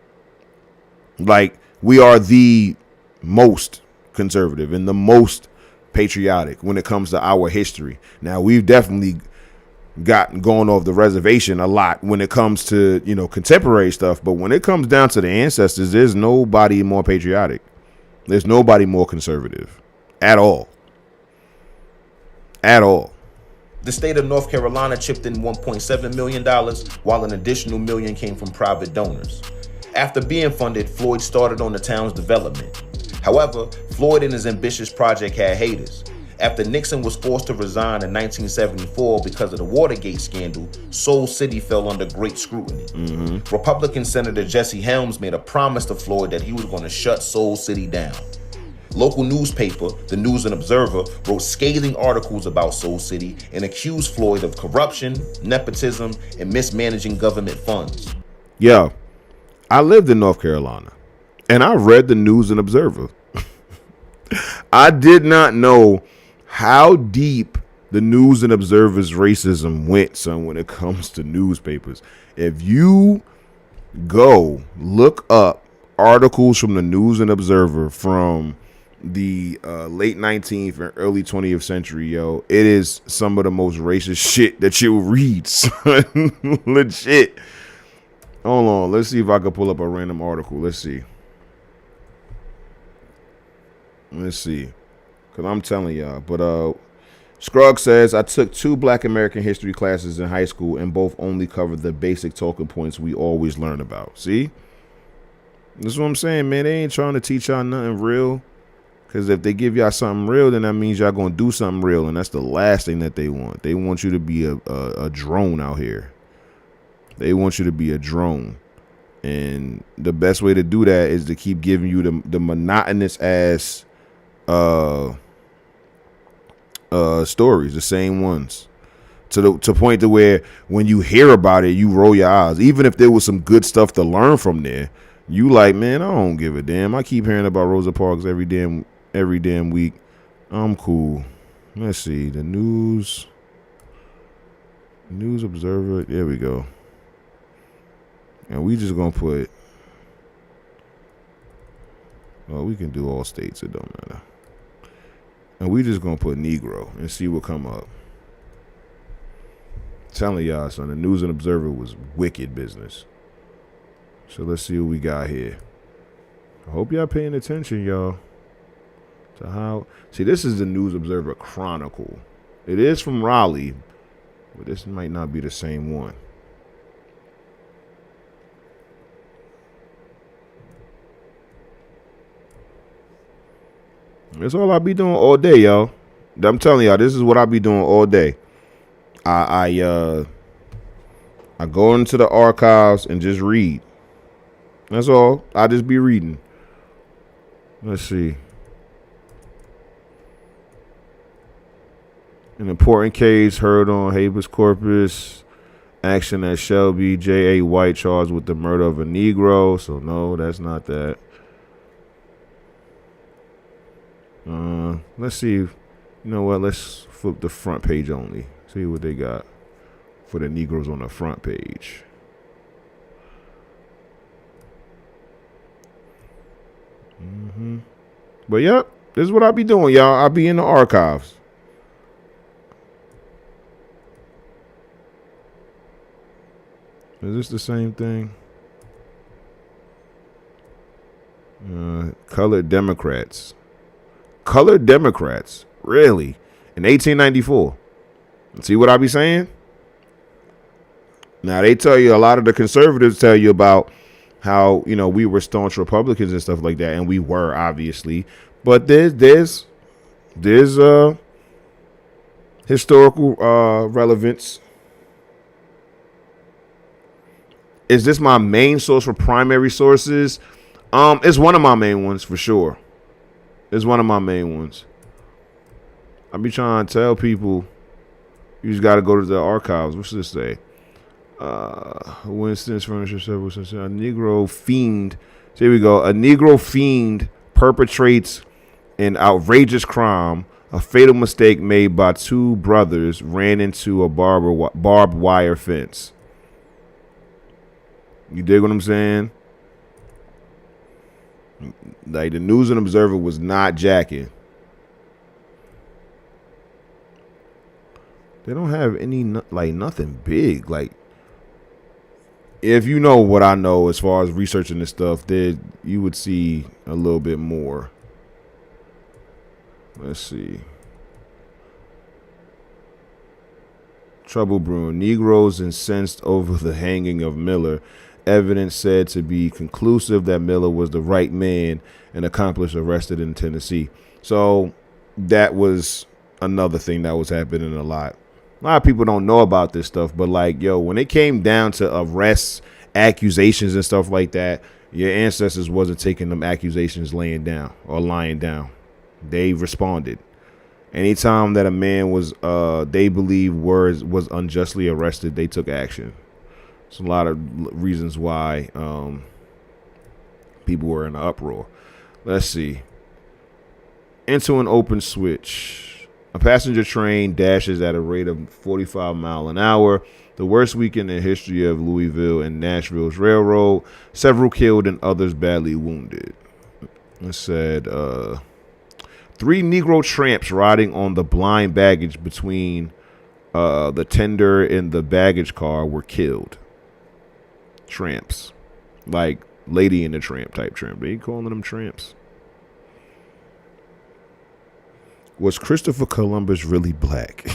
Like, we are the most conservative and the most patriotic when it comes to our history. Now, we've definitely gotten going off the reservation a lot when it comes to, contemporary stuff. But when it comes down to the ancestors, there's nobody more patriotic. There's nobody more conservative at all. At all. The state of North Carolina chipped in $1.7 million, while an additional $1 million came from private donors. After being funded, Floyd started on the town's development. However, Floyd and his ambitious project had haters. After Nixon was forced to resign in 1974 because of the Watergate scandal, Soul City fell under great scrutiny. Republican Senator Jesse Helms made a promise to Floyd that he was going to shut Soul City down. Local newspaper, the News and Observer, wrote scathing articles about Soul City and accused Floyd of corruption, nepotism, and mismanaging government funds. Yo, I lived in North Carolina, and I read the News and Observer. I did not know how deep the News and Observer's racism went, son, when it comes to newspapers. If you go look up articles from the News and Observer from the late 19th and early 20th century, yo, it is some of the most racist shit that you'll read, son. Legit. Hold on, let's see if I can pull up a random article. Let's see. Because I'm telling y'all. But Scruggs says, I took 2 Black American history classes in high school and both only covered the basic talking points we always learn about. See? That's what I'm saying, man. They ain't trying to teach y'all nothing real. Because if they give y'all something real, then that means y'all going to do something real. And that's the last thing that they want. They want you to be a drone out here. They want you to be a drone. And the best way to do that is to keep giving you the monotonous ass stories, the same ones, to point to where when you hear about it, you roll your eyes. Even if there was some good stuff to learn from there, you like, man, I don't give a damn. I keep hearing about Rosa Parks every damn week. I'm cool. Let's see, the News Observer. There we go. And we just gonna put, well, we can do all states, it don't matter. And we just gonna put Negro and see what come up. Telling y'all, son, the News and Observer was wicked business. So let's see what we got here. I hope y'all paying attention, y'all. To how, see, this is the News Observer Chronicle. It is from Raleigh, but this might not be the same one. That's all I be doing all day, y'all. I'm telling y'all, this is what I be doing all day. I go into the archives and just read. That's all. I just be reading. Let's see. An important case heard on habeas corpus. Action at Shelby. J.A. White charged with the murder of a Negro. So no, that's not that. Let's see. You know what? Let's flip the front page only. See what they got for the Negroes on the front page. But yep, this is what I be doing, y'all. I be in the archives. Is this the same thing? Colored Democrats. Colored Democrats. Really? In 1894. See what I be saying? Now, they tell you, a lot of the conservatives tell you about how, you know, we were staunch Republicans and stuff like that, and we were, obviously, but there's historical relevance. Is this my main source for primary sources? It's one of my main ones for sure. It's one of my main ones. I be trying to tell people, you just got to go to the archives. What's this say? Winston's furniture several since a Negro fiend. So here we go. A Negro fiend perpetrates an outrageous crime. A fatal mistake made by two brothers ran into a barbed wire fence. You dig what I'm saying? Like, the News and Observer was not jacking. They don't have any, like, nothing big. Like, if you know what I know as far as researching this stuff, there you would see a little bit more. Let's see. Trouble brewing. Negroes incensed over the hanging of Miller. Evidence said to be conclusive that Miller was the right man. An accomplice arrested in Tennessee. So that was another thing that was happening a lot. A lot of people don't know about this stuff, but like, yo, when it came down to arrests, accusations, and stuff like that, your ancestors wasn't taking them accusations laying down or lying down. They responded. Anytime that a man was, they believe was unjustly arrested, they took action. There's a lot of reasons why people were in an uproar. Let's see. Into an open switch. A passenger train dashes at a rate of 45 miles an hour. The worst weekend in the history of Louisville and Nashville's railroad. Several killed and others badly wounded. It said 3 Negro tramps riding on the blind baggage between the tender and the baggage car were killed. Tramps. Like Lady in the Tramp type tramp. They calling them tramps. Was Christopher Columbus really black?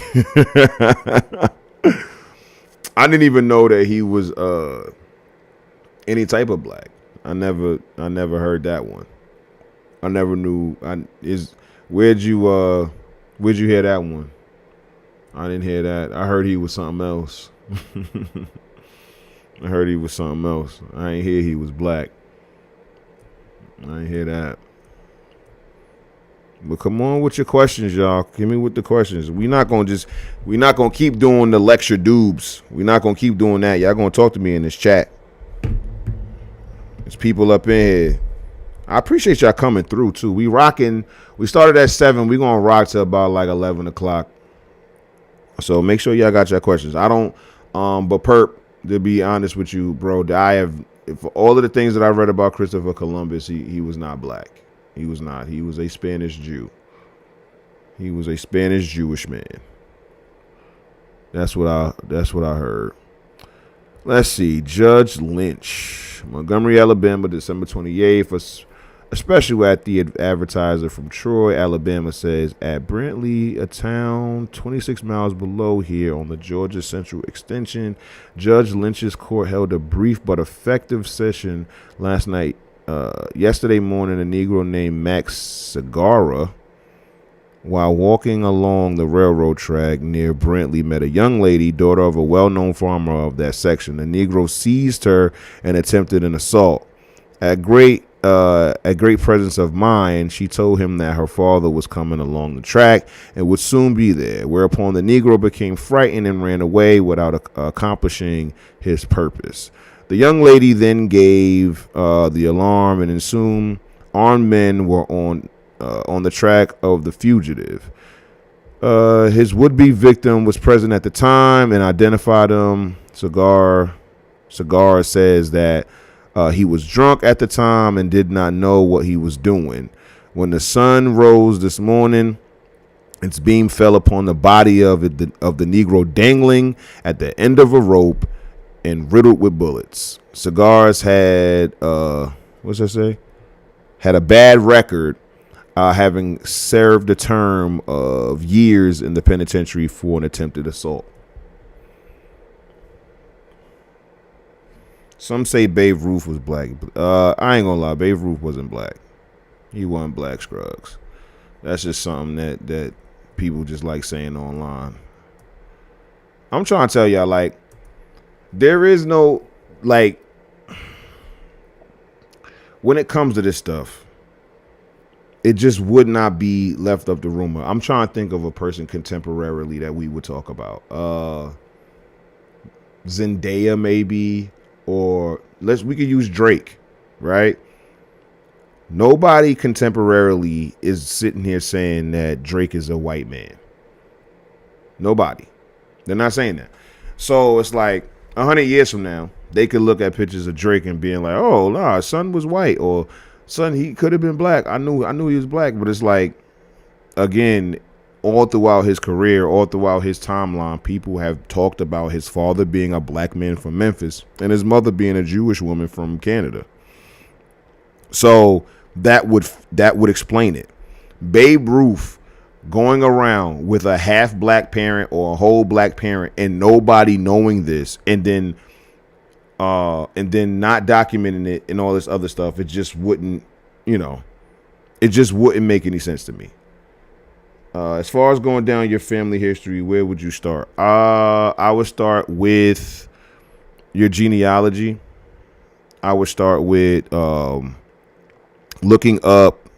I didn't even know that he was any type of black. I never heard that one. I never knew. Where'd you hear that one? I didn't hear that. I heard he was something else. I heard he was something else. I ain't hear he was black. I ain't hear that. But come on with your questions, y'all. Give me with the questions. We're not gonna keep doing the lecture dubs. We're not gonna keep doing that. Y'all gonna talk to me in this chat. There's people up in here. I appreciate y'all coming through too. We rocking. We started at 7. We gonna rock to about like 11 o'clock. So make sure y'all got your questions. I don't. But Perp, to be honest with you, bro, I have, for all of the things that I read about Christopher Columbus, he was not black. He was not. He was a Spanish Jew. He was a Spanish Jewish man. That's what I heard. Let's see. Judge Lynch, Montgomery, Alabama, December 28th. A special at the Advertiser from Troy, Alabama says, at Brantley, a town 26 miles below here on the Georgia Central Extension, Judge Lynch's court held a brief but effective session last night. Yesterday morning, a Negro named Max Segarra, while walking along the railroad track near Brantley, met a young lady, daughter of a well-known farmer of that section. The Negro seized her and attempted an assault. At great presence of mind, she told him that her father was coming along the track and would soon be there, whereupon the Negro became frightened and ran away without accomplishing his purpose. The young lady then gave the alarm, and soon armed men were on the track of the fugitive. His would-be victim was present at the time and identified him. Segarra says that he was drunk at the time and did not know what he was doing. When the sun rose this morning, its beam fell upon the body of the Negro dangling at the end of a rope and riddled with bullets. Segarra had a bad record, having served a term of years in the penitentiary for an attempted assault. Some say Babe Ruth was black. I ain't gonna lie, Babe Ruth wasn't black. He wasn't black, Scruggs. That's just something that people just like saying online. I'm trying to tell y'all, like, there is no, like, when it comes to this stuff, it just would not be left up to rumor. I'm trying to think of a person contemporarily that we would talk about. Zendaya maybe, or we could use Drake, right? Nobody contemporarily is sitting here saying that Drake is a white man. Nobody. They're not saying that. So it's like 100 years from now, they could look at pictures of Drake and being like, "Oh, nah, son was white," or "Son, he could have been black. I knew he was black." But it's like, again, all throughout his career, all throughout his timeline, people have talked about his father being a black man from Memphis and his mother being a Jewish woman from Canada. So that would explain it. Babe Ruth going around with a half black parent or a whole black parent and nobody knowing this, and then not documenting it and all this other stuff, it just wouldn't make any sense to me. As far as going down your family history, where would you start? I would start with your genealogy. I would start with looking up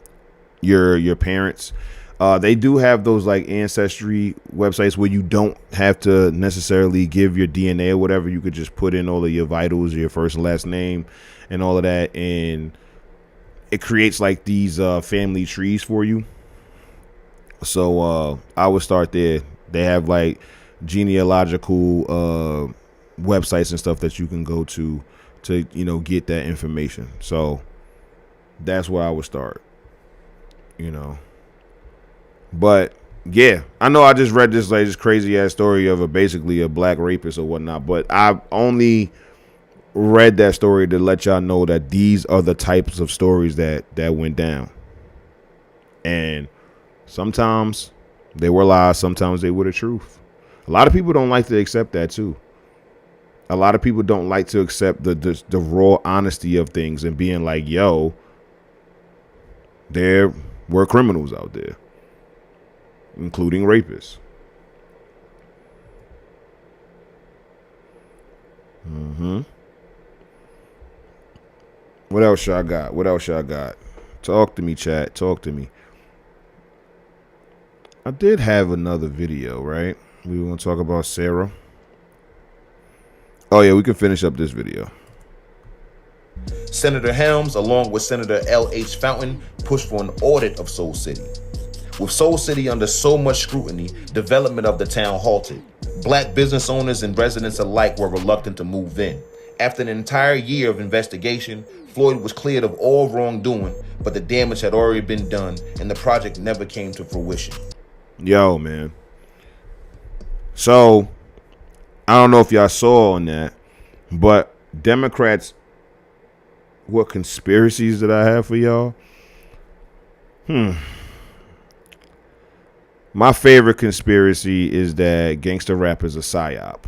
your parents. They do have those like ancestry websites where you don't have to necessarily give your DNA or whatever. You could just put in all of your vitals, your first and last name, and all of that, and it creates like these family trees for you. So I would start there. They have like genealogical websites and stuff that you can go to get that information. So that's where I would start. But yeah, I know I just read this crazy ass story of basically a black rapist or whatnot, but I only read that story to let y'all know that these are the types of stories that went down. And sometimes they were lies, sometimes they were the truth. A lot of people don't like to accept that too. A lot of people don't like to accept the raw honesty of things and being like, yo, there were criminals out there, including rapists. What else y'all got? Talk to me, chat. Talk to me. I did have another video, right? We were going to talk about Sarah. Oh, yeah, we can finish up this video. Senator Helms, along with Senator L.H. Fountain, pushed for an audit of Soul City. With Soul City under so much scrutiny, development of the town halted. Black business owners and residents alike were reluctant to move in. After an entire year of investigation, Floyd was cleared of all wrongdoing, but the damage had already been done and the project never came to fruition. Yo, man. So, I don't know if y'all saw on that, but Democrats, what conspiracies did I have for y'all? My favorite conspiracy is that gangster rap is a psyop.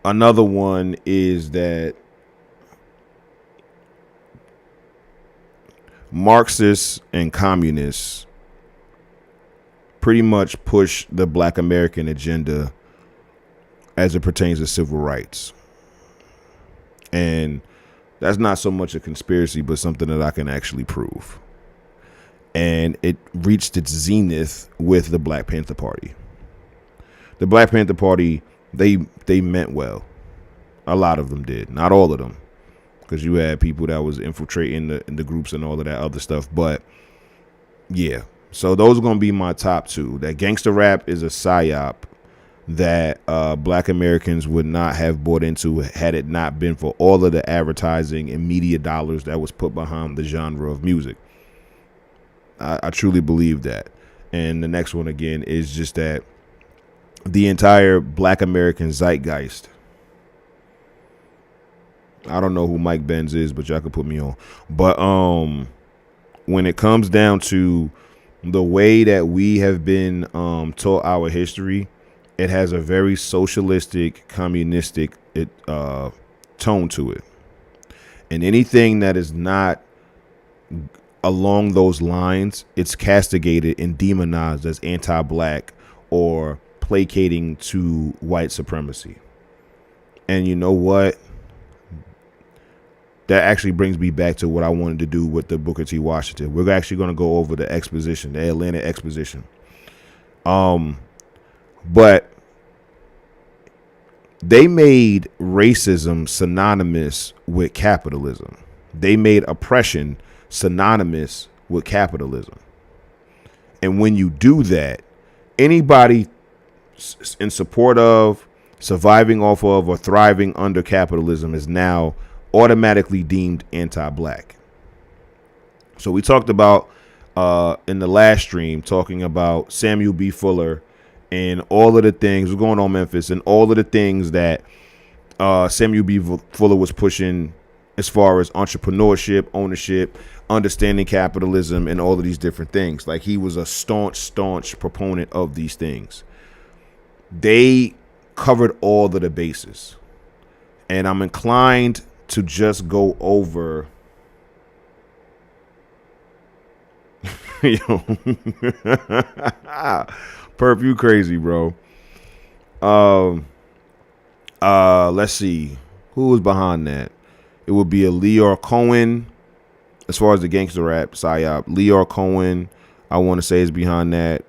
Another one is that Marxists and communists pretty much push the Black American agenda as it pertains to civil rights. And that's not so much a conspiracy, but something that I can actually prove. And it reached its zenith with the Black Panther Party. The Black Panther Party, they meant well. A lot of them did. Not all of them. Because you had people that was infiltrating the groups and all of that other stuff. But yeah. So those are going to be my top two. That gangster rap is a psyop that Black Americans would not have bought into had it not been for all of the advertising and media dollars that was put behind the genre of music. I truly believe that. And the next one, again, is just that the entire Black American zeitgeist. I don't know who Mike Benz is, but y'all could put me on. But when it comes down to the way that we have been taught our history it has a very socialistic, communistic tone to it. And anything that is not along those lines, it's castigated and demonized as anti-black or placating to white supremacy. And you know what? That actually brings me back to what I wanted to do with the Booker T. Washington. We're actually going to go over the exposition, the Atlanta exposition. But they made racism synonymous with capitalism. They made oppression synonymous with capitalism. And when you do that, anybody in support of, surviving off of, or thriving under capitalism is now automatically deemed anti-black. So we talked about in the last stream, talking about Samuel B. Fuller and all of the things what's going on Memphis, and all of the things that Samuel B. Fuller was pushing as far as entrepreneurship, ownership, understanding capitalism, and all of these different things. Like, he was a staunch proponent of these things. They covered all of the bases. And I'm inclined to just go over yo Perp, you crazy, bro. Let's see who was behind that. It would be a Leor Cohen. As far as the gangster rap psyop, Leor Cohen, I want to say, is behind that.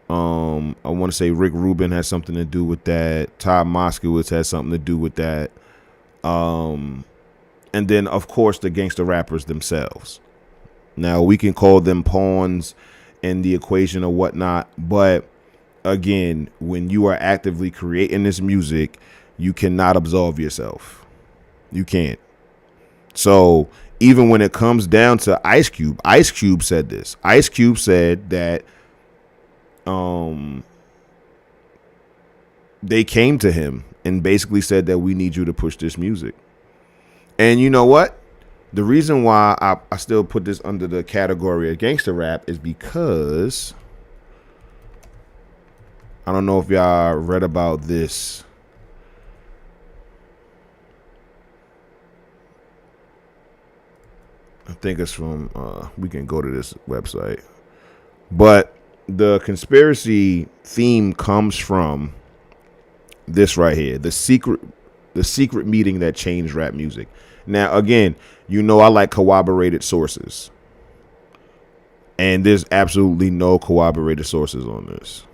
I want to say Rick Rubin has something to do with that. Todd Moskowitz has something to do with that. And then, of course, the gangster rappers themselves. Now, we can call them pawns in the equation or whatnot, but again, when you are actively creating this music, you cannot absolve yourself. You can't. So even when it comes down to Ice Cube said this. Ice Cube said that they came to him and basically said that we need you to push this music. And you know what? The reason why I still put this under the category of gangster rap is because I don't know if y'all read about this. I think it's from, we can go to this website. But the conspiracy theme comes from this right here. The secret meeting that changed rap music. Now, again, you know I like corroborated sources. And there's absolutely no corroborated sources on this.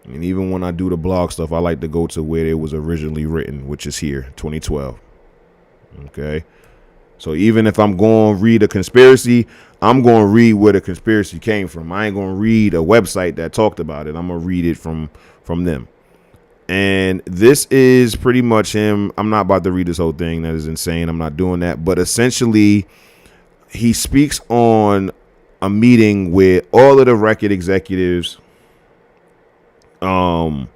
And even when I do the blog stuff, I like to go to where it was originally written, which is here, 2012. Okay. So even if I'm going to read a conspiracy, I'm going to read where the conspiracy came from. I ain't going to read a website that talked about it. I'm going to read it from them. And this is pretty much him. I'm not about to read this whole thing. That is insane. I'm not doing that. But essentially, he speaks on a meeting with all of the record executives. And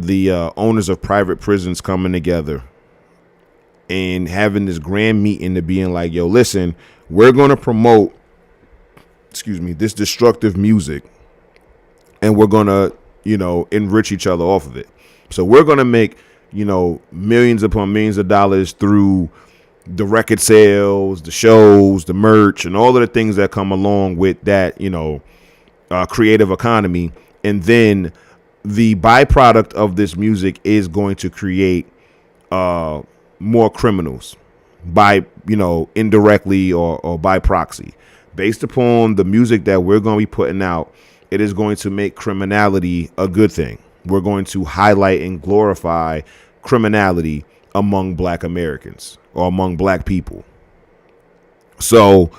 the owners of private prisons coming together and having this grand meeting to being like, yo, listen, we're going to promote, this destructive music, and we're going to, enrich each other off of it. So we're going to make, millions upon millions of dollars through the record sales, the shows, the merch, and all of the things that come along with that, creative economy. And then the byproduct of this music is going to create more criminals by, indirectly or by proxy. Based upon the music that we're going to be putting out, it is going to make criminality a good thing. We're going to highlight and glorify criminality among Black Americans or among Black people. So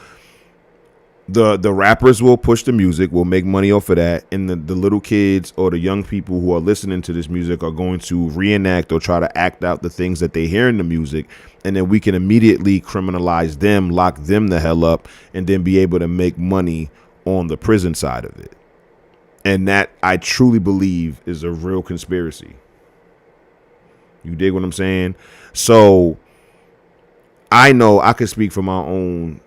the rappers will push the music, will make money off of that, and the little kids or the young people who are listening to this music are going to reenact or try to act out the things that they hear in the music, and then we can immediately criminalize them, lock them the hell up, and then be able to make money on the prison side of it. And that, I truly believe, is a real conspiracy. You dig what I'm saying? So I know I could speak from my own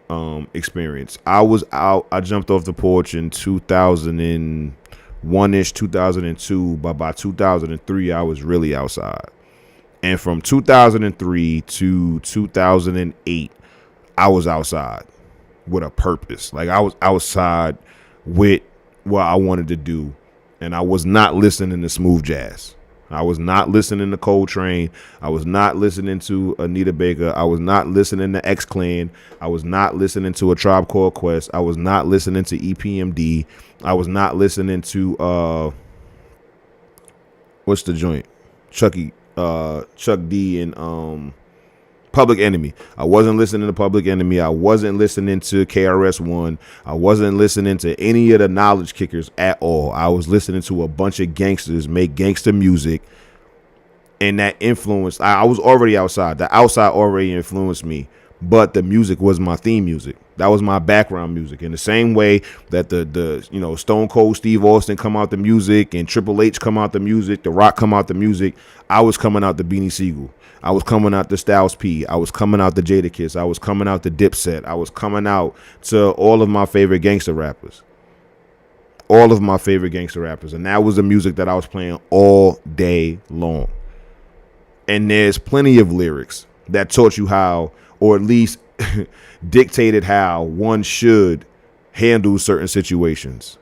experience. I was out. I jumped off the porch in 2001 ish, 2002. But by 2003, I was really outside. And from 2003 to 2008, I was outside with a purpose. Like I was outside with what I wanted to do, and I was not listening to smooth jazz. I was not listening to Coltrane. I was not listening to Anita Baker. I was not listening to X Clan. I was not listening to A Tribe Called Quest. I was not listening to EPMD. I was not listening to what's the joint? Chuck D and Public Enemy. I wasn't listening to Public Enemy. I wasn't listening to KRS-One. I wasn't listening to any of the knowledge kickers at all. I was listening to a bunch of gangsters make gangster music, and that influenced. I was already outside. The outside already influenced me, but the music was my theme music. That was my background music. In the same way that the Stone Cold Steve Austin come out the music and Triple H come out the music, The Rock come out the music, I was coming out the Beanie Siegel. I was coming out to Styles P. I was coming out to Jadakiss. I was coming out to Dipset. I was coming out to all of my favorite gangster rappers. All of my favorite gangster rappers. And that was the music that I was playing all day long. And there's plenty of lyrics that taught you how, or at least dictated how one should handle certain situations.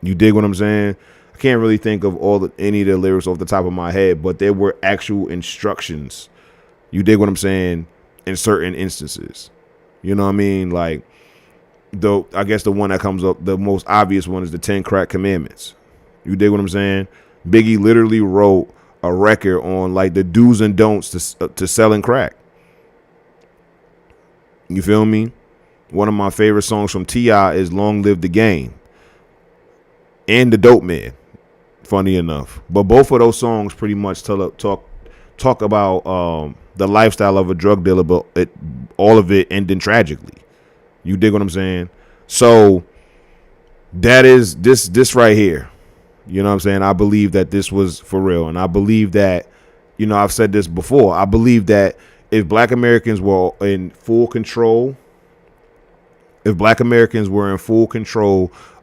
You dig what I'm saying? I can't really think of any of the lyrics off the top of my head, but there were actual instructions. You dig what I'm saying? In certain instances, you know what I mean? Like, I guess the one that comes up, the most obvious one is the 10 Crack Commandments. You dig what I'm saying? Biggie literally wrote a record on like the do's and don'ts to selling crack. You feel me? One of my favorite songs from T.I. is Long Live the Game and The Dope Man. Funny enough, but both of those songs pretty much talk about the lifestyle of a drug dealer, but all of it ending tragically. You dig what I'm saying? So that is this right here. You know what I'm saying? I believe that this was for real, and I believe that, I've said this before. I believe that if Black Americans were in full control,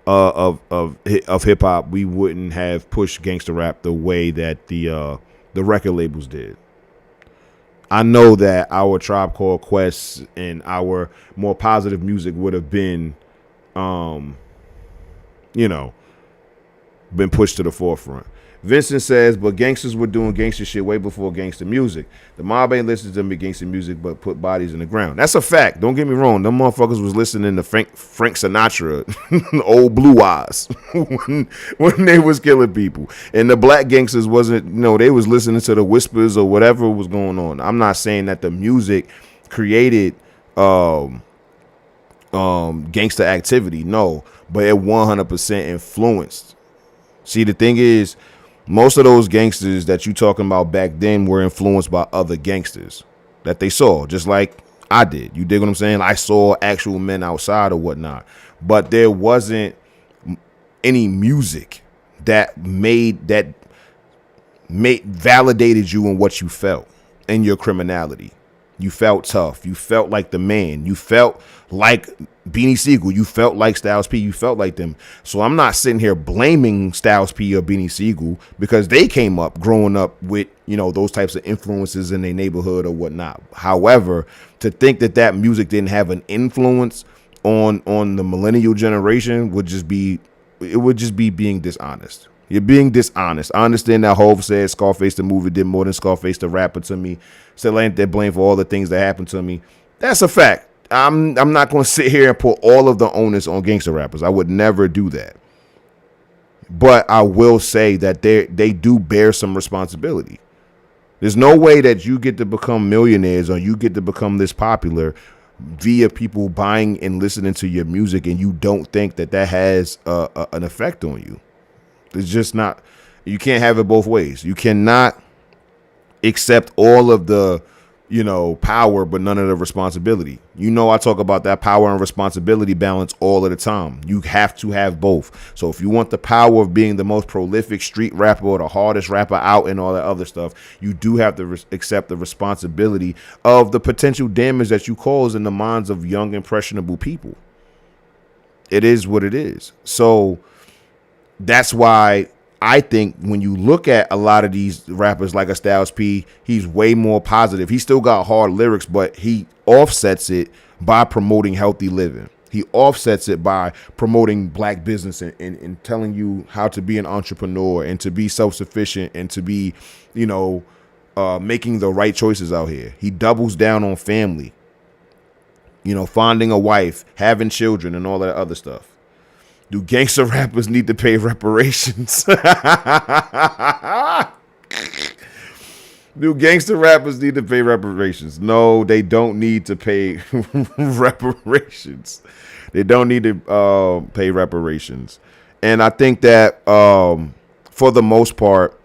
of hip hop, we wouldn't have pushed gangster rap the way that the record labels did. I know that our Tribe Called Quest and our more positive music would have been, been pushed to the forefront. Vincent says, but gangsters were doing gangster shit way before gangster music. The mob ain't listening to me gangster music, but put bodies in the ground. That's a fact. Don't get me wrong. Them motherfuckers was listening to Frank Sinatra, Old Blue Eyes, when they was killing people. And the black gangsters wasn't, they was listening to the whispers or whatever was going on. I'm not saying that the music created gangster activity. No, but it 100% influenced. See, the thing is, most of those gangsters that you talking about back then were influenced by other gangsters that they saw, just like I did. You dig what I'm saying? I saw actual men outside or whatnot, but there wasn't any music that validated you in what you felt and your criminality. You felt tough. You felt like the man. You felt like Beanie Siegel. You felt like Styles P. You felt like them. So I'm not sitting here blaming Styles P or Beanie Siegel because they came up growing up with, those types of influences in their neighborhood or whatnot. However, to think that music didn't have an influence on the millennial generation would just be being dishonest. You're being dishonest. I understand that Hov said Scarface the movie did more than Scarface the rapper to me. Still ain't that blame for all the things that happened to me. That's a fact. I'm not going to sit here and put all of the onus on gangster rappers. I would never do that. But I will say that they do bear some responsibility. There's no way that you get to become millionaires or you get to become this popular via people buying and listening to your music, and you don't think that has an effect on you. It's just not. You can't have it both ways. You cannot accept all of the, power, but none of the responsibility. I talk about that power and responsibility balance all of the time. You have to have both. So if you want the power of being the most prolific street rapper or the hardest rapper out and all that other stuff, you do have to accept the responsibility of the potential damage that you cause in the minds of young, impressionable people. It is what it is. So that's why I think when you look at a lot of these rappers like a Styles P, he's way more positive. He still got hard lyrics, but he offsets it by promoting healthy living. He offsets it by promoting black business and telling you how to be an entrepreneur and to be self-sufficient and to be, making the right choices out here. He doubles down on family, finding a wife, having children, and all that other stuff. Do gangster rappers need to pay reparations? Do gangster rappers need to pay reparations? No, they don't need to pay reparations. They don't need to pay reparations. And I think that for the most part,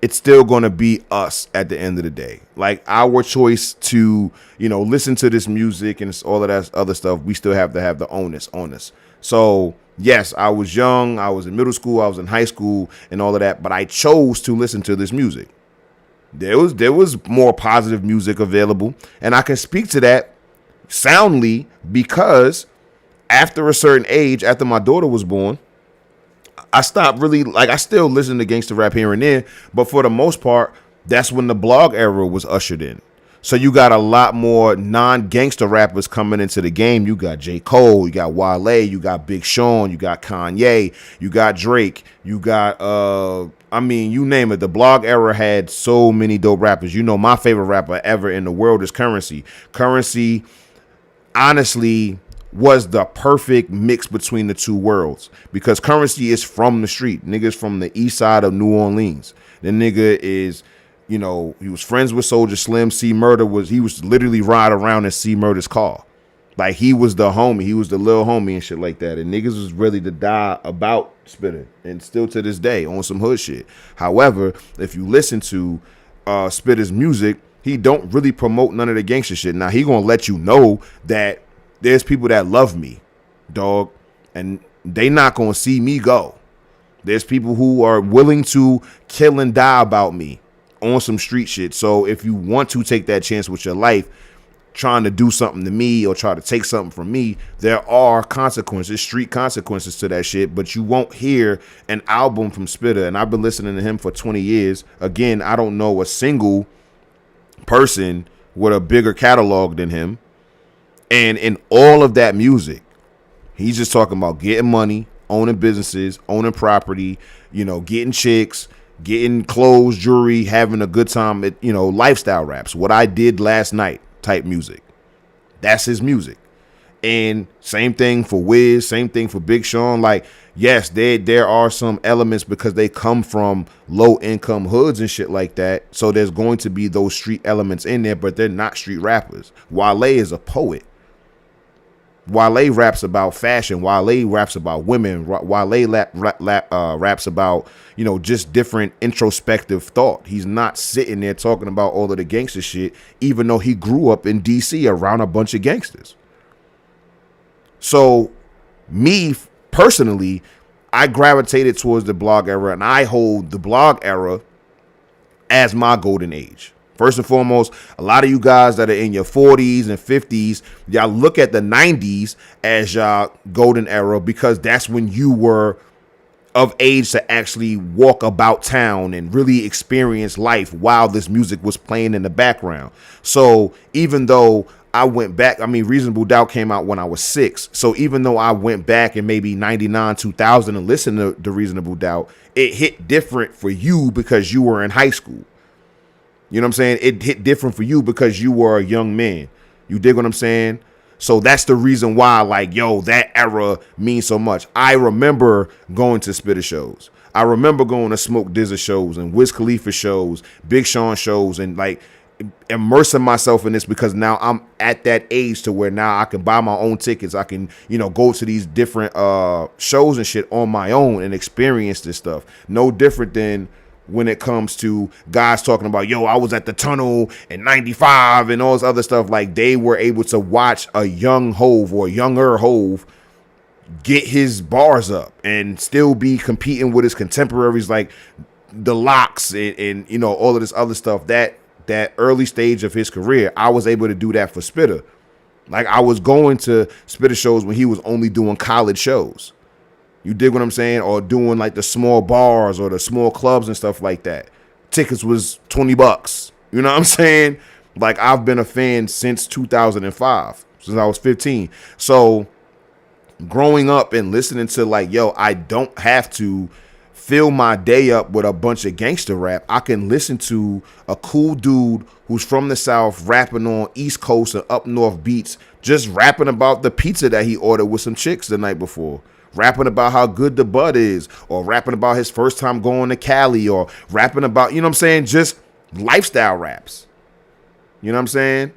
it's still going to be us at the end of the day. Like our choice to, listen to this music and all of that other stuff, we still have to have the onus on us. So yes, I was young, I was in middle school, I was in high school and all of that, but I chose to listen to this music. There was more positive music available, and I can speak to that soundly because after a certain age, after my daughter was born, I stopped really, I still listen to gangster rap here and there, but for the most part, that's when the blog era was ushered in. So you got a lot more non-gangster rappers coming into the game. You got J. Cole, you got Wale, you got Big Sean, you got Kanye, you got Drake, you got, you name it. The blog era had so many dope rappers. My favorite rapper ever in the world is Currency. Currency, honestly, was the perfect mix between the two worlds because Currency is from the street. Niggas from the east side of New Orleans. The nigga is... he was friends with Soulja Slim. C Murder he was literally ride around in C Murder's car. Like he was the homie. He was the little homie and shit like that. And niggas was ready to die about Spitter and still to this day on some hood shit. However, if you listen to Spitter's music, he don't really promote none of the gangster shit. Now he gonna let you know that there's people that love me, dog, and they not gonna see me go. There's people who are willing to kill and die about me on some street shit. So if you want to take that chance with your life, trying to do something to me or try to take something from me, there are consequences, street consequences to that shit, but you won't hear an album from Spitter. And I've been listening to him for 20 years. Again, I don't know a single person with a bigger catalog than him. And in all of that music, he's just talking about getting money, owning businesses, owning property, getting chicks, getting clothes, jewelry, having a good time at, lifestyle raps. What I did last night type music. That's his music. And same thing for Wiz, same thing for Big Sean. Like, yes, there are some elements because they come from low income hoods and shit like that. So there's going to be those street elements in there, but they're not street rappers. Wale is a poet. Wale raps about fashion. Wale raps about women. Wale raps about, just different introspective thought. He's not sitting there talking about all of the gangster shit, even though he grew up in DC around a bunch of gangsters. So me personally, I gravitated towards the blog era, and I hold the blog era as my golden age. First and foremost, a lot of you guys that are in your 40s and 50s, y'all look at the 90s as y'all golden era because that's when you were of age to actually walk about town and really experience life while this music was playing in the background. So even though I went back, Reasonable Doubt came out when I was 6. So even though I went back in maybe 99, 2000 and listened to the Reasonable Doubt, it hit different for you because you were in high school. You know what I'm saying? It hit different for you because you were a young man. You dig what I'm saying? So that's the reason why, that era means so much. I remember going to Spitter shows. I remember going to Smoke DZA shows and Wiz Khalifa shows, Big Sean shows, and immersing myself in this because now I'm at that age to where now I can buy my own tickets. I can, go to these different shows and shit on my own and experience this stuff. No different than when it comes to guys talking about, yo, I was at the tunnel in 95 and all this other stuff. Like, they were able to watch a young Hove or younger Hove get his bars up and still be competing with his contemporaries like the Locks and you know, all of this other stuff. That early stage of his career, I was able to do that for Spitter. Like, I was going to Spitter shows when he was only doing college shows. You dig what I'm saying? Or doing like the small bars or the small clubs and stuff like that. Tickets was $20. You know what I'm saying? Like, I've been a fan since 2005, since I was 15. So growing up and listening to like, yo, I don't have to fill my day up with a bunch of gangster rap. I can listen to a cool dude who's from the South rapping on East Coast and up North beats, just rapping about the pizza that he ordered with some chicks the night before, rapping about how good the bud is, or rapping about his first time going to Cali, or rapping about, you know what I'm saying, just lifestyle raps. You know what I'm saying?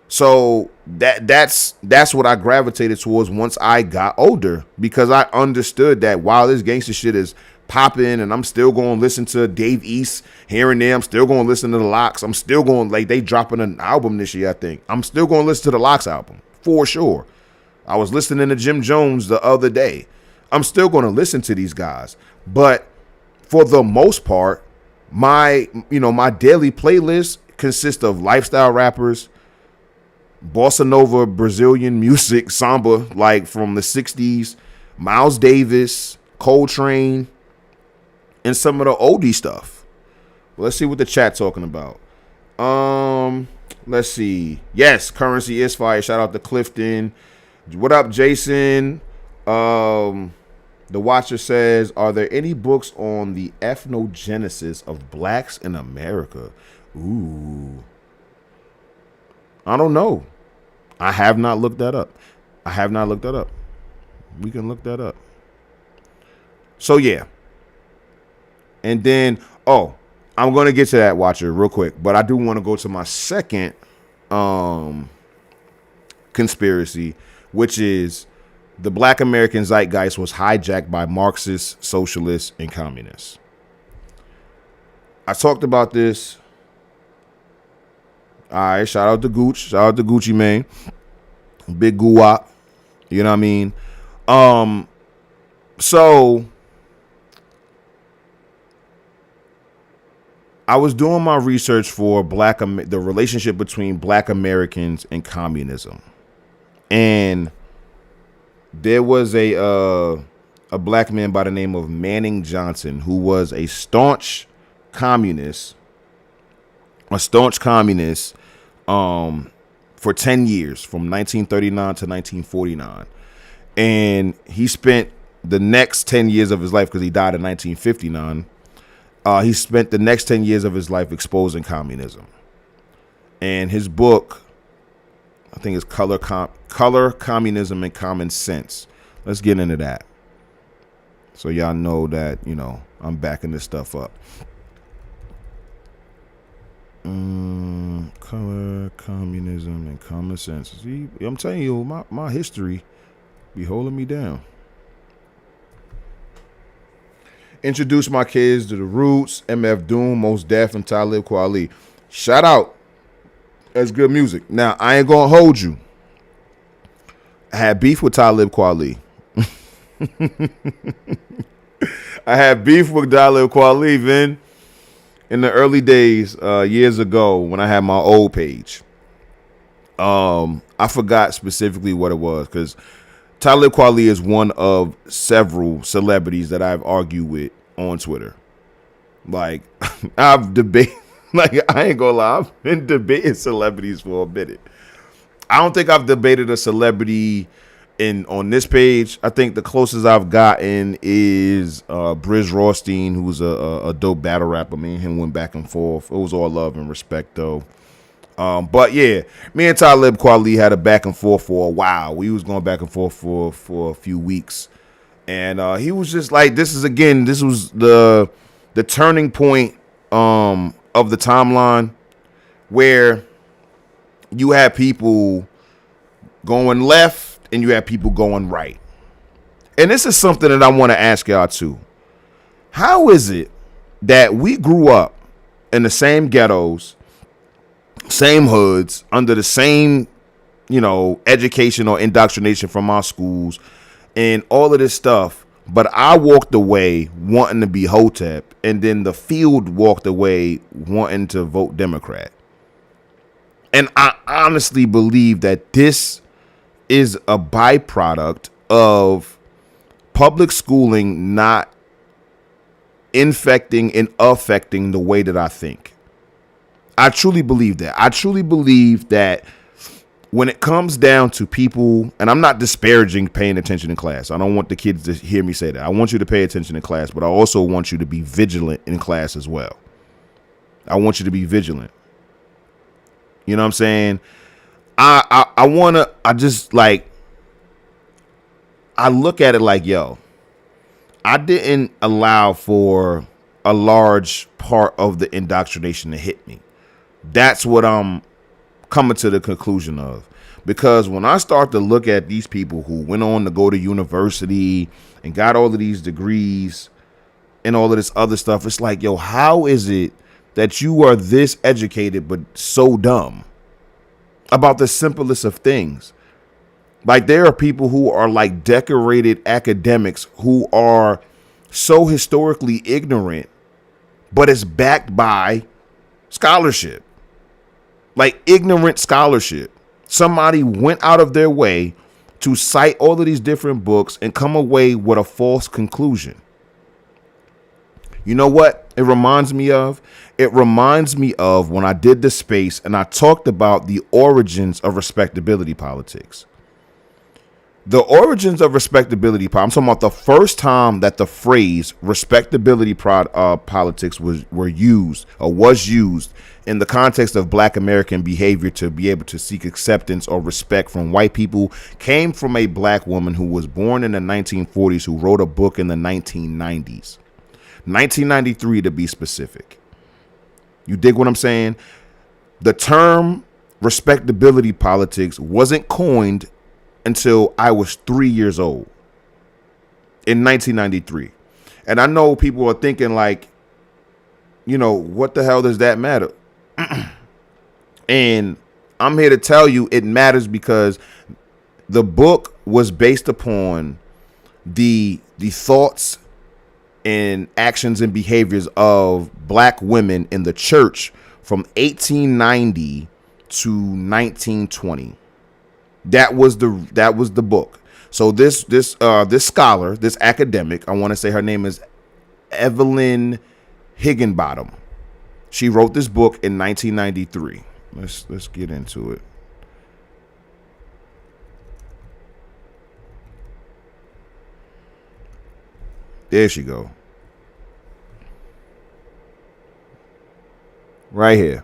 So that's what I gravitated towards once I got older, because I understood that while this gangster shit is popping and I'm still going to listen to Dave East here and there, I'm still going to listen to the Locks, I'm still going, like, they dropping an album this year, I think. I'm still going to listen to the Locks album for sure. I was listening to Jim Jones the other day. I'm still going to listen to these guys, but for the most part, my daily playlist consists of lifestyle rappers, bossa nova, Brazilian music, samba, like from the 60s, Miles Davis, Coltrane, and some of the oldie stuff. Let's see what the chat talking about. Let's see. Yes, Currency is fire. Shout out to Clifton. What up, Jason? The Watcher says, are there any books on the ethnogenesis of blacks in America? Ooh. I don't know. I have not looked that up. We can look that up. So, yeah. And then, I'm going to get to that, Watcher, real quick. But I do want to go to my second conspiracy, which is the Black American zeitgeist was hijacked by Marxists, socialists, and communists. I talked about this. All right, shout out to Gooch. Shout out to Gucci Mane. Big Guwap. You know what I mean? So I was doing my research for the relationship between Black Americans and communism. And there was a black man by the name of Manning Johnson who was a staunch communist for 10 years, from 1939 to 1949. And he spent the next 10 years of his life, because he died in 1959, he spent the next 10 years of his life exposing communism. And his book, I think, is Color, Communism, and Common Sense. Let's get into that, so y'all know that, you know, I'm backing this stuff up. Color, Communism, and Common Sense. See, I'm telling you, my history be holding me down. Introduce my kids to the Roots, MF Doom, Mos Def, and Talib Kweli. Shout out. That's good music. Now, I ain't gonna hold you. I had beef with Talib Kweli. I had beef with Talib Kweli, Vin, in the early days, years ago, when I had my old page. I forgot specifically what it was, because Talib Kweli is one of several celebrities that I've argued with on Twitter. Like, I've debated, like, I ain't gonna lie, I've been debating celebrities for a minute. I don't think I've debated a celebrity on this page. I think the closest I've gotten is Briz Rothstein, who's a dope battle rapper. Me and him went back and forth. It was all love and respect, though. But yeah, me and Talib Kweli had a back and forth for a while. We was going back and forth for a few weeks, and he was just like, this was the turning point of the timeline, where you had people going left and you had people going right. And this is something that I want to ask y'all too. How is it that we grew up in the same ghettos, same hoods, under the same, education or indoctrination from our schools and all of this stuff. But I walked away wanting to be Hotep, and then the field walked away wanting to vote Democrat. And I honestly believe that this is a byproduct of public schooling not infecting and affecting the way that I think. I truly believe that. I truly believe that when it comes down to people, and I'm not disparaging paying attention in class. I don't want the kids to hear me say that. I want you to pay attention in class, but I also want you to be vigilant in class as well. I want you to be vigilant. You know what I'm saying? I look at it like, yo, I didn't allow for a large part of the indoctrination to hit me. That's what I'm coming to the conclusion of. Because when I start to look at these people who went on to go to university and got all of these degrees and all of this other stuff, it's like, yo, how is it that you are this educated but so dumb about the simplest of things? Like, there are people who are like decorated academics who are so historically ignorant, but it's backed by scholarship. Like ignorant scholarship. Somebody went out of their way to cite all of these different books and come away with a false conclusion. You know what it reminds me of? It reminds me of when I did the space and I talked about the origins of respectability politics. The origins of respectability, I'm talking about the first time that the phrase respectability politics was used in the context of Black American behavior to be able to seek acceptance or respect from white people, came from a Black woman who was born in the 1940s, who wrote a book in the 1990s, 1993 to be specific. You dig what I'm saying? The term respectability politics wasn't coined until I was 3 years old in 1993. And I know people are thinking like, what the hell does that matter? And I'm here to tell you it matters because the book was based upon the thoughts and actions and behaviors of Black women in the church from 1890 to 1920. That was the book. So this scholar, this academic, I want to say her name is Evelyn Higginbottom. She wrote this book in 1993. Let's get into it. There she go. Right here.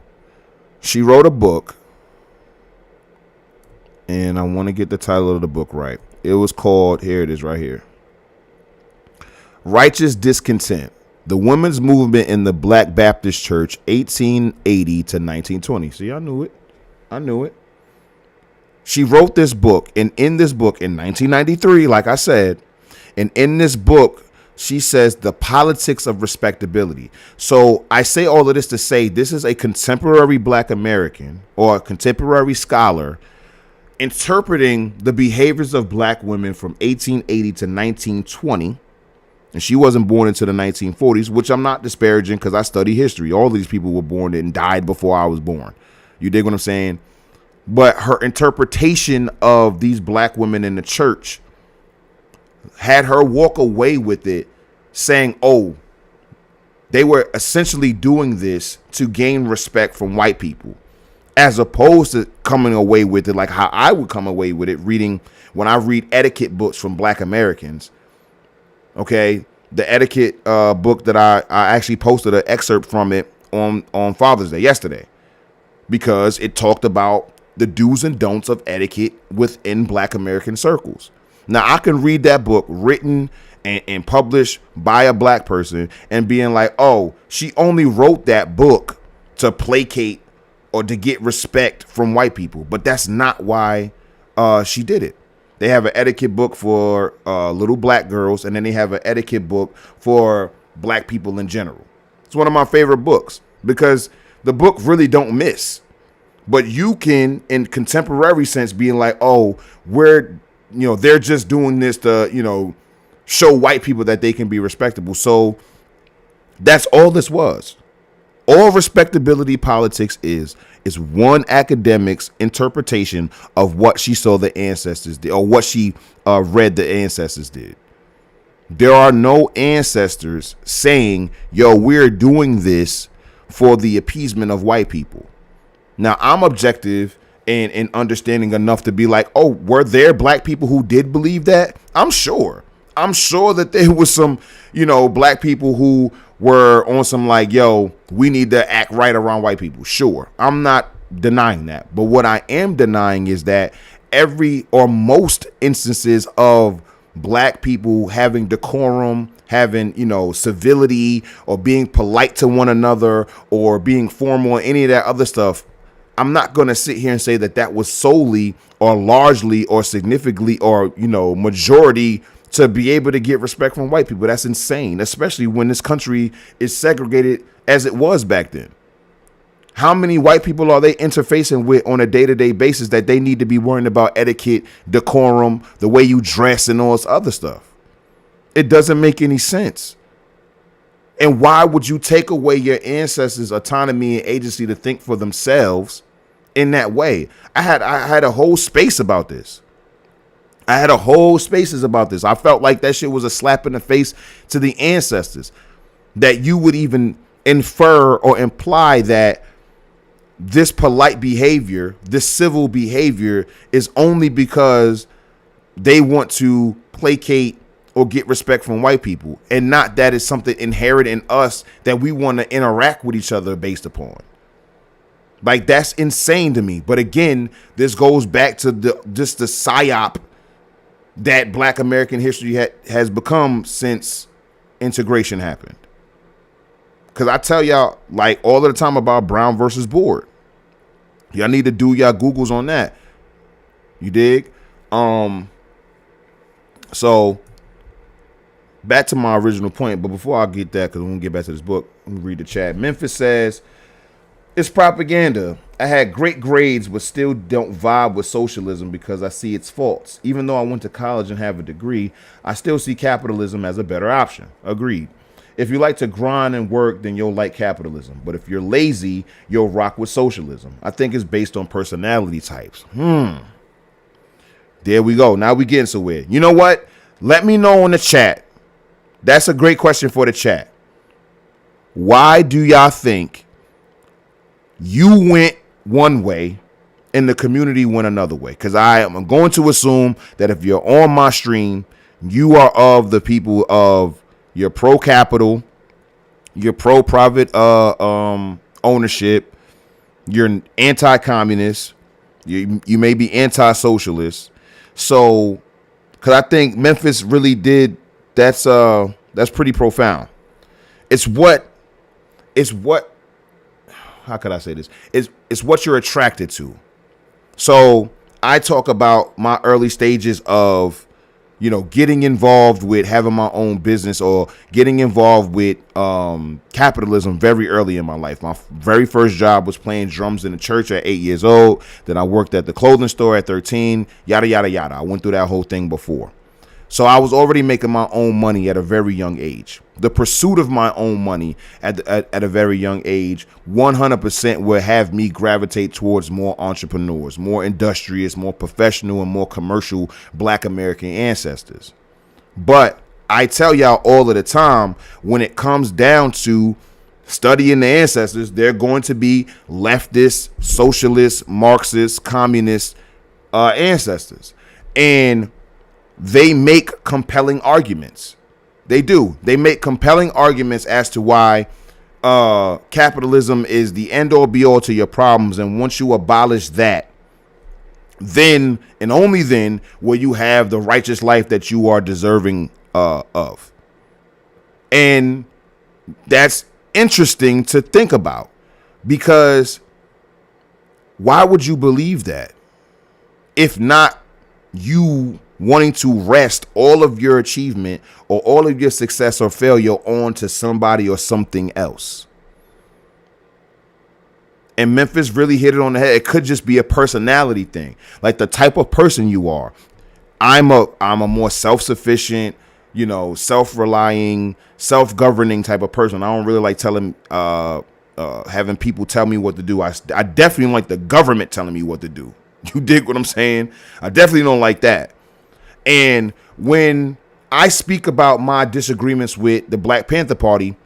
She wrote a book. And I want to get the title of the book right. It was called, here it is right here, Righteous Discontent, the Women's Movement in the Black Baptist Church, 1880 to 1920. See, I knew it. She wrote this book, and in this book in 1993, like I said, and in this book, she says the politics of respectability. So I say all of this to say this is a contemporary Black American or a contemporary scholar interpreting the behaviors of Black women from 1880 to 1920. And she wasn't born into the 1940s, which I'm not disparaging because I study history. All these people were born and died before I was born. You dig what I'm saying? But her interpretation of these Black women in the church had her walk away with it saying, oh, they were essentially doing this to gain respect from white people, as opposed to coming away with it like how I would come away with it when I read etiquette books from Black Americans. Okay, the etiquette book that I actually posted an excerpt from it on Father's Day yesterday, because it talked about the do's and don'ts of etiquette within Black American circles. Now, I can read that book written and published by a Black person and being like, oh, she only wrote that book to placate or to get respect from white people. But that's not why she did it. They have an etiquette book for little Black girls, and then they have an etiquette book for Black people in general. It's one of my favorite books because the book really don't miss. But you can, in contemporary sense, being like, oh, they're just doing this to, show white people that they can be respectable. So that's all this was. All respectability politics is one academic's interpretation of what she saw the ancestors did, or what she read the ancestors did. There are no ancestors saying, yo, we're doing this for the appeasement of white people. Now, I'm objective and understanding enough to be like, oh, were there black people who did believe that? I'm sure that there was some, black people who were on some like, yo, we need to act right around white people. Sure. I'm not denying that. But what I am denying is that every or most instances of black people having decorum, having, civility, or being polite to one another, or being formal, any of that other stuff, I'm not going to sit here and say that that was solely or largely or significantly or, majority to be able to get respect from white people. That's insane, especially when this country is segregated as it was back then. How many white people are they interfacing with on a day-to-day basis that they need to be worrying about etiquette, decorum, the way you dress, and all this other stuff? It doesn't make any sense. And why would you take away your ancestors' autonomy and agency to think for themselves in that way? I had a whole space about this. I felt like that shit was a slap in the face to the ancestors, that you would even infer or imply that this polite behavior, this civil behavior, is only because they want to placate or get respect from white people, and not that it's something inherent in us that we want to interact with each other based upon. Like, that's insane to me. But again, this goes back to the psyop that Black American history has become since integration happened. Because I tell y'all, like, all of the time about Brown versus Board. Y'all need to do y'all Googles on that. You dig? So back to my original point, but before I get that, because I'm going to get back to this book, let me read the chat. Memphis says, it's propaganda. I had great grades, but still don't vibe with socialism because I see its faults. Even though I went to college and have a degree, I still see capitalism as a better option. Agreed. If you like to grind and work, then you'll like capitalism. But if you're lazy, you'll rock with socialism. I think it's based on personality types. There we go. Now we getting somewhere. You know what? Let me know in the chat. That's a great question for the chat. Why do y'all think you went one way and the community went another way? Because I am going to assume that if you're on my stream, you are of the people of you're pro-capital, you're pro-private ownership, you're anti-communist, you may be anti-socialist. So, because I think Memphis really did, that's pretty profound. It's what, how could I say this? It's what you're attracted to. So I talk about my early stages of, getting involved with having my own business or getting involved with capitalism very early in my life. My very first job was playing drums in the church at 8 years old. Then I worked at the clothing store at 13, yada, yada, yada. I went through that whole thing before. So I was already making my own money at a very young age. The pursuit of my own money at a very young age 100% will have me gravitate towards more entrepreneurs, more industrious, more professional, and more commercial Black American ancestors. But I tell y'all all of the time, when it comes down to studying the ancestors, they're going to be leftist, socialist, Marxist, communist ancestors. And they make compelling arguments. They do. They make compelling arguments as to why capitalism is the end all be all to your problems. And once you abolish that, then and only then will you have the righteous life that you are deserving of. And that's interesting to think about, because why would you believe that if not you wanting to rest all of your achievement or all of your success or failure onto somebody or something else. And Memphis really hit it on the head. It could just be a personality thing, like the type of person you are. I'm a more self-sufficient, self-relying, self-governing type of person. I don't really like having people tell me what to do. I definitely don't like the government telling me what to do. You dig what I'm saying? I definitely don't like that. And when I speak about my disagreements with the Black Panther Party,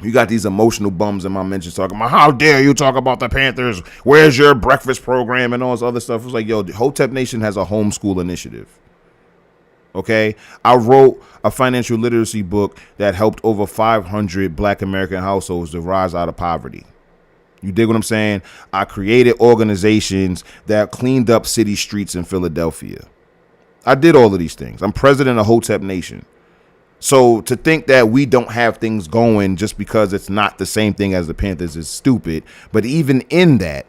you got these emotional bums in my mentions talking about, how dare you talk about the Panthers? Where's your breakfast program and all this other stuff? It's like, yo, Hotep Nation has a homeschool initiative. Okay? I wrote a financial literacy book that helped over 500 Black American households to rise out of poverty. You dig what I'm saying? I created organizations that cleaned up city streets in Philadelphia. I did all of these things. I'm president of Hotep Nation. So to think that we don't have things going just because it's not the same thing as the Panthers is stupid. But even in that,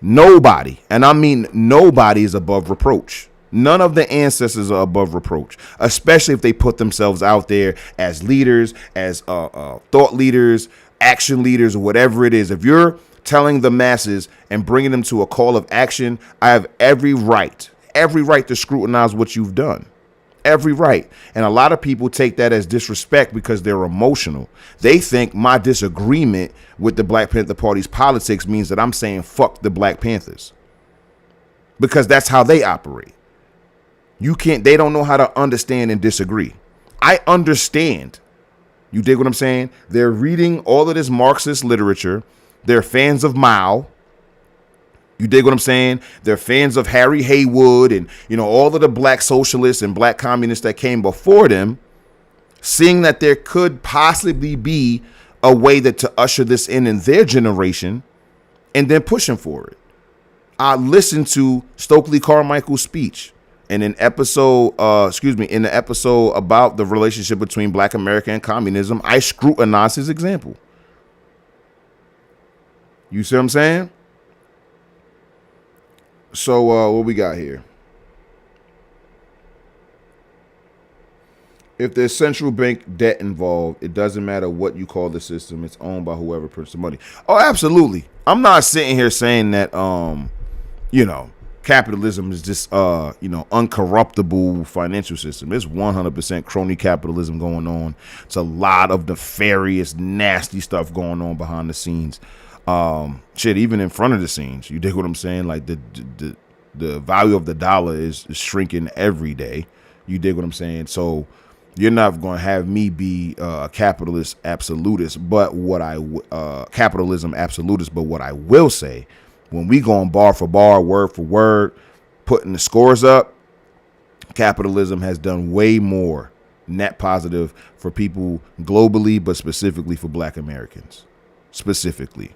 nobody, and I mean nobody, is above reproach. None of the ancestors are above reproach, especially if they put themselves out there as leaders, as thought leaders, action leaders, or whatever it is. If you're telling the masses and bringing them to a call of action, I have every right to scrutinize what you've done. Every right. And a lot of people take that as disrespect because they're emotional. They think my disagreement with the Black Panther Party's politics means that I'm saying fuck the Black Panthers, because that's how they operate. They don't know how to understand and disagree. I understand. You dig what I'm saying? They're reading all of this Marxist literature. They're fans of Mao. You dig what I'm saying? They're fans of Harry Haywood and, all of the black socialists and black communists that came before them, seeing that there could possibly be a way to usher this in their generation, and then pushing for it. I listened to Stokely Carmichael's speech in the episode about the relationship between Black America and communism. I scrutinized his example. You see what I'm saying? So what we got here? If there's central bank debt involved, it doesn't matter what you call the system. It's owned by whoever prints the money. Oh, absolutely. I'm not sitting here saying that, capitalism is just, uncorruptible financial system. It's 100% crony capitalism going on. It's a lot of nefarious, nasty stuff going on behind the scenes. Even in front of the scenes. You dig what I'm saying? Like the value of the dollar is shrinking every day. You dig what I'm saying? So you're not going to have me be a capitalist absolutist, but capitalism absolutist. But what I will say, when we go on bar for bar, word for word, putting the scores up, capitalism has done way more net positive for people globally, but specifically for Black Americans, specifically.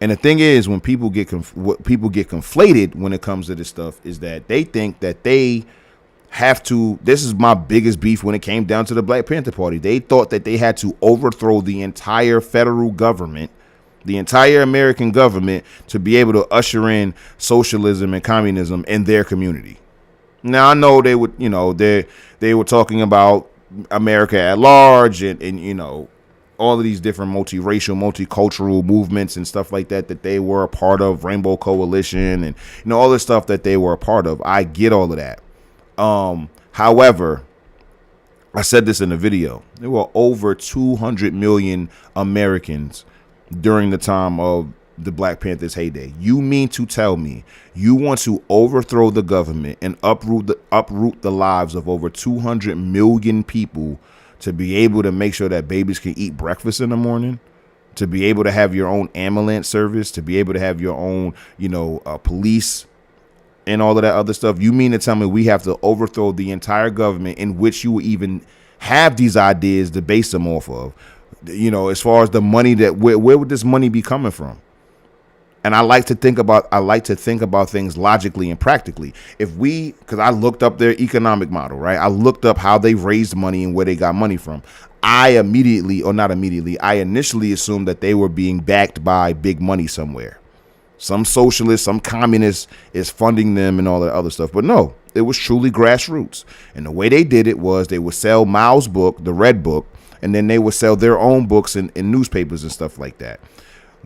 And the thing is, when people get conflated when it comes to this stuff, is that they think that they have to. This is my biggest beef when it came down to the Black Panther Party. They thought that they had to overthrow the entire federal government, the entire American government, to be able to usher in socialism and communism in their community. Now, I know they would, they were talking about America at large and all of these different multiracial, multicultural movements and stuff like that they were a part of, Rainbow Coalition and all this stuff that they were a part of. I get all of that. However, I said this in the video. There were over 200 million Americans during the time of the Black Panthers' heyday. You mean to tell me you want to overthrow the government and uproot the lives of over 200 million people to be able to make sure that babies can eat breakfast in the morning, to be able to have your own ambulance service, to be able to have your own, police and all of that other stuff? You mean to tell me we have to overthrow the entire government in which you even have these ideas to base them off of? As far as the money where would this money be coming from? And I like to think about things logically and practically. Because I looked up their economic model, right? I looked up how they raised money and where they got money from. I initially assumed that they were being backed by big money somewhere. Some socialist, some communist is funding them and all that other stuff. But no, it was truly grassroots. And the way they did it was they would sell Mao's book, the Red Book, and then they would sell their own books in newspapers and stuff like that.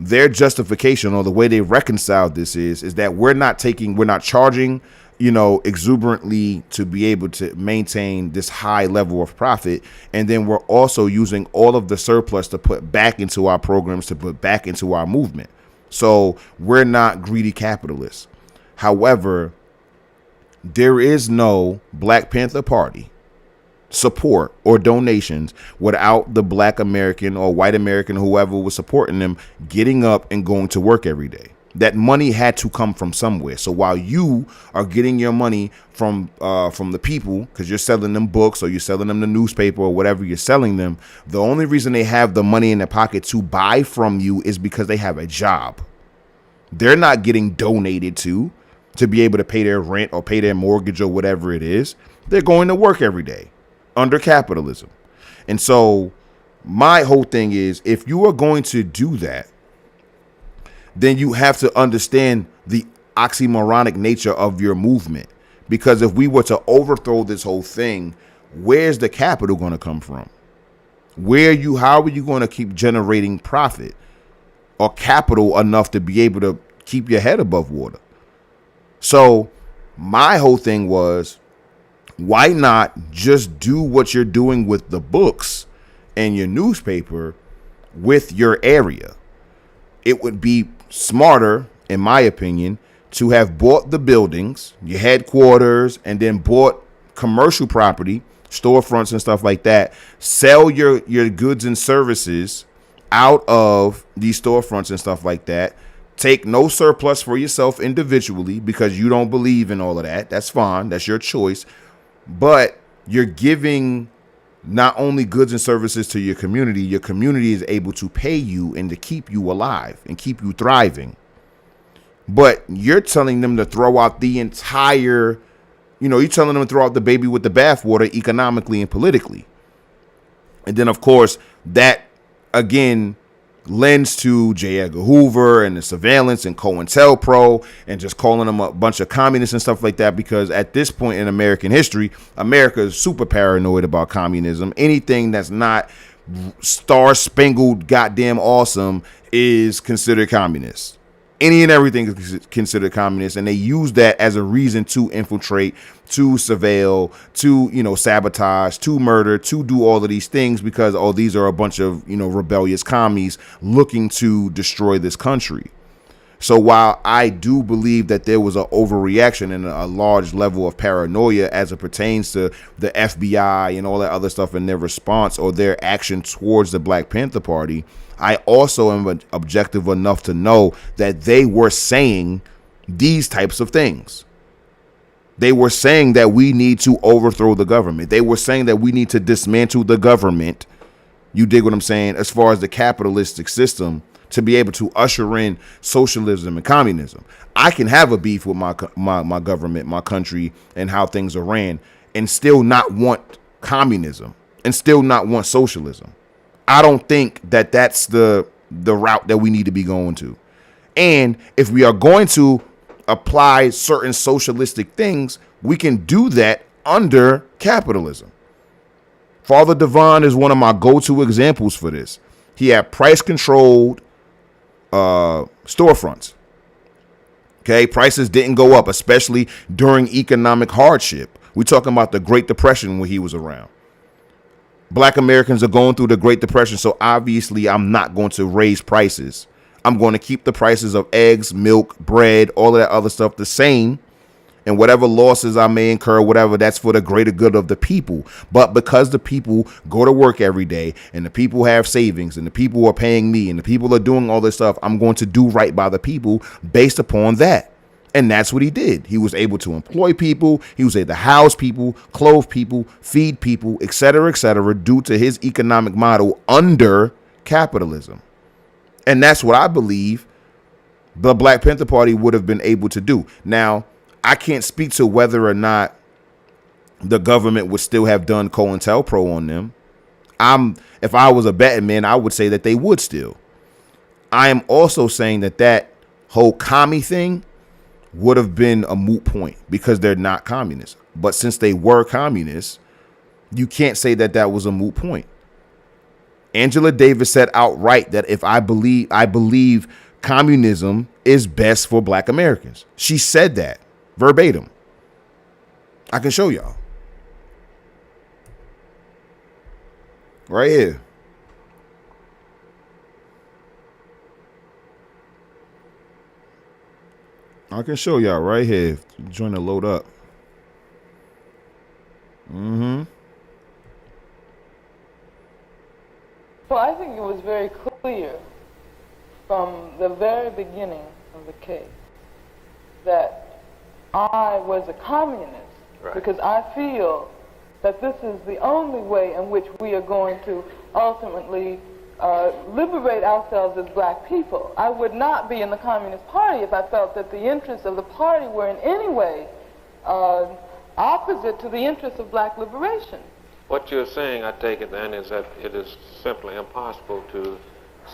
Their justification, or the way they reconciled this, is that we're not charging, exuberantly to be able to maintain this high level of profit. And then we're also using all of the surplus to put back into our programs, to put back into our movement. So we're not greedy capitalists. However, there is no Black Panther Party support or donations without the Black American or white American, whoever was supporting them, getting up and going to work every day. That money had to come from somewhere. So while you are getting your money from the people, because you're selling them books or you're selling them the newspaper or whatever you're selling them, the only reason they have the money in their pocket to buy from you is because they have a job. They're not getting donated to be able to pay their rent or pay their mortgage or whatever it is. They're going to work every day under capitalism. And so my whole thing is, if you are going to do that, then you have to understand the oxymoronic nature of your movement. Because if we were to overthrow this whole thing, where's the capital going to come from? How are you going to keep generating profit or capital enough to be able to keep your head above water? So my whole thing was, why not just do what you're doing with the books and your newspaper with your area? It would be smarter, in my opinion, to have bought the buildings, your headquarters, and then bought commercial property, storefronts and stuff like that. Sell your goods and services out of these storefronts and stuff like that. Take no surplus for yourself individually because you don't believe in all of that. That's fine. That's your choice. But you're giving not only goods and services to your community is able to pay you and to keep you alive and keep you thriving. But you're telling them to throw out the entire, you're telling them to throw out the baby with the bathwater economically and politically. And then, of course, that, again, lends to J. Edgar Hoover and the surveillance and COINTELPRO and just calling them a bunch of communists and stuff like that, because at this point in American history, America is super paranoid about communism. Anything that's not star-spangled goddamn awesome is considered communist. Any and everything is considered communist, and they use that as a reason to infiltrate, to surveil, to, sabotage, to murder, to do all of these things because, these are a bunch of, rebellious commies looking to destroy this country. So while I do believe that there was an overreaction and a large level of paranoia as it pertains to the FBI and all that other stuff in their response or their action towards the Black Panther Party, I also am objective enough to know that they were saying these types of things. They were saying that we need to overthrow the government. They were saying that we need to dismantle the government. You dig what I'm saying? As far as the capitalistic system, to be able to usher in socialism and communism. I can have a beef with my government, my country, and how things are ran, and still not want communism and still not want socialism. I don't think that that's the route that we need to be going to. And if we are going to apply certain socialistic things, we can do that under capitalism. Father Devon is one of my go-to examples for this. He had price-controlled storefronts. Okay, prices didn't go up, especially during economic hardship. We're talking about the Great Depression when he was around. Black Americans are going through the Great Depression, so obviously I'm not going to raise prices. I'm going to keep the prices of eggs, milk, bread, all of that other stuff the same. And whatever losses I may incur, whatever, that's for the greater good of the people. But because the people go to work every day and the people have savings and the people are paying me and the people are doing all this stuff, I'm going to do right by the people based upon that. And that's what he did. He was able to employ people. He was able to house people, clothe people, feed people, et cetera, due to his economic model under capitalism. And that's what I believe the Black Panther Party would have been able to do. Now, I can't speak to whether or not the government would still have done COINTELPRO on them. If I was a betting man, I would say that they would still. I am also saying that whole commie thing would have been a moot point because they're not communists. But since they were communists, you can't say that that was a moot point. Angela Davis said outright that if I believe communism is best for black Americans. She said that verbatim. I can show y'all. Right here. I can show y'all right here. Join to load up. Well, I think it was very clear from the very beginning of the case that I was a communist, because I feel that this is the only way in which we are going to ultimately liberate ourselves as black people. I would not be in the Communist Party if I felt that the interests of the party were in any way opposite to the interests of black liberation. What you're saying, I take it then, is that it is simply impossible to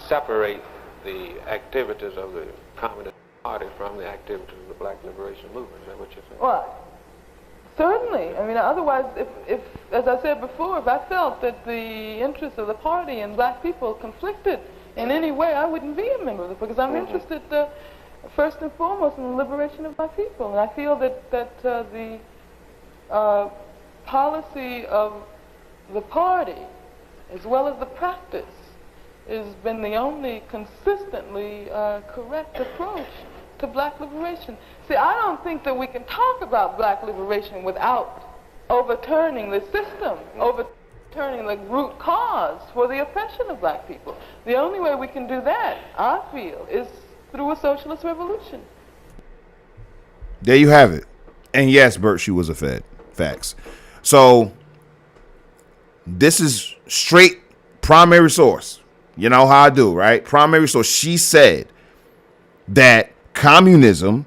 separate the activities of the Communist Party from the activities of the black liberation movement. Is that what you're saying? Well, certainly. I mean, otherwise, if, as I said before, if I felt that the interests of the party and black people conflicted in any way, I wouldn't be a member of it, because I'm interested, first and foremost, in the liberation of my people. And I feel that the policy of the party, as well as the practice, has been the only consistently correct approach to black liberation. See, I don't think that we can talk about black liberation without overturning the system, overturning the root cause for the oppression of black people. The only way we can do that, I feel, is through a socialist revolution. There you have it. And yes, Bert, she was a Fed. Facts. So this is straight primary source. You know how I do, right? Primary source. She said that communism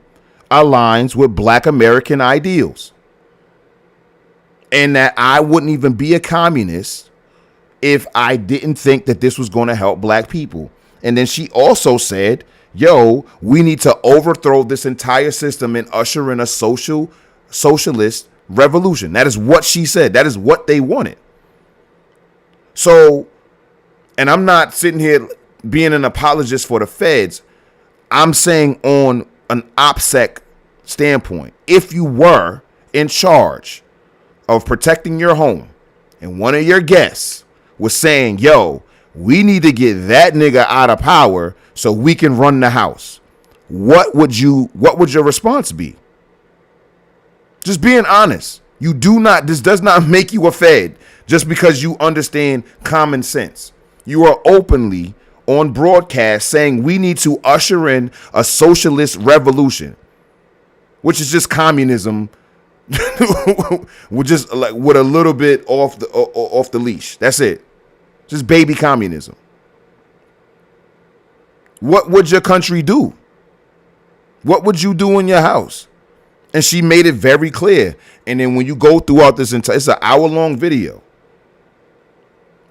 aligns with black American ideals, and that I wouldn't even be a communist if I didn't think that this was going to help black people. And then she also said, yo, we need to overthrow this entire system and usher in a socialist revolution. That is what she said. That is what they wanted. So, and I'm not sitting here being an apologist for the feds. I'm saying on an OPSEC standpoint, if you were in charge of protecting your home and one of your guests was saying, yo, we need to get that nigga out of power so we can run the house, what would your response be? Just being honest. This does not make you a Fed just because you understand common sense. You are openly on broadcast saying we need to usher in a socialist revolution, which is just communism with just like with a little bit off the leash. That's it. Just baby communism. What would your country do? What would you do in your house? And she made it very clear. And then when you go throughout this it's an hour-long video.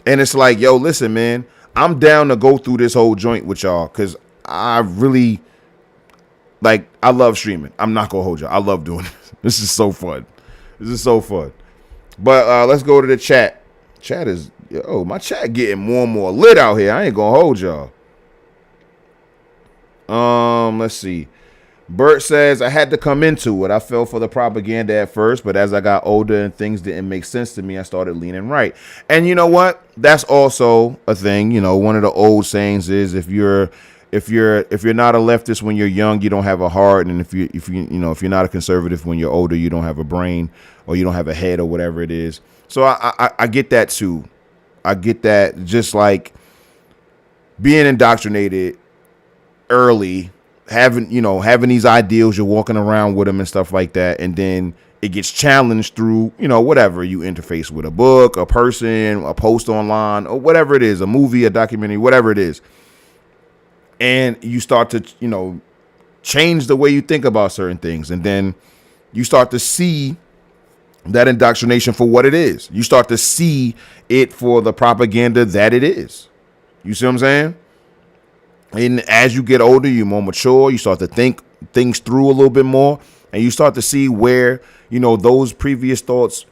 And it's like, yo, listen, man, I'm down to go through this whole joint with y'all because I really, I love streaming. I'm not going to hold y'all. I love doing this. This is so fun. But let's go to the chat. Chat is, my chat getting more and more lit out here. I ain't going to hold y'all. Let's see. Bert says, I had to come into it. I fell for the propaganda at first, but as I got older and things didn't make sense to me, I started leaning right. And you know what? That's also a thing. You know, one of the old sayings is if you're not a leftist when you're young, you don't have a heart, and if you're not a conservative when you're older, you don't have a brain or you don't have a head or whatever it is. So I get that too. I get that, just like being indoctrinated early, having these ideals, you're walking around with them and stuff like that, and then it gets challenged through whatever you interface with, a book, a person, a post online, or whatever it is, a movie, a documentary, whatever it is, and you start to change the way you think about certain things, and then you start to see that indoctrination for what it is. You start to see it for the propaganda that it is. You see what I'm saying? And as you get older, you're more mature. You start to think things through a little bit more, and you start to see where, those previous thoughts,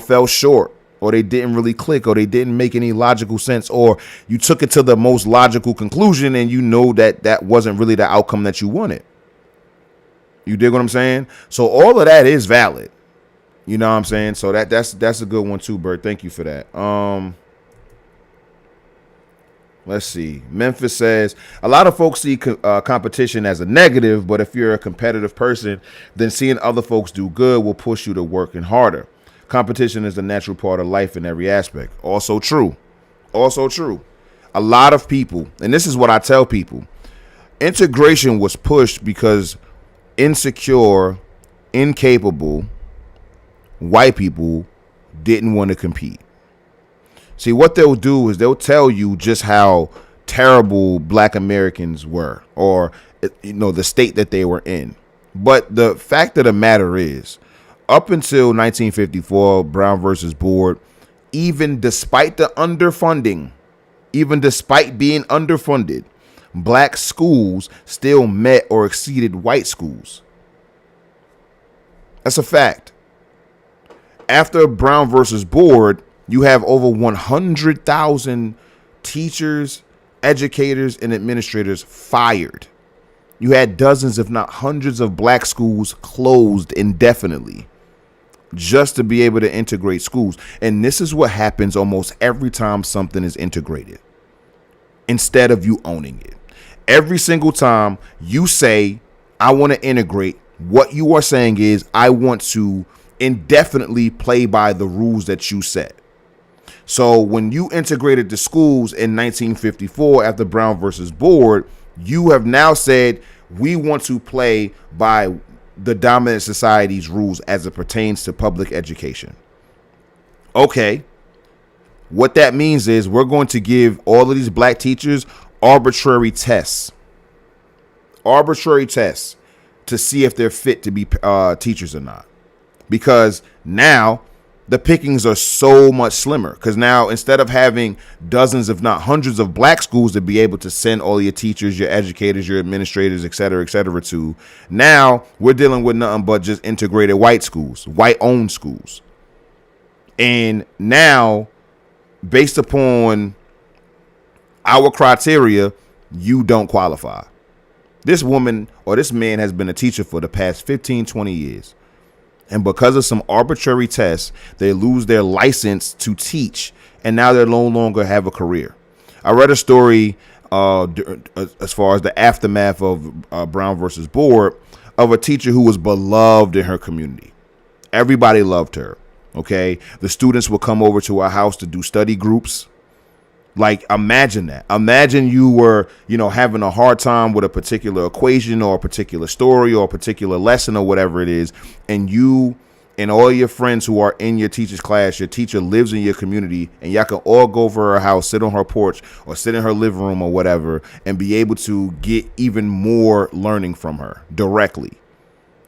fell short, or they didn't really click, or they didn't make any logical sense, or you took it to the most logical conclusion and you know that that wasn't really the outcome that you wanted. You dig what I'm saying? So all of that is valid. You know what I'm saying? So that's a good one too, Bert. Thank you for that. Let's see. Memphis says, a lot of folks see competition as a negative, but if you're a competitive person, then seeing other folks do good will push you to working harder. Competition is a natural part of life in every aspect. Also true. Also true. A lot of people, and this is what I tell people, integration was pushed because insecure, incapable white people didn't want to compete. See, what they'll do is they'll tell you just how terrible black Americans were, or, the state that they were in. But the fact of the matter is, up until 1954, Brown versus Board, even despite the underfunding, even despite being underfunded, black schools still met or exceeded white schools. That's a fact. After Brown versus Board, you have over 100,000 teachers, educators, and administrators fired. You had dozens, if not hundreds, of black schools closed indefinitely just to be able to integrate schools. And this is what happens almost every time something is integrated, instead of you owning it. Every single time you say, I want to integrate, what you are saying is, I want to indefinitely play by the rules that you set. So when you integrated the schools in 1954 after Brown versus Board, you have now said, we want to play by the dominant society's rules as it pertains to public education. Okay. What that means is we're going to give all of these black teachers arbitrary tests to see if they're fit to be teachers or not. Because now the pickings are so much slimmer, because now instead of having dozens, if not hundreds of black schools to be able to send all your teachers, your educators, your administrators, et cetera, to, now we're dealing with nothing but just integrated white schools, white owned schools. And now, based upon our criteria, you don't qualify. This woman or this man has been a teacher for the past 15, 20 years. And because of some arbitrary tests, they lose their license to teach, and now they no longer have a career. I read a story as far as the aftermath of Brown versus Board of a teacher who was beloved in her community. Everybody loved her. Okay. The students would come over to her house to do study groups. Like, imagine that. Imagine you were, having a hard time with a particular equation or a particular story or a particular lesson or whatever it is. And you and all your friends who are in your teacher's class, your teacher lives in your community, and y'all can all go over her house, sit on her porch or sit in her living room or whatever, and be able to get even more learning from her directly,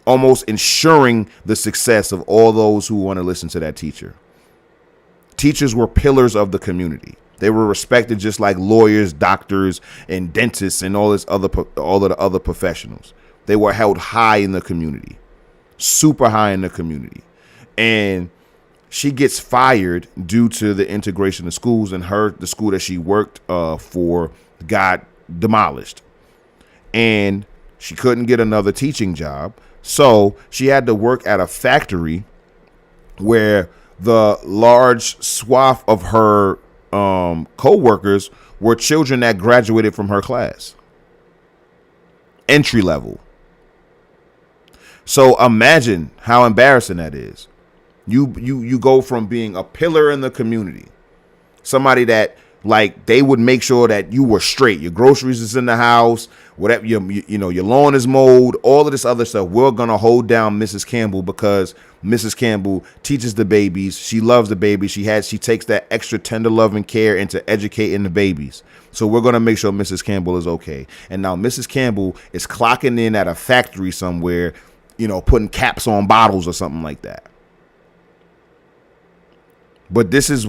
almost ensuring the success of all those who want to listen to that teacher. Teachers were pillars of the community. They were respected just like lawyers, doctors, and dentists, and all of the other professionals. They were held high in the community, super high in the community. And she gets fired due to the integration of schools, and the school that she worked for got demolished. And she couldn't get another teaching job. So she had to work at a factory where the large swath of her co-workers were children that graduated from her class. Entry level. So imagine how embarrassing that is. You go from being a pillar in the community, somebody that, like, they would make sure that you were straight. Your groceries is in the house, whatever, your lawn is mowed, all of this other stuff. We're going to hold down Mrs. Campbell because Mrs. Campbell teaches the babies. She loves the babies. She takes that extra tender love and care into educating the babies. So we're going to make sure Mrs. Campbell is okay. And now Mrs. Campbell is clocking in at a factory somewhere, putting caps on bottles or something like that. But this is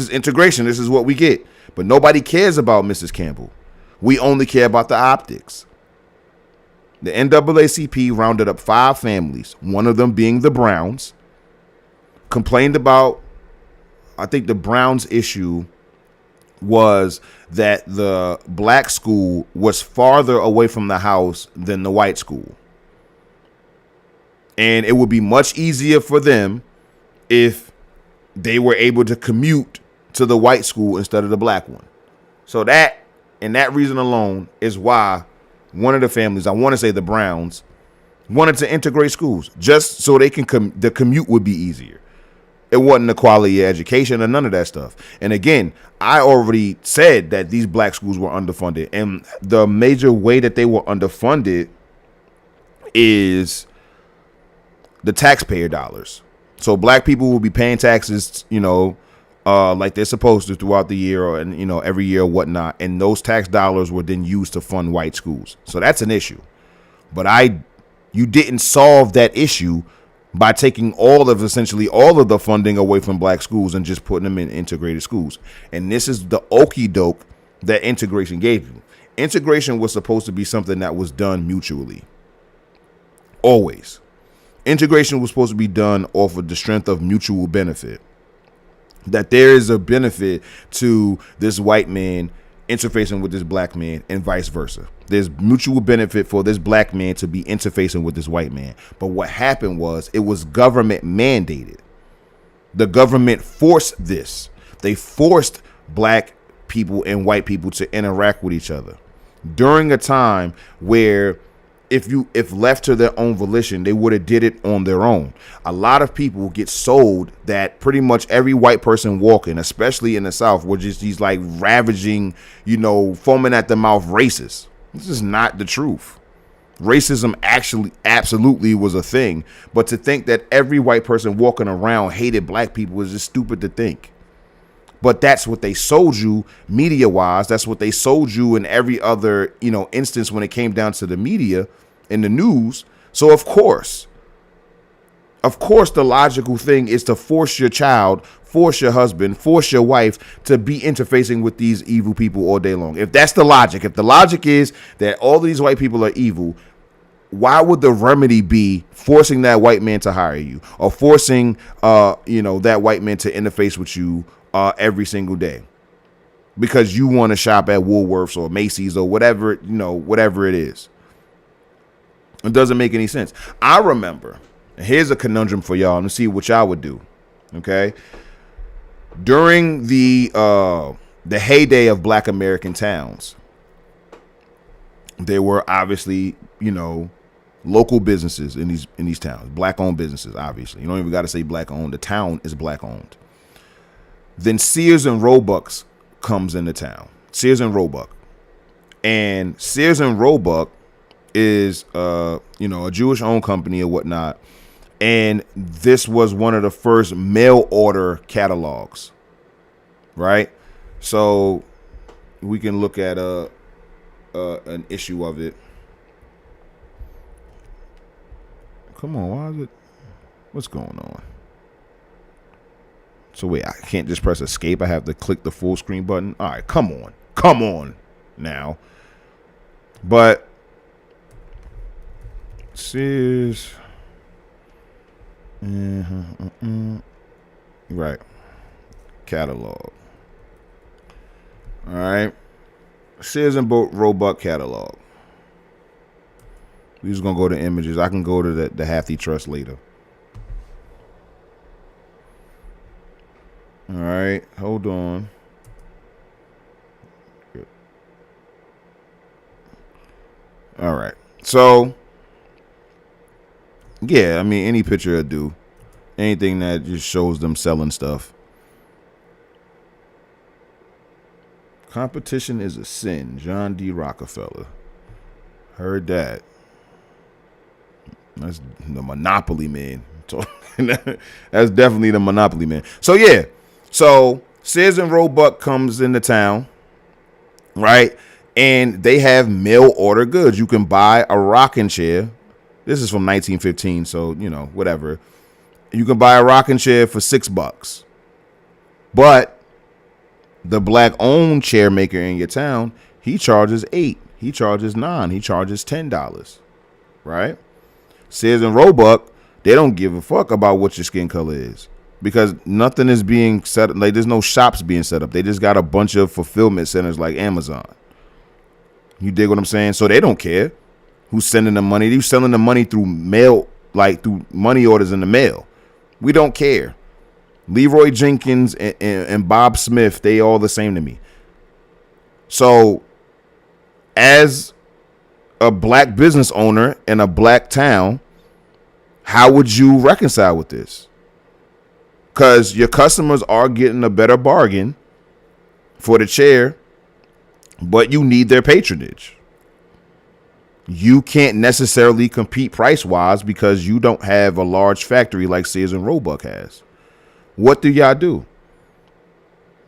integration. This is what we get. But nobody cares about Mrs. Campbell. We only care about the optics. The NAACP rounded up 5 families, one of them being the Browns, complained about, I think the Browns issue was that the black school was farther away from the house than the white school. And it would be much easier for them if they were able to commute to the white school instead of the black one. So that, and that reason alone is why one of the families, I want to say the Browns, wanted to integrate schools just so they can the commute would be easier. It wasn't the quality of education or none of that stuff. And again, I already said that these black schools were underfunded. And the major way that they were underfunded is the taxpayer dollars. So black people will be paying taxes, like they're supposed to throughout the year and, every year or whatnot. And those tax dollars were then used to fund white schools. So that's an issue. But you didn't solve that issue by taking essentially all of the funding away from black schools and just putting them in integrated schools. And this is the okie doke that integration gave you. Integration was supposed to be something that was done mutually. Always. Integration was supposed to be done off of the strength of mutual benefit. That there is a benefit to this white man interfacing with this black man and vice versa. There's mutual benefit for this black man to be interfacing with this white man. But what happened was it was government mandated. The government forced this. They forced black people and white people to interact with each other during a time where if left to their own volition, they would have did it on their own. A lot of people get sold that pretty much every white person walking, especially in the South, were just these like ravaging, foaming at the mouth racists. This is not the truth. Racism actually absolutely was a thing. But to think that every white person walking around hated black people is just stupid to think. But that's what they sold you media-wise. That's what they sold you in every other, instance when it came down to the media and the news. So of course, the logical thing is to force your child, force your husband, force your wife to be interfacing with these evil people all day long. If that's the logic, if the logic is that all these white people are evil, why would the remedy be forcing that white man to hire you or forcing, that white man to interface with you every single day because you want to shop at Woolworths or Macy's or whatever it is? It doesn't make any sense. I remember, and here's a conundrum for y'all to see what y'all would do. Okay. During the heyday of black American towns, there were obviously, local businesses in these towns, black owned businesses. Obviously, you don't even got to say black owned. The town is black owned. Then Sears and Roebuck's comes into town. Sears and Roebuck. And Sears and Roebuck is, a Jewish-owned company or whatnot. And this was one of the first mail order catalogs, right? So we can look at an issue of it. Come on, why is it? What's going on? So wait, I can't just press escape. I have to click the full screen button. All right, come on now. But Sears, right, catalog. All right, Sears and Roebuck catalog. We're just gonna go to images. I can go to the Hathey Trust later. All right, hold on. Good. All right, so yeah, I mean, any picture will do. Anything that just shows them selling stuff. Competition is a sin. John D. Rockefeller. Heard that. That's the monopoly man. That's definitely the monopoly man. So yeah. So Sears and Roebuck comes into town, right? And they have mail order goods. You can buy a rocking chair. This is from 1915, so whatever. You can buy a rocking chair for $6. But the black-owned chair maker in your town, He charges $8. He charges $9. He charges $10. Right? Sears and Roebuck, they don't give a fuck about what your skin color is because nothing is being set up. Like there's no shops being set up. They just got a bunch of fulfillment centers like Amazon. You dig what I'm saying? So they don't care who's sending the money. They're selling the money through mail, like through money orders in the mail. We don't care. Leroy Jenkins and Bob Smith, they all the same to me. So as a black business owner in a black town, how would you reconcile with this? Because your customers are getting a better bargain for the chair, but you need their patronage. You can't necessarily compete price-wise because you don't have a large factory like Sears and Roebuck has. What do y'all do?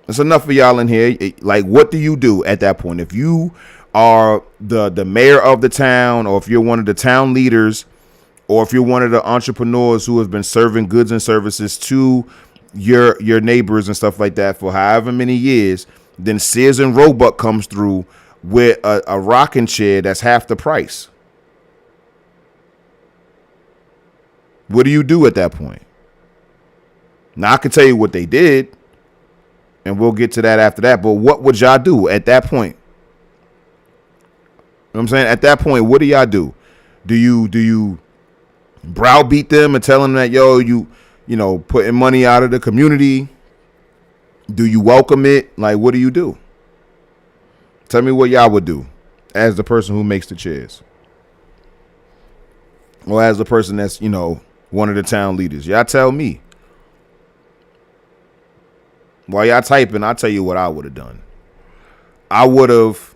There's enough of y'all in here. Like, what do you do at that point? If you are the mayor of the town, or if you're one of the town leaders, or if you're one of the entrepreneurs who have been serving goods and services to your neighbors and stuff like that for however many years, then Sears and Roebuck comes through with a rocking chair that's half the price. What do you do at that point? Now, I can tell you what they did, and we'll get to that after that, but what would y'all do at that point? You know what I'm saying? At that point, what do y'all do? Do you browbeat them and tell them that, yo, you know, putting money out of the community? Do you welcome it? Like, what do you do? Tell me what y'all would do as the person who makes the chairs. Or as the person that's, you know, one of the town leaders. Y'all tell me. While y'all typing, I'll tell you what I would have done. I would have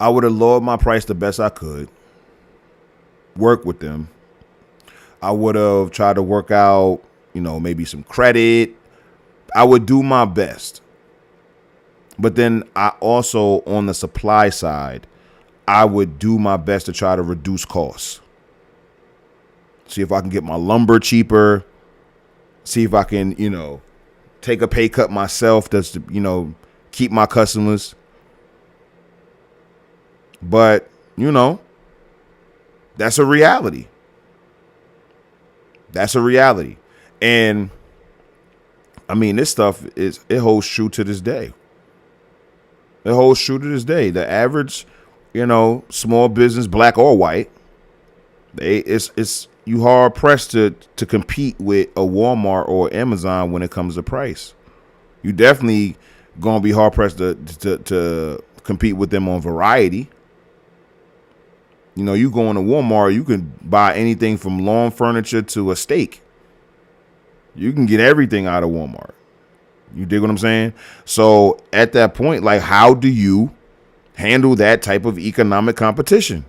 lowered my price the best I could. Work with them. I would have tried to work out, you know, maybe some credit. I would do my best. But then I also, on the supply side, I would do my best to try to reduce costs. See if I can get my lumber cheaper. See if I can, you know, take a pay cut myself just to, you know, keep my customers. But, you know, that's a reality. That's a reality. And I mean, this stuff it holds true to this day. It holds true to this day. The average, you know, small business, black or white, it's you hard pressed to compete with a Walmart or Amazon when it comes to price. You definitely gonna be hard pressed to compete with them on variety. You know, you go into Walmart, you can buy anything from lawn furniture to a steak. You can get everything out of Walmart. You dig what I'm saying? So at that point, like, how do you handle that type of economic competition?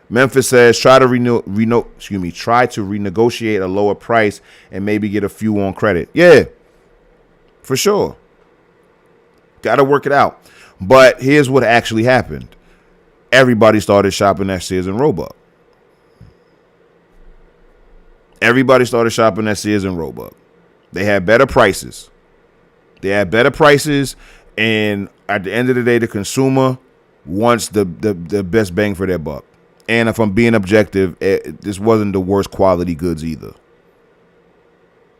Memphis says try to renegotiate a lower price and maybe get a few on credit. Yeah, for sure. Got to work it out. But here's what actually happened. Everybody started shopping at Sears and Roebuck. Everybody started shopping at Sears and Roebuck. They had better prices. And at the end of the day, the consumer wants the best bang for their buck. And if I'm being objective, this wasn't the worst quality goods either.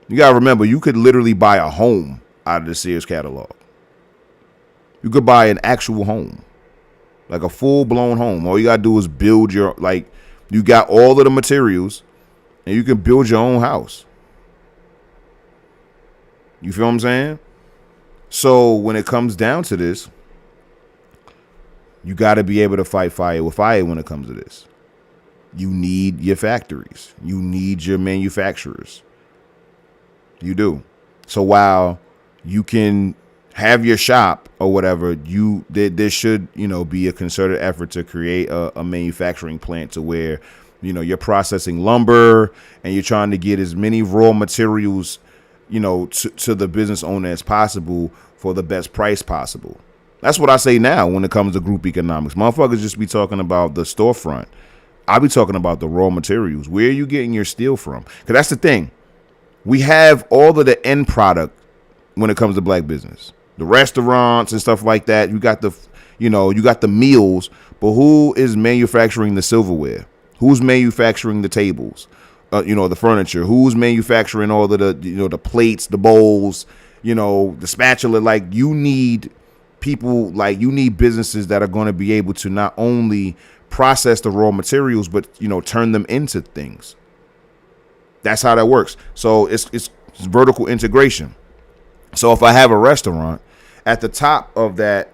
You got to remember, you could literally buy a home out of the Sears catalog. You could buy an actual home, like a full-blown home. All you got to do is build you got all of the materials, and you can build your own house. You feel what I'm saying? So when it comes down to this, you got to be able to fight fire with fire when it comes to this. You need your factories. You need your manufacturers. You do. So while you can have your shop or whatever, there should, you know, be a concerted effort to create a manufacturing plant to where, you know, you're processing lumber and you're trying to get as many raw materials, you know, to the business owner as possible for the best price possible. That's what I say now when it comes to group economics. Motherfuckers just be talking about the storefront. I'll be talking about the raw materials. Where are you getting your steel from? Because that's the thing. We have all of the end product when it comes to black business. The restaurants and stuff like that, you got the meals, but who is manufacturing the silverware? Who's manufacturing the tables? The furniture. Who's manufacturing all of the plates, the bowls, the spatula? Like, you need people, like, you need businesses that are going to be able to not only process the raw materials, but turn them into things. That's how that works. So it's vertical integration. So if I have a restaurant, at the top of that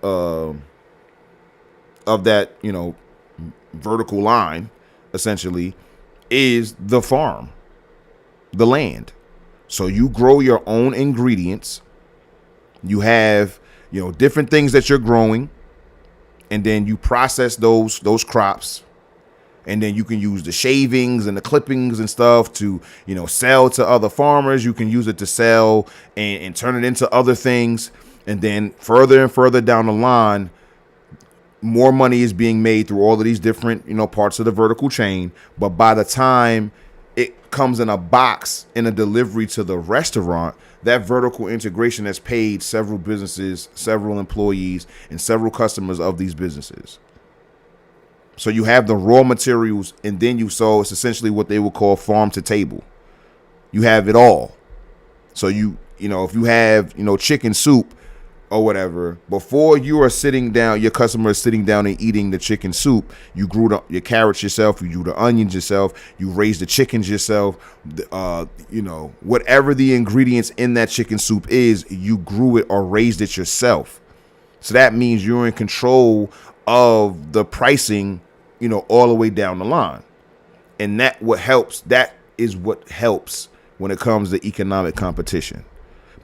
vertical line, essentially, is the farm, the land. So you grow your own ingredients. You have different things that you're growing, and then you process those crops, and then you can use the shavings and the clippings and stuff to sell to other farmers. You can use it to sell and turn it into other things, and then further and further down the line, more money is being made through all of these different parts of the vertical chain. But by the time it comes in a box in a delivery to the restaurant, that vertical integration has paid several businesses, several employees, and several customers of these businesses. So you have the raw materials, and then it's essentially what they would call farm to table. You have it all. So if you have chicken soup or whatever, before you are sitting down, your customer is sitting down and eating the chicken soup, you grew your carrots yourself, you grew the onions yourself, you raised the chickens yourself, whatever the ingredients in that chicken soup is, you grew it or raised it yourself. So that means you're in control of the pricing, all the way down the line. And that is what helps when it comes to economic competition.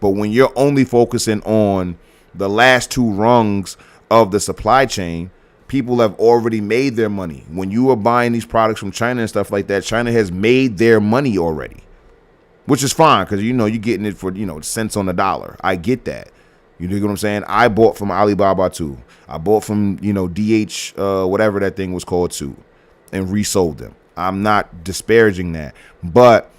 But when you're only focusing on the last two rungs of the supply chain, people have already made their money. When you are buying these products from China and stuff like that, China has made their money already, which is fine because you're getting it for cents on the dollar. I get that. You know what I'm saying? I bought from Alibaba too. I bought from DH whatever that thing was called too, and resold them. I'm not disparaging that, but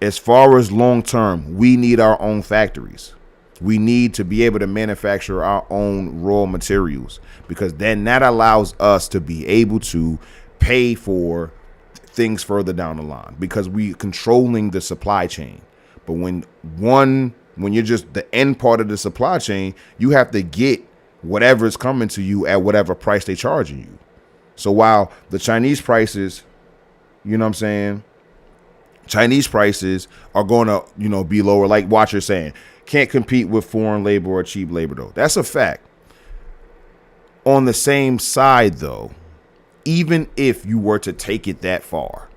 as far as long term, we need our own factories. We need to be able to manufacture our own raw materials, because then that allows us to be able to pay for things further down the line, because we controlling the supply chain. But when you're just the end part of the supply chain, you have to get whatever is coming to you at whatever price they charging you. So while the Chinese prices, Chinese prices are going to, be lower, like Watcher's saying, can't compete with foreign labor or cheap labor, though. That's a fact. On the same side, though, even if you were to take it that far,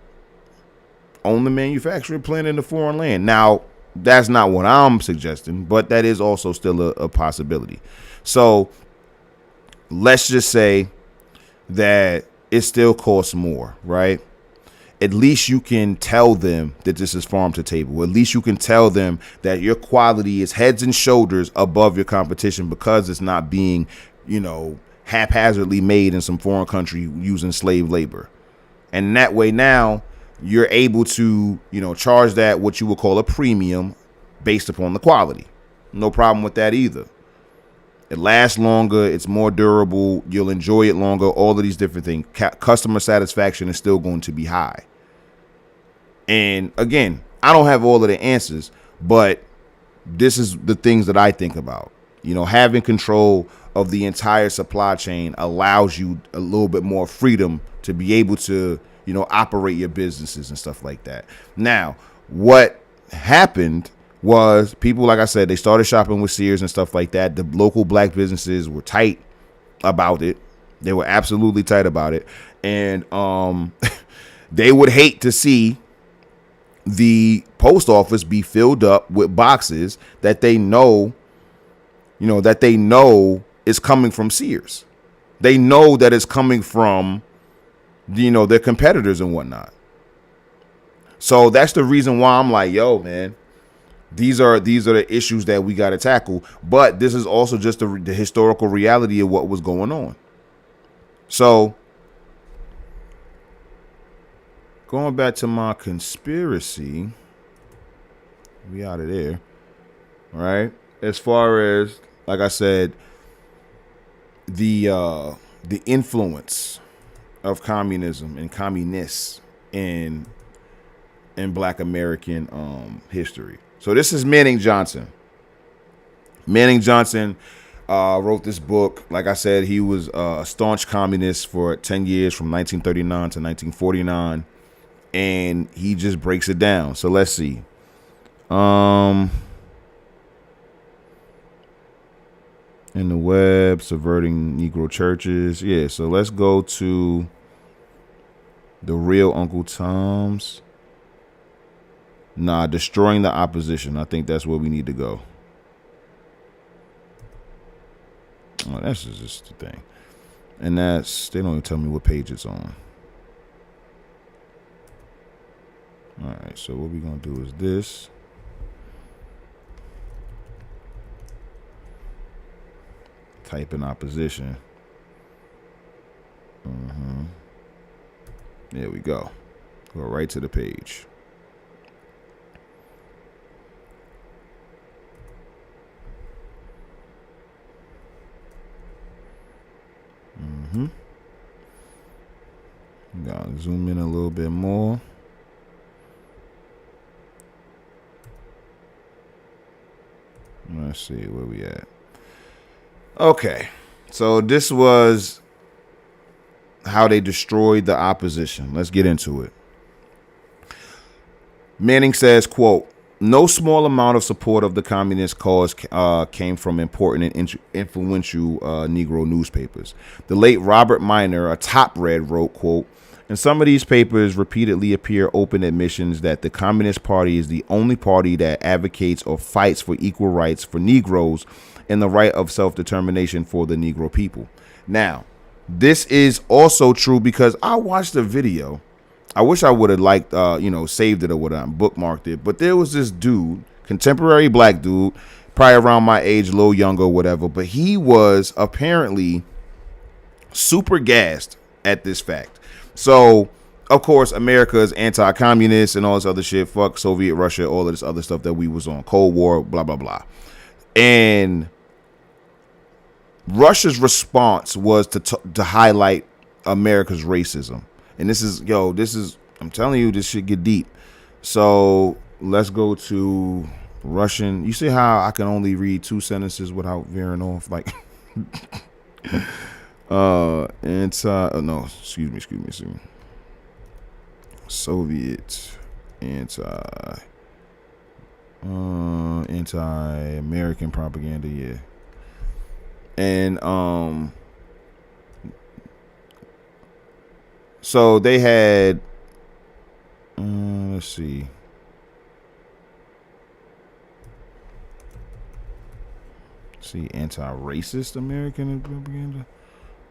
own the manufacturing plant in the foreign land. Now, that's not what I'm suggesting, but that is also still a possibility. So let's just say that it still costs more, right? At least you can tell them that this is farm to table. At least you can tell them that your quality is heads and shoulders above your competition, because it's not being, haphazardly made in some foreign country using slave labor. And that way now you're able to, charge that what you would call a premium based upon the quality. No problem with that either. It lasts longer. It's more durable. You'll enjoy it longer. All of these different things. Customer satisfaction is still going to be high. And again, I don't have all of the answers, but this is the things that I think about. Having control of the entire supply chain allows you a little bit more freedom to be able to, operate your businesses and stuff like that. Now, what happened was people, like I said, they started shopping with Sears and stuff like that. The local black businesses were tight about it. They were absolutely tight about it. And they would hate to see the post office be filled up with boxes that they know is coming from Sears. They know that it's coming from, their competitors and whatnot. So that's the reason why I'm like, yo, man, these are the issues that we got to tackle. But this is also just the historical reality of what was going on. So going back to my conspiracy, we out of there. All right. as far as, like I said, the influence of communism and communists in Black American history. So this is Manning Johnson. Manning Johnson wrote this book. Like I said, he was a staunch communist for 10 years from 1939 to 1949. And he just breaks it down. So let's see. In the web, subverting Negro churches. Yeah, so let's go to the real Uncle Tom's. Nah, destroying the opposition. I think that's where we need to go. Oh, that's just the thing. And that's, they don't even tell me what page it's on. All right, so what we're going to do is this. Type in opposition. There we go. Go right to the page. Gotta zoom in a little bit more. Let's see where we at. Okay, so this was how they destroyed the opposition. Let's get into it. Manning says, quote, no small amount of support of the communist cause came from important and influential Negro newspapers. The late Robert Minor, a top red, wrote, quote, in some of these papers repeatedly appear open admissions that the Communist Party is the only party that advocates or fights for equal rights for Negroes and the right of self-determination for the Negro people. Now, this is also true because I watched a video. I wish I would have saved it or whatever, bookmarked it. But there was this dude, contemporary black dude, probably around my age, a little younger, whatever. But he was apparently super gassed at this fact. So, of course, America is anti-communist and all this other shit. Fuck Soviet Russia, all of this other stuff that we was on. Cold War, blah, blah, blah. And Russia's response was to highlight America's racism. And this is, I'm telling you, this shit get deep. So let's go to Russian. You see how I can only read 2 sentences without veering off? Like, excuse me. Soviet anti-American propaganda, yeah. And so they had let's see. Anti-racist American propaganda.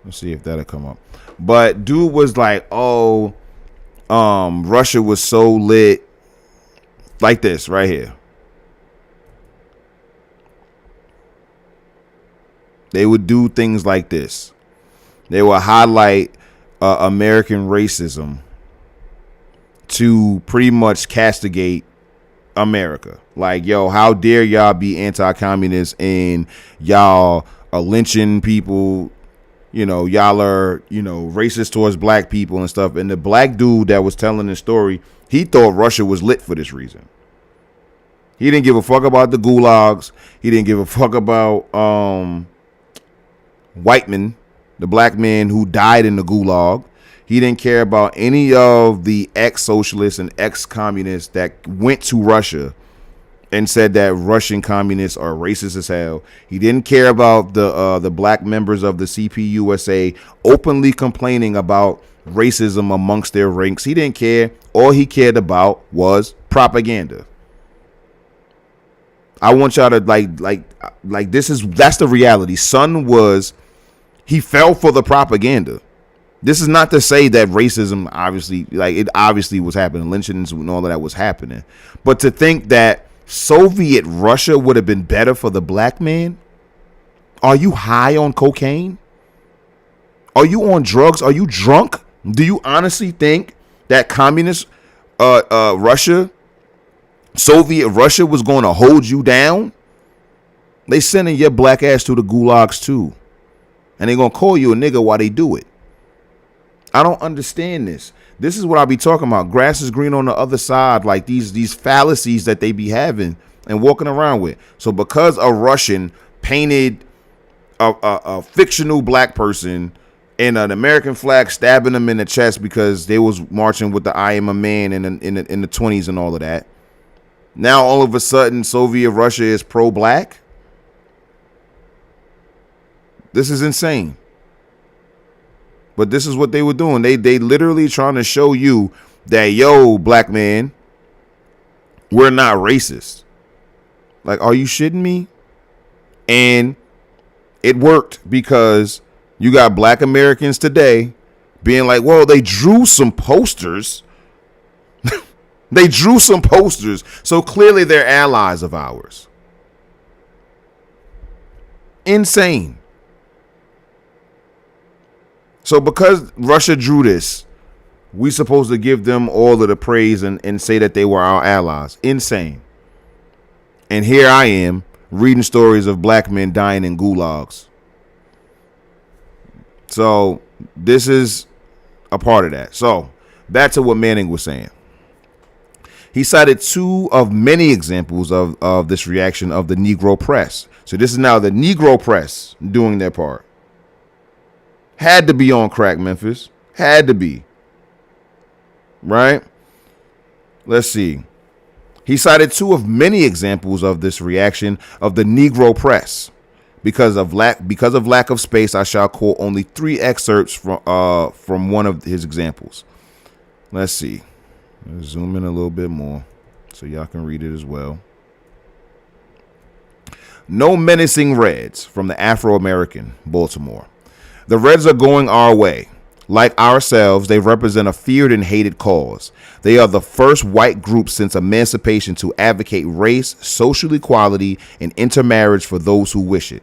Let's see if that'll come up. But dude was like, Russia was so lit, like this right here. They would do things like this. They would highlight American racism to pretty much castigate America. Like, yo, how dare y'all be anti-communist and y'all are lynching people, y'all are, racist towards black people and stuff. And the black dude that was telling the story, he thought Russia was lit for this reason. He didn't give a fuck about the gulags. He didn't give a fuck about Whiteman, the black man who died in the gulag. He didn't care about any of the ex-socialists and ex-communists that went to Russia and said that Russian communists are racist as hell. He didn't care about the black members of the CPUSA openly complaining about racism amongst their ranks. He didn't care. All he cared about was propaganda. I want y'all to like that's the reality. Son he fell for the propaganda. This is not to say that racism obviously was happening, lynchings and all of that was happening, but to think that Soviet Russia would have been better for the black man? Are you high on cocaine? Are you on drugs? Are you drunk? Do you honestly think that communist Russia, Soviet Russia was going to hold you down? They sending your black ass to the gulags too. And they gonna call you a nigga while they do it. I don't understand this. This is what I be talking about. Grass is green on the other side, like these fallacies that they be having and walking around with. So because a Russian painted a fictional black person in an American flag, stabbing them in the chest because they was marching with the I Am a Man in the 20s and all of that. Now all of a sudden Soviet Russia is pro-black. This is insane. But this is what they were doing. They literally trying to show you that, yo, black man, we're not racist. Like, are you shitting me? And it worked because you got black Americans today being like, well, they drew some posters. They drew some posters. So clearly they're allies of ours. Insane. So because Russia drew this, we supposed to give them all of the praise and say that they were our allies. Insane. And here I am reading stories of black men dying in gulags. So this is a part of that. So back to what Manning was saying. He cited two of many examples of this reaction of the Negro press. So this is now the Negro press doing their part. Had to be on crack, Memphis. Had to be. Right? Let's see. He cited two of many examples of this reaction of the Negro press. Because of lack of space, I shall quote only three excerpts from one of his examples. Let's see. Let's zoom in a little bit more so y'all can read it as well. No menacing Reds from the Afro-American, Baltimore. The Reds are going our way. Like ourselves, they represent a feared and hated cause. They are the first white group since emancipation to advocate race, social equality, and intermarriage for those who wish it.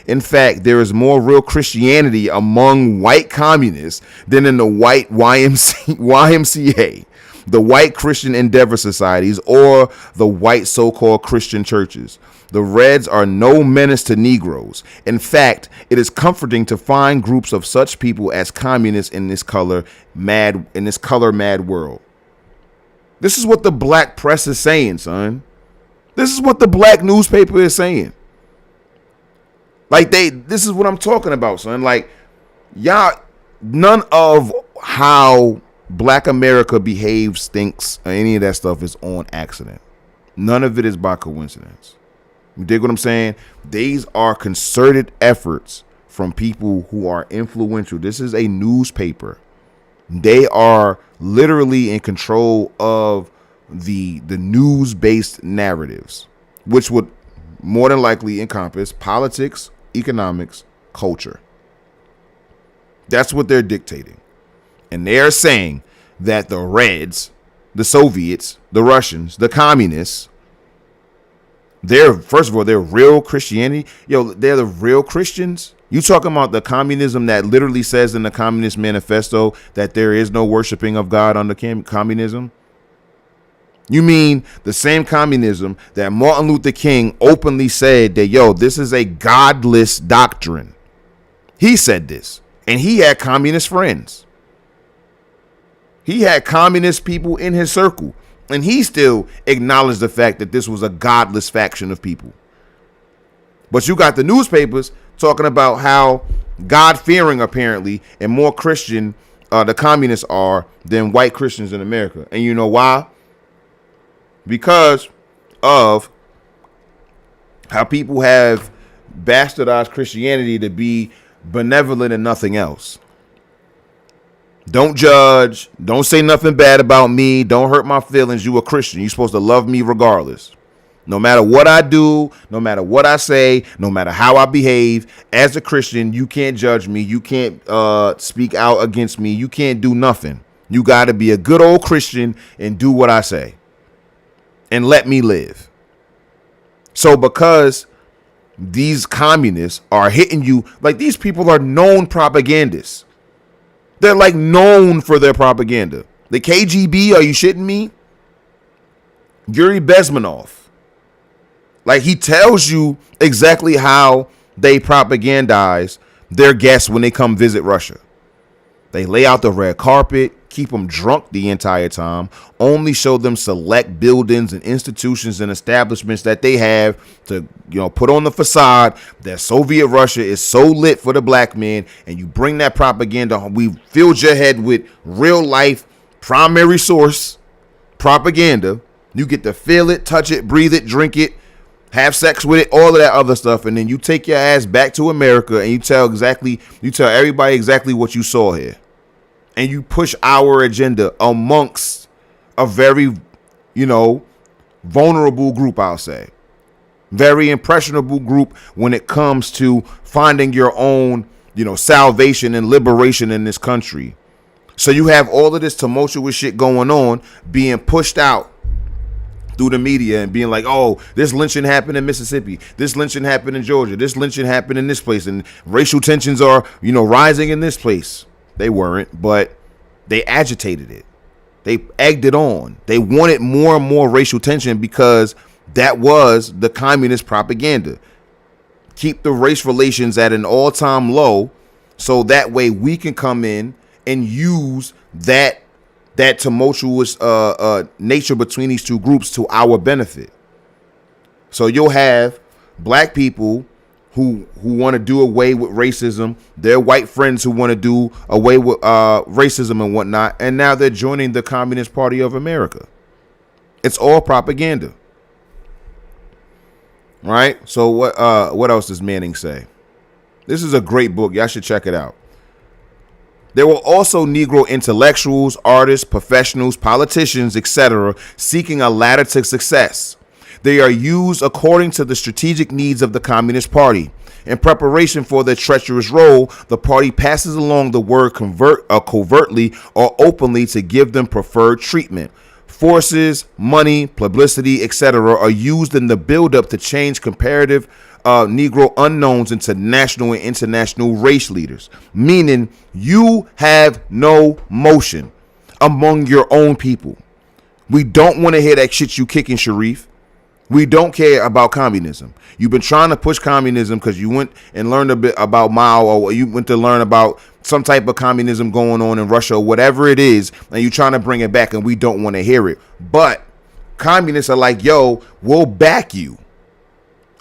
In fact, there is more real Christianity among white communists than in the white YMCA, the white Christian Endeavor Societies, or the white so-called Christian churches. The Reds are no menace to Negroes. In fact, it is comforting to find groups of such people as communists in this color mad world. This is what the black press is saying, son. This is what the black newspaper is saying. Like this is what I'm talking about, son. Like, y'all, none of how black America behaves, thinks, or any of that stuff is on accident. None of it is by coincidence. You dig what I'm saying? These are concerted efforts from people who are influential. This is a newspaper. They are literally in control of the news-based narratives, which would more than likely encompass politics, economics, culture. That's what they're dictating. And they're saying that the Reds, the Soviets, the Russians, the communists, they're real Christianity. Yo, they're the real Christians. You talking about the communism that literally says in the Communist Manifesto that there is no worshiping of God under communism? You mean the same communism that Martin Luther King openly said that, yo, this is a godless doctrine. He said this, and he had communist friends. He had communist people in his circle. And he still acknowledged the fact that this was a godless faction of people. But you got the newspapers talking about how God-fearing, apparently, and more Christian the communists are than white Christians in America. And you know why? Because of how people have bastardized Christianity to be benevolent and nothing else. Don't judge. Don't say nothing bad about me. Don't hurt my feelings. You a Christian. You're supposed to love me regardless. No matter what I do, no matter what I say, no matter how I behave, as a Christian, you can't judge me. You can't speak out against me. You can't do nothing. You got to be a good old Christian and do what I say and let me live. So because these communists are hitting you, like, these people are known propagandists. They're like known for their propaganda. The KGB, are you shitting me? Yuri Bezmenov. Like, he tells you exactly how they propagandize their guests when they come visit Russia. They lay out the red carpet, keep them drunk the entire time, only show them select buildings and institutions and establishments that they have to, put on the facade that Soviet Russia is so lit for the black man. And you bring that propaganda home. We filled your head with real life primary source propaganda. You get to feel it, touch it, breathe it, drink it, have sex with it, all of that other stuff. And then you take your ass back to America and you tell everybody exactly what you saw here. And you push our agenda amongst a very, vulnerable group, I'll say. Very impressionable group when it comes to finding your own, salvation and liberation in this country. So you have all of this tumultuous shit going on being pushed out through the media and being like, oh, this lynching happened in Mississippi. This lynching happened in Georgia. This lynching happened in this place. And racial tensions are, rising in this place. They weren't, but they agitated it. They egged it on. They wanted more and more racial tension because that was the communist propaganda. Keep the race relations at an all-time low so that way we can come in and use that tumultuous nature between these two groups to our benefit. So you'll have black people who want to do away with racism, their white friends who want to do away with racism and whatnot, and now they're joining the Communist Party of America. It's all propaganda. Right? So what else does Manning say? This is a great book. Y'all should check it out. There were also Negro intellectuals, artists, professionals, politicians, etc., seeking a ladder to success. They are used according to the strategic needs of the Communist Party. In preparation for their treacherous role, the party passes along the word covertly or openly to give them preferred treatment. Forces, money, publicity, etc. are used in the buildup to change comparative Negro unknowns into national and international race leaders, meaning you have no motion among your own people. We don't want to hear that shit you kicking, Sharif. We don't care about communism. You've been trying to push communism because you went and learned a bit about Mao, or you went to learn about some type of communism going on in Russia, or whatever it is, and you're trying to bring it back, and we don't want to hear it. But communists are like, yo, we'll back you.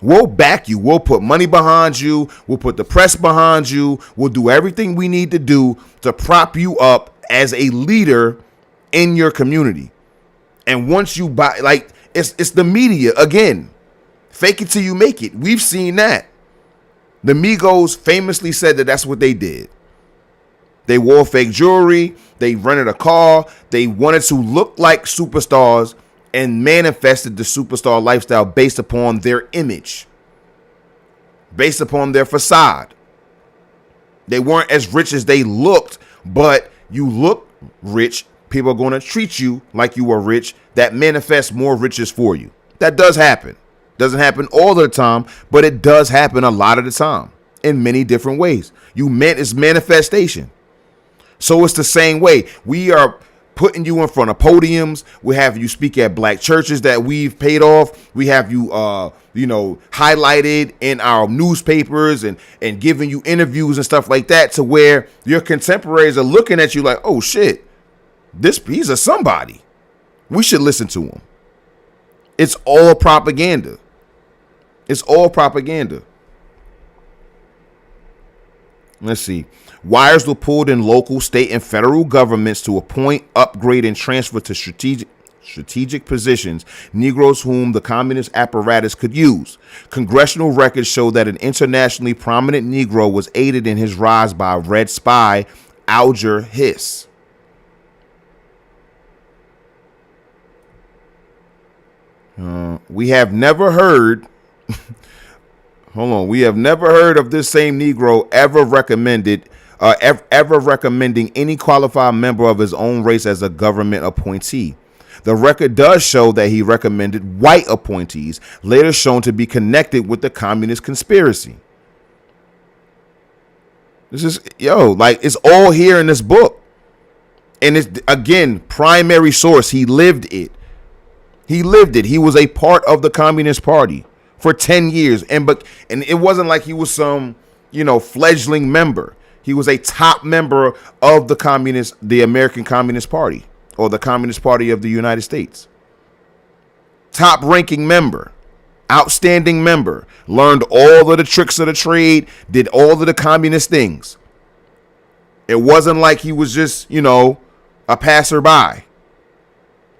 We'll back you. We'll put money behind you. We'll put the press behind you. We'll do everything we need to do to prop you up as a leader in your community. And once you buy, like, it's the media again. Fake it till you make it. We've seen that. The Migos famously said that that's what they did. They wore fake jewelry. They rented a car. They wanted to look like superstars and manifested the superstar lifestyle based upon their image, based upon their facade. They weren't as rich as they looked, but you look rich. People are going to treat you like you are rich. That manifests more riches for you. That does happen. Doesn't happen all the time, but it does happen a lot of the time in many different ways. It's manifestation. So it's the same way. We are putting you in front of podiums. We have you speak at black churches that we've paid off. We have you, highlighted in our newspapers and giving you interviews and stuff like that, to where your contemporaries are looking at you like, oh shit, he's a somebody. We should listen to him. It's all propaganda. It's all propaganda. Let's see. Wires were pulled in local, state, and federal governments to appoint, upgrade, and transfer to strategic positions Negroes whom the communist apparatus could use. Congressional records show that an internationally prominent Negro was aided in his rise by Red spy Alger Hiss. We have never heard we have never heard of this same Negro ever recommending any qualified member of his own race as a government appointee. The record does show that he recommended white appointees, later shown to be connected with the communist conspiracy. This is, it's all here in this book. And it's, again, primary source. He lived it. He lived it. He was a part of the Communist Party for 10 years. And it wasn't like he was some, fledgling member. He was a top member of the American Communist Party, or the Communist Party of the United States. Top ranking member, outstanding member, learned all of the tricks of the trade, did all of the communist things. It wasn't like he was just, a passerby.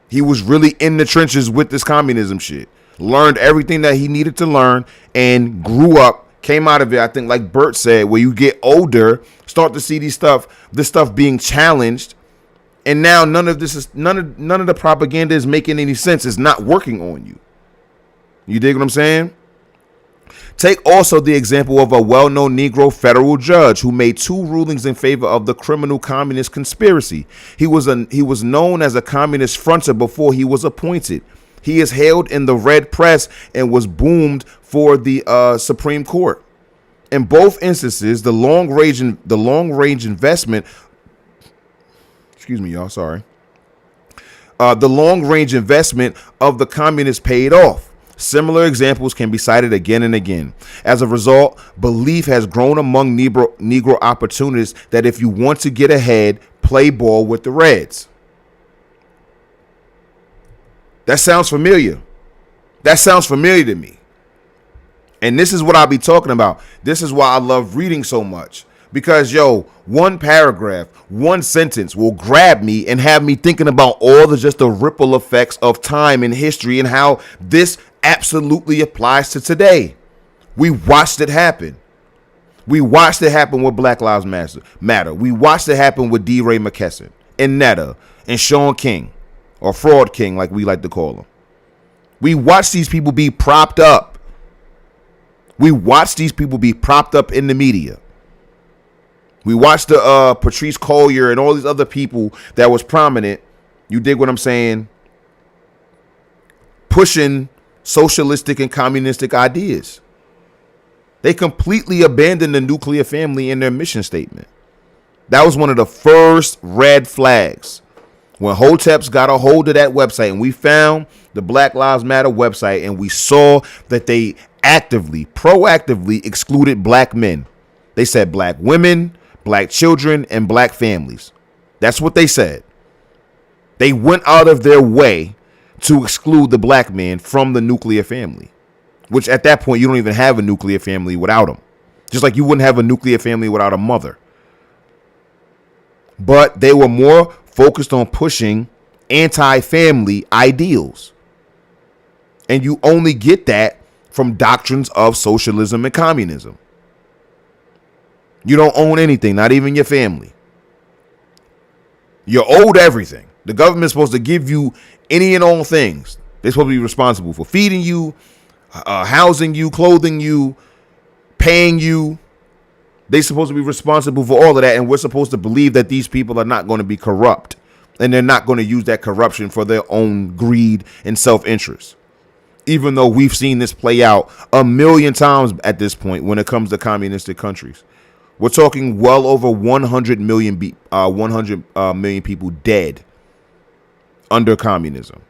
He was really in the trenches with this communism shit. Learned everything that he needed to learn and grew up, came out of it. I think, like Bert said, where you get older, start to see this stuff being challenged. And now none of the propaganda is making any sense. It's not working on you. You dig what I'm saying? Take also the example of a well-known Negro federal judge who made 2 rulings in favor of the criminal communist conspiracy. He was known as a communist fronter before he was appointed. He is hailed in the red press and was boomed for the Supreme Court. In both instances, the long range investment. Excuse me, y'all. Sorry. The long range investment of the communists paid off. Similar examples can be cited again and again. As a result, belief has grown among Negro opportunists that if you want to get ahead, play ball with the Reds. That sounds familiar. That sounds familiar to me. And this is what I'll be talking about. This is why I love reading so much. Because, one paragraph, one sentence will grab me and have me thinking about all the ripple effects of time and history and how this absolutely applies to today. We watched it happen. We watched it happen with Black Lives Matter. We watched it happen with D. Ray McKesson and Netta and Sean King, or Fraud King, like we like to call him. We watched these people be propped up. We watched these people be propped up in the media. We watched the Patrice Collier and all these other people that was prominent. You dig what I'm saying? Pushing socialistic and communistic ideas. They completely abandoned the nuclear family in their mission statement. That was one of the first red flags. When Hotep's got a hold of that website, and we found the Black Lives Matter website, and we saw that they proactively excluded black men. They said black women, black children, and black families. That's what they said. They went out of their way to exclude the black man from the nuclear family, which at that point, you don't even have a nuclear family without them. Just like you wouldn't have a nuclear family without a mother. But they were more focused on pushing anti-family ideals. And you only get that from doctrines of socialism and communism. You don't own anything, not even your family. You're owed everything. The government's supposed to give you any and all things. They're supposed to be responsible for feeding you, housing you, clothing you, paying you. They're supposed to be responsible for all of that. And we're supposed to believe that these people are not going to be corrupt. And they're not going to use that corruption for their own greed and self-interest. Even though we've seen this play out 1,000,000 times at this point when it comes to communistic countries. We're talking well over 100 million people dead under communism.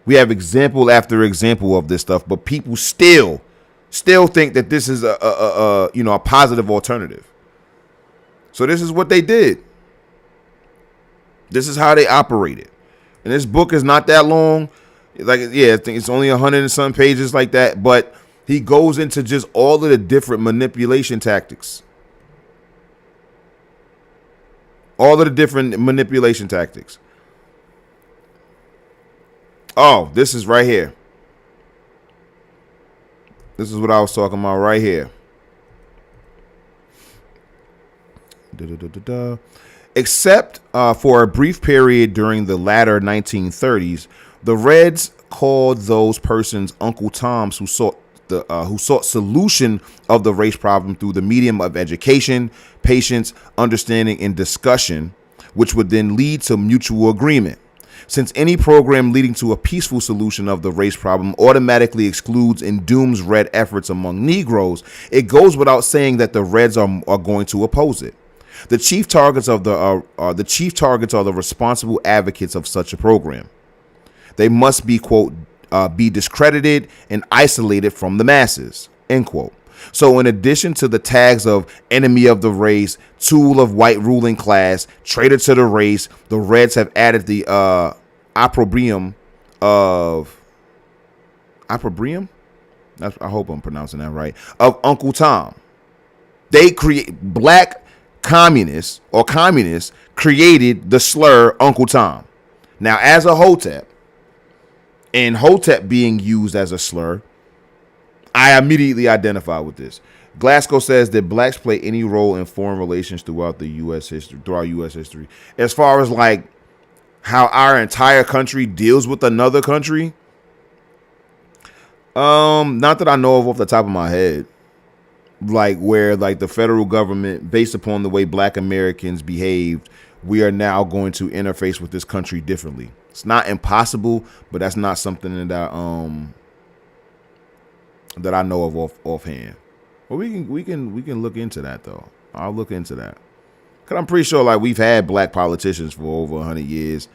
We have example after example of this stuff, but people still think that this is a positive alternative. So this is what they did. This is how they operated. And this book is not that long. I think it's only 100 and some pages like that, but he goes into just all of the different manipulation tactics. All of the different manipulation tactics. Oh, this is right here. This is what I was talking about right here. Except for a brief period during the latter 1930s, the Reds called those persons Uncle Toms who sought solution of the race problem through the medium of education, patience, understanding, and discussion, which would then lead to mutual agreement. Since any program leading to a peaceful solution of the race problem automatically excludes and dooms Red efforts among Negroes, it goes without saying that the Reds are going to oppose it. The chief targets are the responsible advocates of such a program. They must be, quote, be discredited and isolated from the masses, end quote. So in addition to the tags of enemy of the race, tool of white ruling class, traitor to the race, the Reds have added the opprobrium of opprobrium. I hope I'm pronouncing that right. Of Uncle Tom. They create black communists or communists created the slur Uncle Tom. Now, as a Hotep, and Hotep being used as a slur, I immediately identify with this. Glasgow says that blacks play any role in foreign relations throughout U.S. history. As far as like how our entire country deals with another country, not that I know of off the top of my head. Like where like the federal government, based upon the way black Americans behaved, we are now going to interface with this country differently. It's not impossible, but that's not something that I know of offhand. Well, we can look into that though. I'll look into that. Cause I'm pretty sure like we've had black politicians for over 100 years,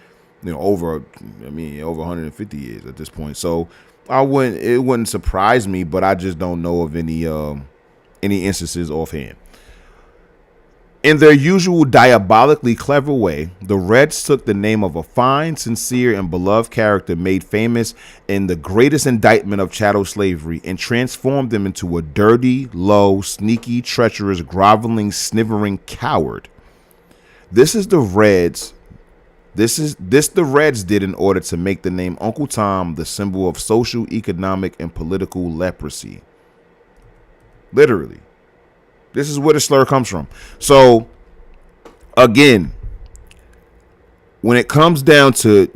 over 150 years at this point. So it wouldn't surprise me, but I just don't know of any instances offhand. In their usual diabolically clever way, the Reds took the name of a fine, sincere, and beloved character made famous in the greatest indictment of chattel slavery and transformed them into a dirty, low, sneaky, treacherous, groveling, snivering coward. This the Reds did in order to make the name Uncle Tom the symbol of social, economic, and political leprosy. Literally. This is where the slur comes from. So, again, when it comes down to,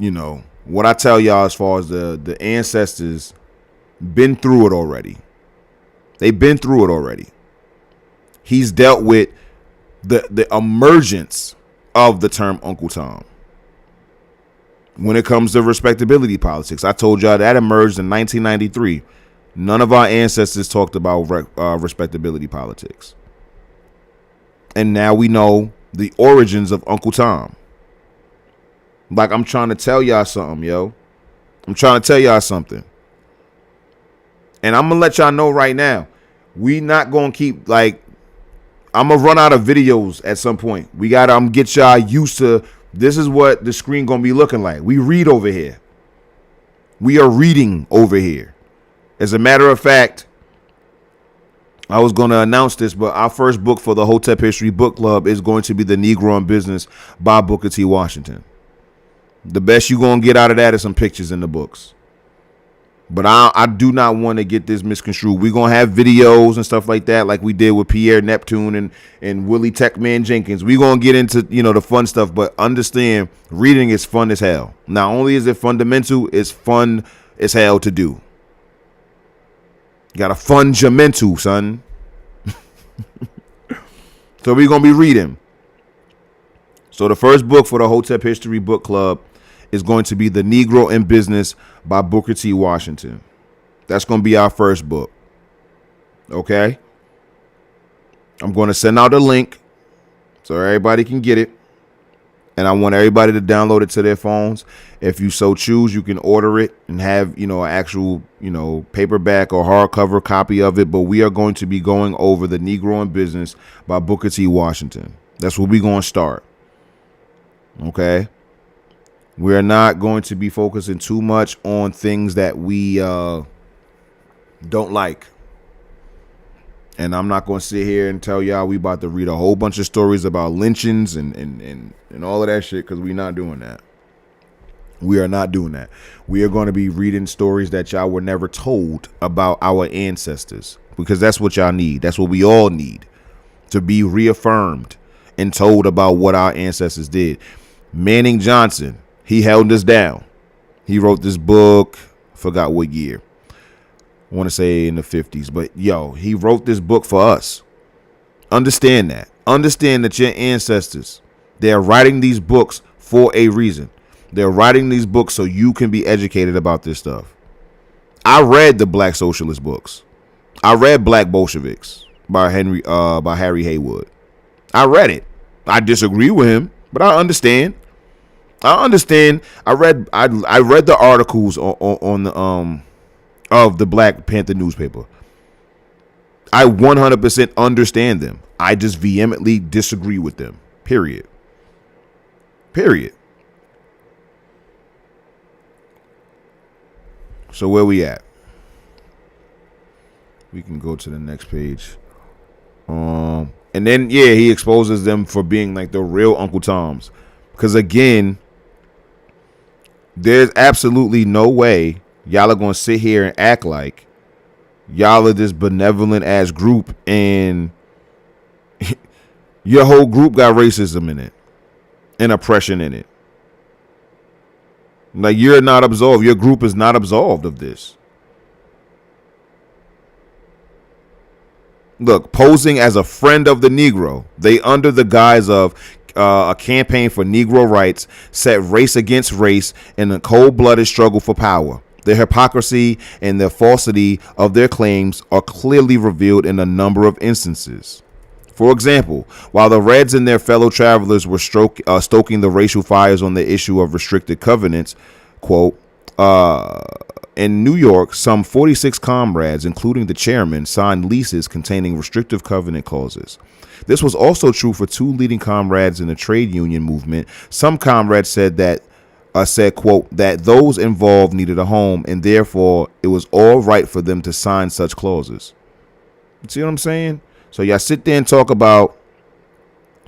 what I tell y'all as far as the ancestors been through it already. They've been through it already. He's dealt with the emergence of the term Uncle Tom. When it comes to respectability politics, I told y'all that emerged in 1993. None of our ancestors talked about respectability politics. And now we know the origins of Uncle Tom. Like, I'm trying to tell y'all something, yo. I'm trying to tell y'all something. And I'm going to let y'all know right now. We not going to keep, like, I'm going to run out of videos at some point. We got to get y'all used to, this is what the screen going to be looking like. We read over here. We are reading over here. As a matter of fact, I was going to announce this, but our first book for the Hotep History Book Club is going to be The Negro in Business by Booker T. Washington. The best you're going to get out of that is some pictures in the books. But I do not want to get this misconstrued. We're going to have videos and stuff like that, like we did with Pierre Neptune and Willie Techman Jenkins. We're going to get into, the fun stuff, but understand reading is fun as hell. Not only is it fundamental, it's fun as hell to do. Got a fundamental, son. So we're going to be reading. So the first book for the Hotep History Book Club is going to be The Negro in Business by Booker T. Washington. That's going to be our first book. Okay? I'm going to send out a link so everybody can get it. And I want everybody to download it to their phones. If you so choose, you can order it and have, an actual, paperback or hardcover copy of it. But we are going to be going over The Negro in Business by Booker T. Washington. That's where we're going to start. Okay? We're not going to be focusing too much on things that we don't like. And I'm not going to sit here and tell y'all we about to read a whole bunch of stories about lynchings and all of that shit, because we're not doing that. We are not doing that. We are going to be reading stories that y'all were never told about our ancestors, because that's what y'all need. That's what we all need, to be reaffirmed and told about what our ancestors did. Manning Johnson, he held us down. He wrote this book, forgot what year. I want to say in the 50s, but he wrote this book for us. Understand that. Understand that your ancestors, they're writing these books for a reason. They're writing these books so you can be educated about this stuff. I read the Black Socialist books. I read Black Bolsheviks by Harry Haywood. I read it. I disagree with him, but I understand. I understand. I read the articles on the of the Black Panther newspaper. I 100% understand them. I just vehemently disagree with them. Period. So where we at? We can go to the next page. And then he exposes them for being like the real Uncle Toms. Because again, there's absolutely no way y'all are gonna sit here and act like y'all are this benevolent ass group and your whole group got racism in it and oppression in it. Like, you're not absolved. Your group is not absolved of this. Look, posing as a friend of the Negro, they, under the guise of a campaign for Negro rights, set race against race in a cold-blooded struggle for power. The hypocrisy and the falsity of their claims are clearly revealed in a number of instances. For example, while the Reds and their fellow travelers were stoking the racial fires on the issue of restricted covenants, quote, in New York, some 46 comrades, including the chairman, signed leases containing restrictive covenant clauses. This was also true for two leading comrades in the trade union movement. Some comrades said, quote, that those involved needed a home and therefore it was all right for them to sign such clauses. See what I'm saying? So y'all sit there and talk about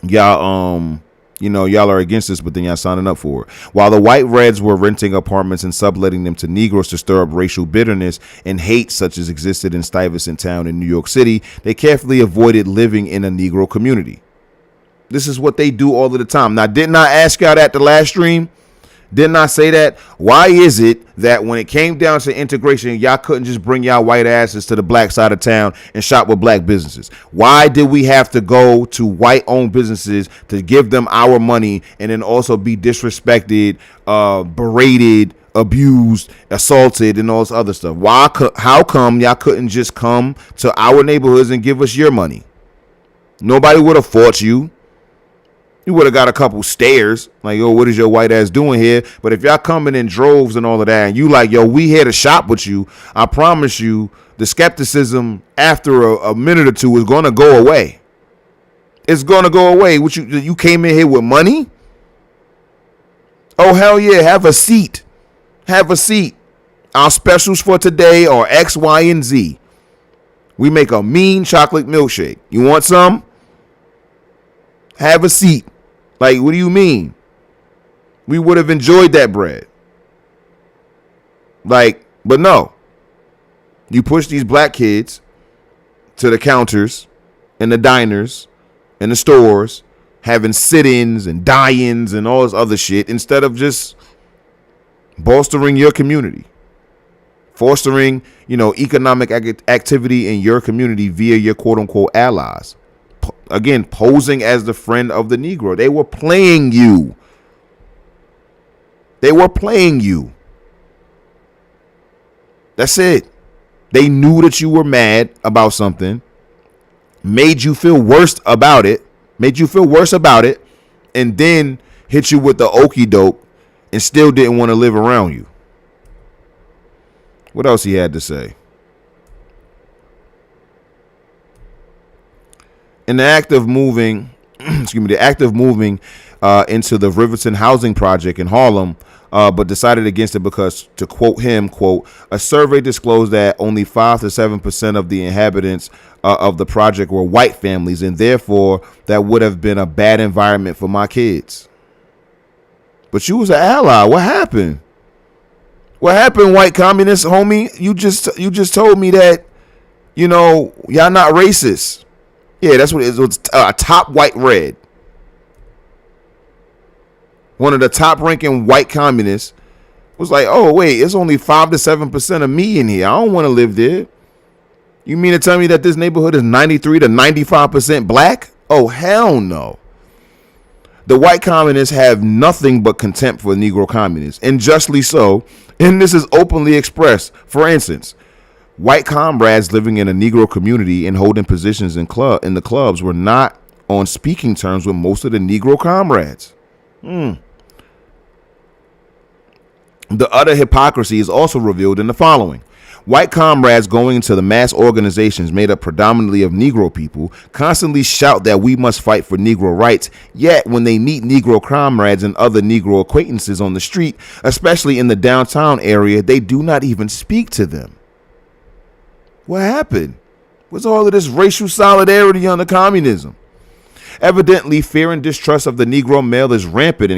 y'all, y'all are against this, but then y'all signing up for it. While the white Reds were renting apartments and subletting them to Negroes to stir up racial bitterness and hate such as existed in Stuyvesant Town in New York City, they carefully avoided living in a Negro community. This is what they do all of the time. Now, didn't I ask y'all that the last stream? Didn't I say that? Why is it that when it came down to integration, y'all couldn't just bring y'all white asses to the black side of town and shop with black businesses? Why did we have to go to white-owned businesses to give them our money and then also be disrespected, berated, abused, assaulted, and all this other stuff? How come y'all couldn't just come to our neighborhoods and give us your money? Nobody would have fought you. You would have got a couple stares like, yo, what is your white ass doing here? But if y'all coming in droves and all of that and you like, yo, we here to shop with you, I promise you the skepticism after a minute or two is going to go away. It's going to go away. What you came in here with money? Oh, hell yeah. Have a seat. Have a seat. Our specials for today are X, Y, and Z. We make a mean chocolate milkshake. You want some? Have a seat. Like, what do you mean? We would have enjoyed that bread. Like, but no. You push these black kids to the counters and the diners and the stores, having sit-ins and die-ins and all this other shit, instead of just bolstering your community, fostering, economic activity in your community via your quote-unquote allies. Again, posing as the friend of the Negro. They were playing you. They were playing you. That's it. They knew that you were mad about something, made you feel worse about it, and then hit you with the okie doke and still didn't want to live around you. What else he had to say? In the act of moving, into the Riverton housing project in Harlem, but decided against it because, to quote him, quote, a survey disclosed that only 5 to 7% of the inhabitants of the project were white families, and therefore that would have been a bad environment for my kids. But you was an ally. What happened? What happened, white communist homie? You just told me that, y'all not racist. Yeah, that's what it is. It's a top white red. One of the top ranking white communists was like, oh, wait, it's only 5 to 7% of me in here. I don't want to live there. You mean to tell me that this neighborhood is 93 to 95% black? Oh, hell no. The white communists have nothing but contempt for Negro communists, and justly so. And this is openly expressed. For instance, white comrades living in a Negro community and holding positions in the clubs were not on speaking terms with most of the Negro comrades. The utter hypocrisy is also revealed in the following. White comrades going into the mass organizations made up predominantly of Negro people constantly shout that we must fight for Negro rights, yet when they meet Negro comrades and other Negro acquaintances on the street, especially in the downtown area, they do not even speak to them. What happened? What's all of this racial solidarity under communism? Evidently, fear and distrust of the Negro male is rampant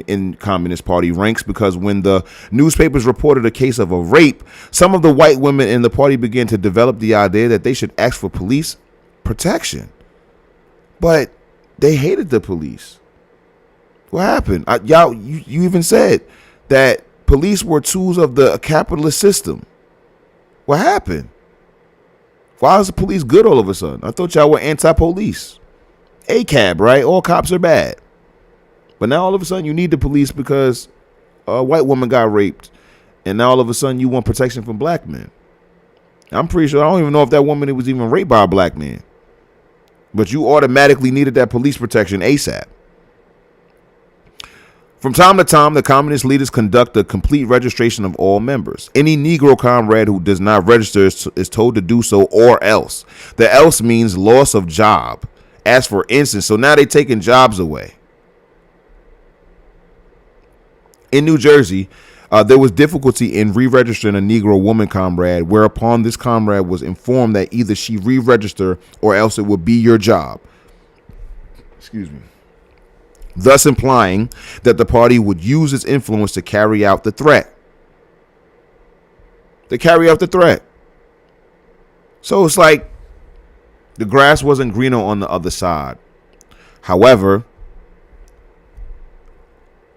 in Communist Party ranks, because when the newspapers reported a case of a rape, some of the white women in the party began to develop the idea that they should ask for police protection. But they hated the police. What happened? You even said that police were tools of the capitalist system. What happened? Why is the police good all of a sudden? I thought y'all were anti-police. ACAB, right? All cops are bad. But now all of a sudden you need the police because a white woman got raped. And now all of a sudden you want protection from black men. I'm pretty sure, I don't even know if that woman was even raped by a black man. But you automatically needed that police protection ASAP. From time to time, the communist leaders conduct a complete registration of all members. Any Negro comrade who does not register is told to do so, or else. The else means loss of job. As for instance, so now they're taking jobs away. In New Jersey, there was difficulty in re-registering a Negro woman comrade, whereupon this comrade was informed that either she re-register or else it would be your job. Excuse me. Thus implying that the party would use its influence to carry out the threat. So it's like the grass wasn't greener on the other side. However,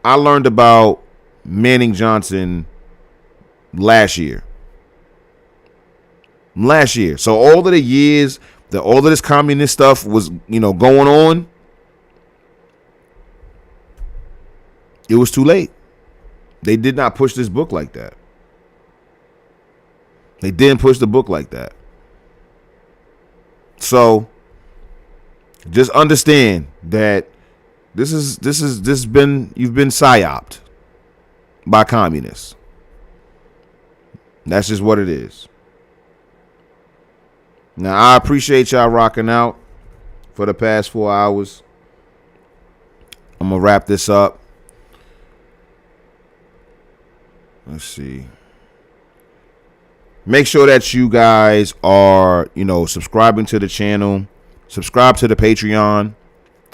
I learned about Manning Johnson last year. So all of the years that all of this communist stuff was, going on, it was too late. They did not push this book like that. They didn't push the book like that. So just understand that you've been psyoped by communists. That's just what it is. Now, I appreciate y'all rocking out for the past 4 hours. I'm going to wrap this up. Let's see. Make sure that you guys are, subscribing to the channel. Subscribe to the Patreon.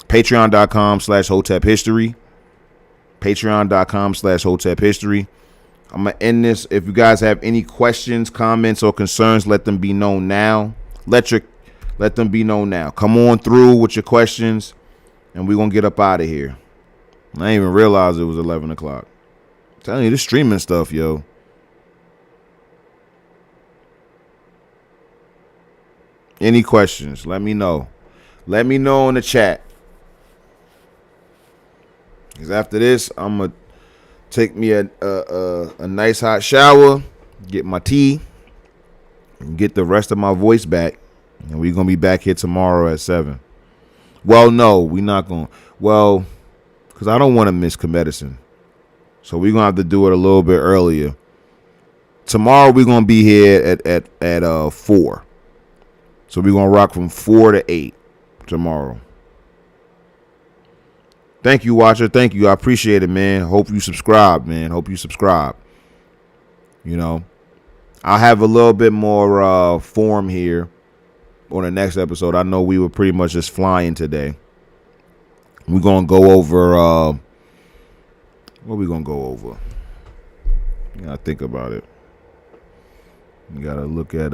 Patreon.com/Hotep History. Patreon.com/Hotep History. I'm going to end this. If you guys have any questions, comments, or concerns, let them be known now. Let them be known now. Come on through with your questions, and we're going to get up out of here. I didn't even realize it was 11 o'clock. I'm telling you, this streaming stuff, yo. Any questions? Let me know. Let me know in the chat. Because after this, I'm going to take me a nice hot shower, get my tea, and get the rest of my voice back. And we're going to be back here tomorrow at 7. Well, no, we're not going to. Well, because I don't want to miss medicine. So we're going to have to do it a little bit earlier. Tomorrow, we're going to be here at 4. So we're going to rock from 4 to 8 tomorrow. Thank you, watcher. Thank you. I appreciate it, man. Hope you subscribe, man. Hope you subscribe. I'll have a little bit more form here on the next episode. I know we were pretty much just flying today. We're going to go over, what we going to go over? You got to think about it. You got to look at,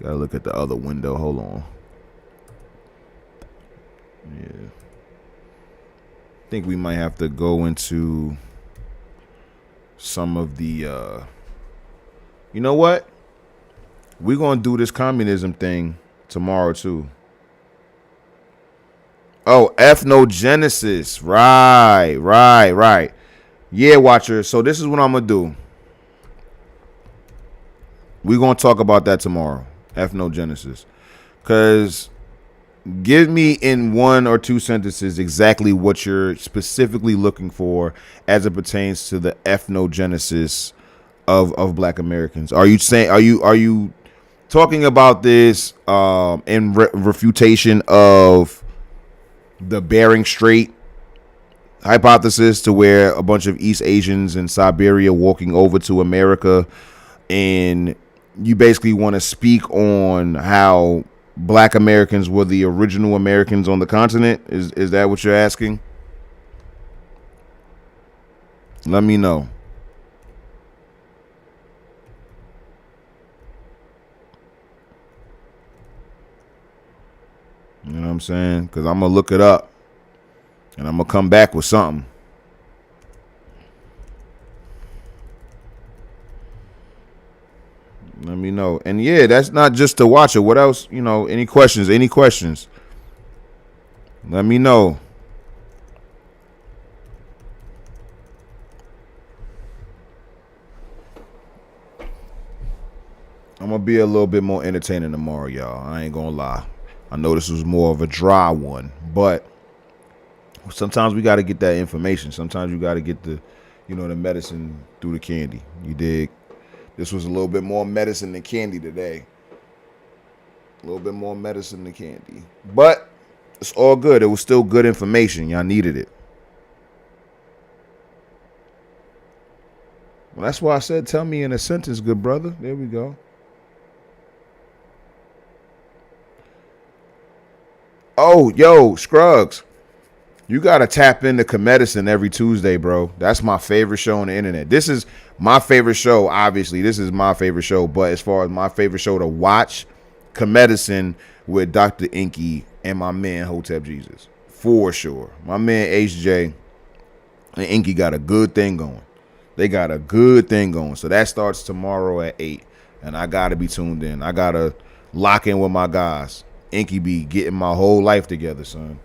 gotta look at the other window. Hold on. Yeah. I think we might have to go into some of the you know what? We're gonna do this communism thing tomorrow too. Oh, ethnogenesis. Right. Yeah, watcher. So this is what I'm gonna do. We're gonna talk about that tomorrow. Ethnogenesis. Because Give me in 1 or 2 sentences exactly what you're specifically looking for as it pertains to the ethnogenesis of Black Americans. Are you saying are you talking about this in refutation of the Bering Strait hypothesis, to where a bunch of East Asians in Siberia walking over to America, and you basically want to speak on how Black Americans were the original Americans on the continent? Is that what you're asking? Let me know. You know what I'm saying? Because I'm going to look it up and I'm going to come back with something. Let me know. And yeah, that's not just to watch it. What else? You know, any questions? Any questions? Let me know. I'm going to be a little bit more entertaining tomorrow, y'all. I ain't going to lie. I know this was more of a dry one, but sometimes we got to get that information. Sometimes you got to get the, you know, the medicine through the candy. You dig? This was a little bit more medicine than candy today. A little bit more medicine than candy. But it's all good. It was still good information. Y'all needed it. Well, that's why I said, tell me in a sentence, good brother. There we go. Oh, yo, Scruggs. You got to tap into Comedicine every Tuesday, bro. That's my favorite show on the internet. This is my favorite show, obviously. This is my favorite show. But as far as my favorite show to watch, Comedicine with Dr. Inky and my man Hotep Jesus. For sure. My man HJ and Inky got a good thing going. They got a good thing going. So that starts tomorrow at 8. And I got to be tuned in. I got to lock in with my guys. Inky be getting my whole life together, son.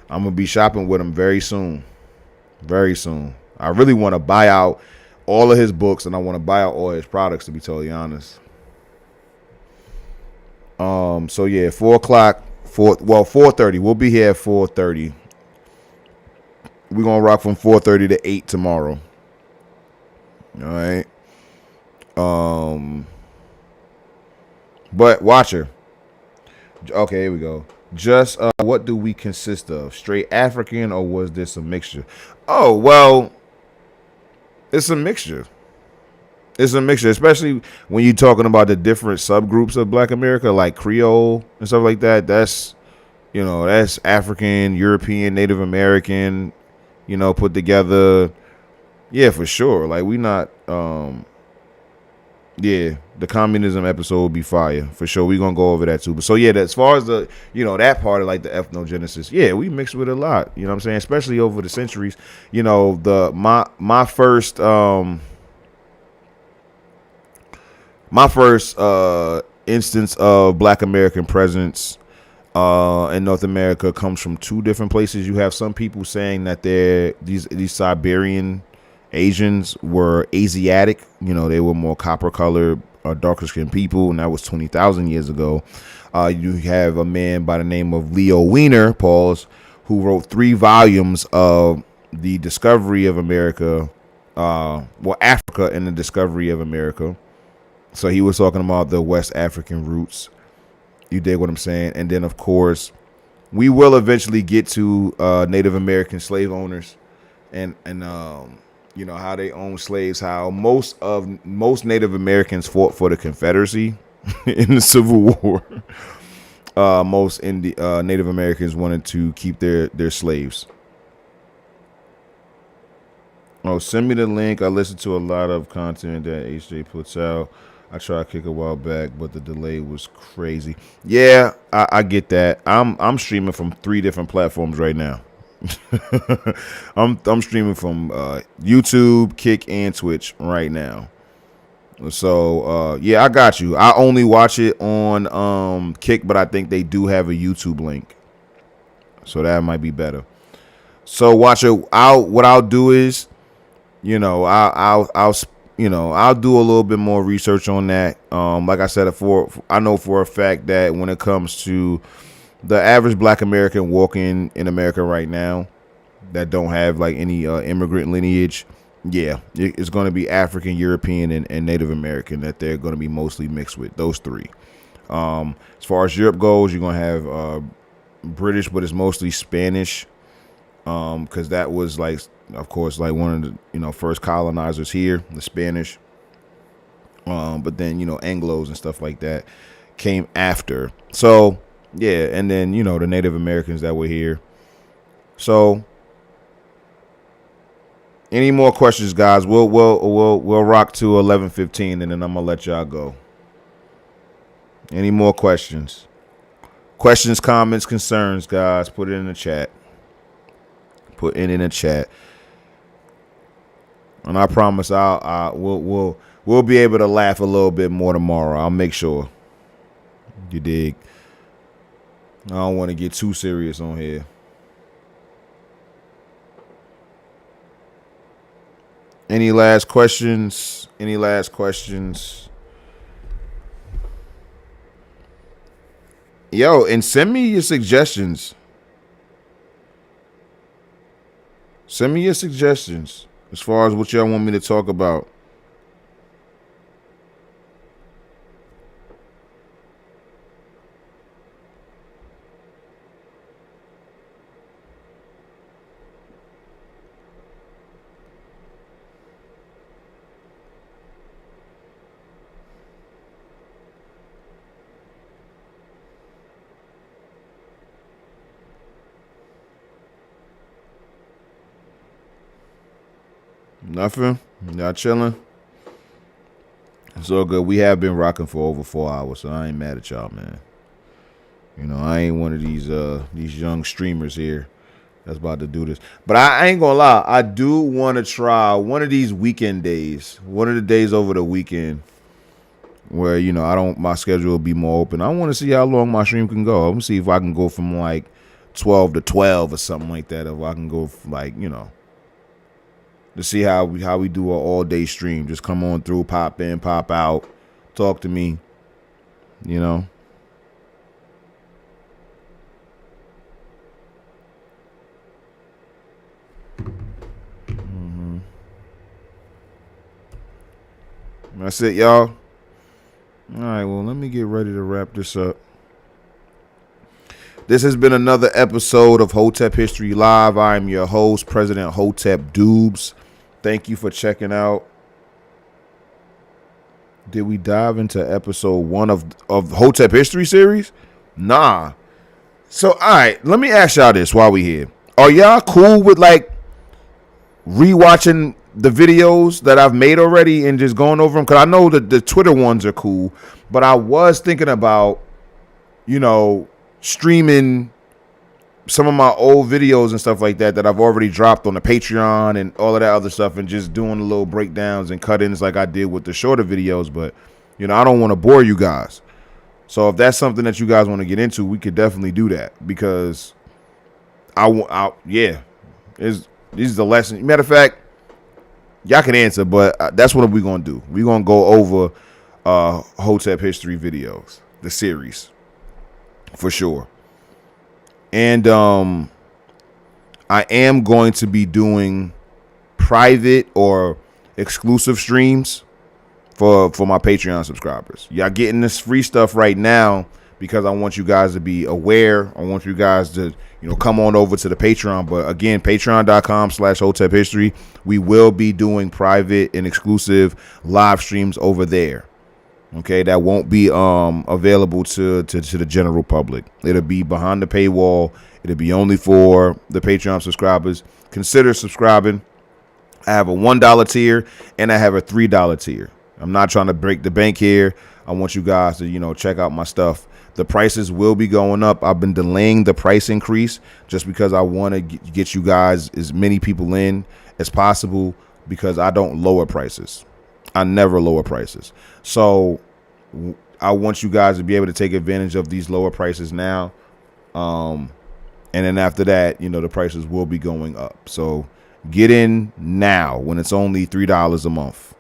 I'm going to be shopping with him very soon. Very soon. I really want to buy out all of his books, and I want to buy out all his products, to be totally honest. So yeah, 4 o'clock, 4:30. We'll be here at 4:30. We're going to rock from 4:30 to 8 tomorrow. All right. But Watcher. Okay, here we go. Just what do we consist of? Straight African, or was this a mixture? Oh, well, it's a mixture. It's a mixture, especially when you're talking about the different subgroups of Black America, like Creole and stuff like that. That's, you know, that's African, European, Native American, you know, put together. Yeah, for sure. Like, we not, yeah, the communism episode will be fire for sure. We're gonna go over that too. But so yeah, as far as the, you know, that part of like the ethnogenesis, yeah, we mixed with it a lot. You know what I'm saying? Especially over the centuries. You know, my first instance of Black American presence in North America comes from 2 different places. You have some people saying that these Siberian Asians were Asiatic. You know, they were more copper colored, darker skinned people, and that was 20,000 years ago. You have a man by the name of Leo Wiener, pause, who wrote 3 volumes of the discovery of America, Africa and the discovery of America. So he was talking about the West African roots. You dig what I'm saying? And then, of course, we will eventually get to Native American slave owners and you know, how they own slaves, how most Native Americans fought for the Confederacy in the Civil War. Most Native Americans wanted to keep their slaves. Oh, send me the link. I listen to a lot of content that HJ puts out. I tried to kick a while back, but the delay was crazy. Yeah, I get that. I'm streaming from 3 different platforms right now. I'm streaming from YouTube, Kick, and Twitch right now. So yeah, I got you. I only watch it on Kick, but I think they do have a YouTube link, so that might be better. So watch it. What I'll do is, you know, I'll do a little bit more research on that. Like I said before, I know for a fact that when it comes to the average Black American walking in America right now that don't have like any immigrant lineage, yeah, it's going to be African, European, and Native American that they're going to be mostly mixed with. Those three. As far as Europe goes, you're going to have British, but it's mostly Spanish, because that was like, of course, like one of the first colonizers here, the Spanish. But then Anglos and stuff like that came after. So yeah, and then the Native Americans that were here. So any more questions, guys? We'll rock to 11:15, and then I'm gonna let y'all go. Any more questions? Questions, comments, concerns, guys? Put it in the chat. Put it in the chat, and I promise we'll be able to laugh a little bit more tomorrow. I'll make sure. You dig? I don't want to get too serious on here. Any last questions? Any last questions? Yo, and send me your suggestions. Send me your suggestions as far as what y'all want me to talk about. Nothing? Y'all chilling? It's all good. We have been rocking for over 4 hours, so I ain't mad at y'all, man. I ain't one of these young streamers here that's about to do this. But I ain't gonna lie, I do want to try one of these weekend days, one of the days over the weekend where my schedule will be more open. I want to see how long my stream can go. I'm gonna see if I can go from like 12 to 12 or something like that. If I can go to see how we do an all day stream. Just come on through, pop in, pop out, talk to me. Mm-hmm. That's it, y'all. All right, well, let me get ready to wrap this up. This has been another episode of Hotep History Live. I am your host, President Hotep Dubes. Thank you for checking out. Did we dive into episode 1 of Hotep History series? Nah. So, all right, let me ask y'all this while we here. Are y'all cool with like rewatching the videos that I've made already and just going over them? Because I know that the Twitter ones are cool, but I was thinking about, streaming some of my old videos and stuff like that I've already dropped on the Patreon and all of that other stuff, and just doing the little breakdowns and cut-ins like I did with the shorter videos. But I don't want to bore you guys, so if that's something that you guys want to get into, we could definitely do that, because these are the lessons. Matter of fact, y'all can answer, but that's what we're gonna do. We're gonna go over Hotep history videos, the series, for sure. And I am going to be doing private or exclusive streams for my Patreon subscribers. Y'all getting this free stuff right now because I want you guys to be aware. I want you guys to, come on over to the Patreon. But again, patreon.com/Hotep History. We will be doing private and exclusive live streams over there. Okay, that won't be available to the general public. It'll be behind the paywall. It'll be only for the Patreon subscribers. Consider subscribing. I have a $1 tier and I have a $3 tier. I'm not trying to break the bank here. I want you guys to, check out my stuff. The prices will be going up. I've been delaying the price increase just because I want to get you guys as many people in as possible, because I don't lower prices. I never lower prices. So I want you guys to be able to take advantage of these lower prices now. And then after that, the prices will be going up. So get in now when it's only $3 a month.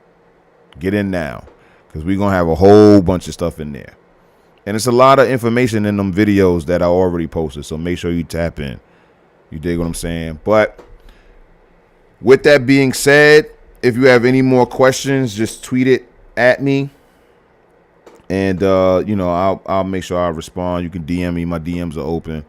Get in now, because we're going to have a whole bunch of stuff in there. And it's a lot of information in them videos that I already posted. So make sure you tap in. You dig what I'm saying? But with that being said, if you have any more questions, just tweet it at me. And, I'll make sure I respond. You can DM me. My DMs are open.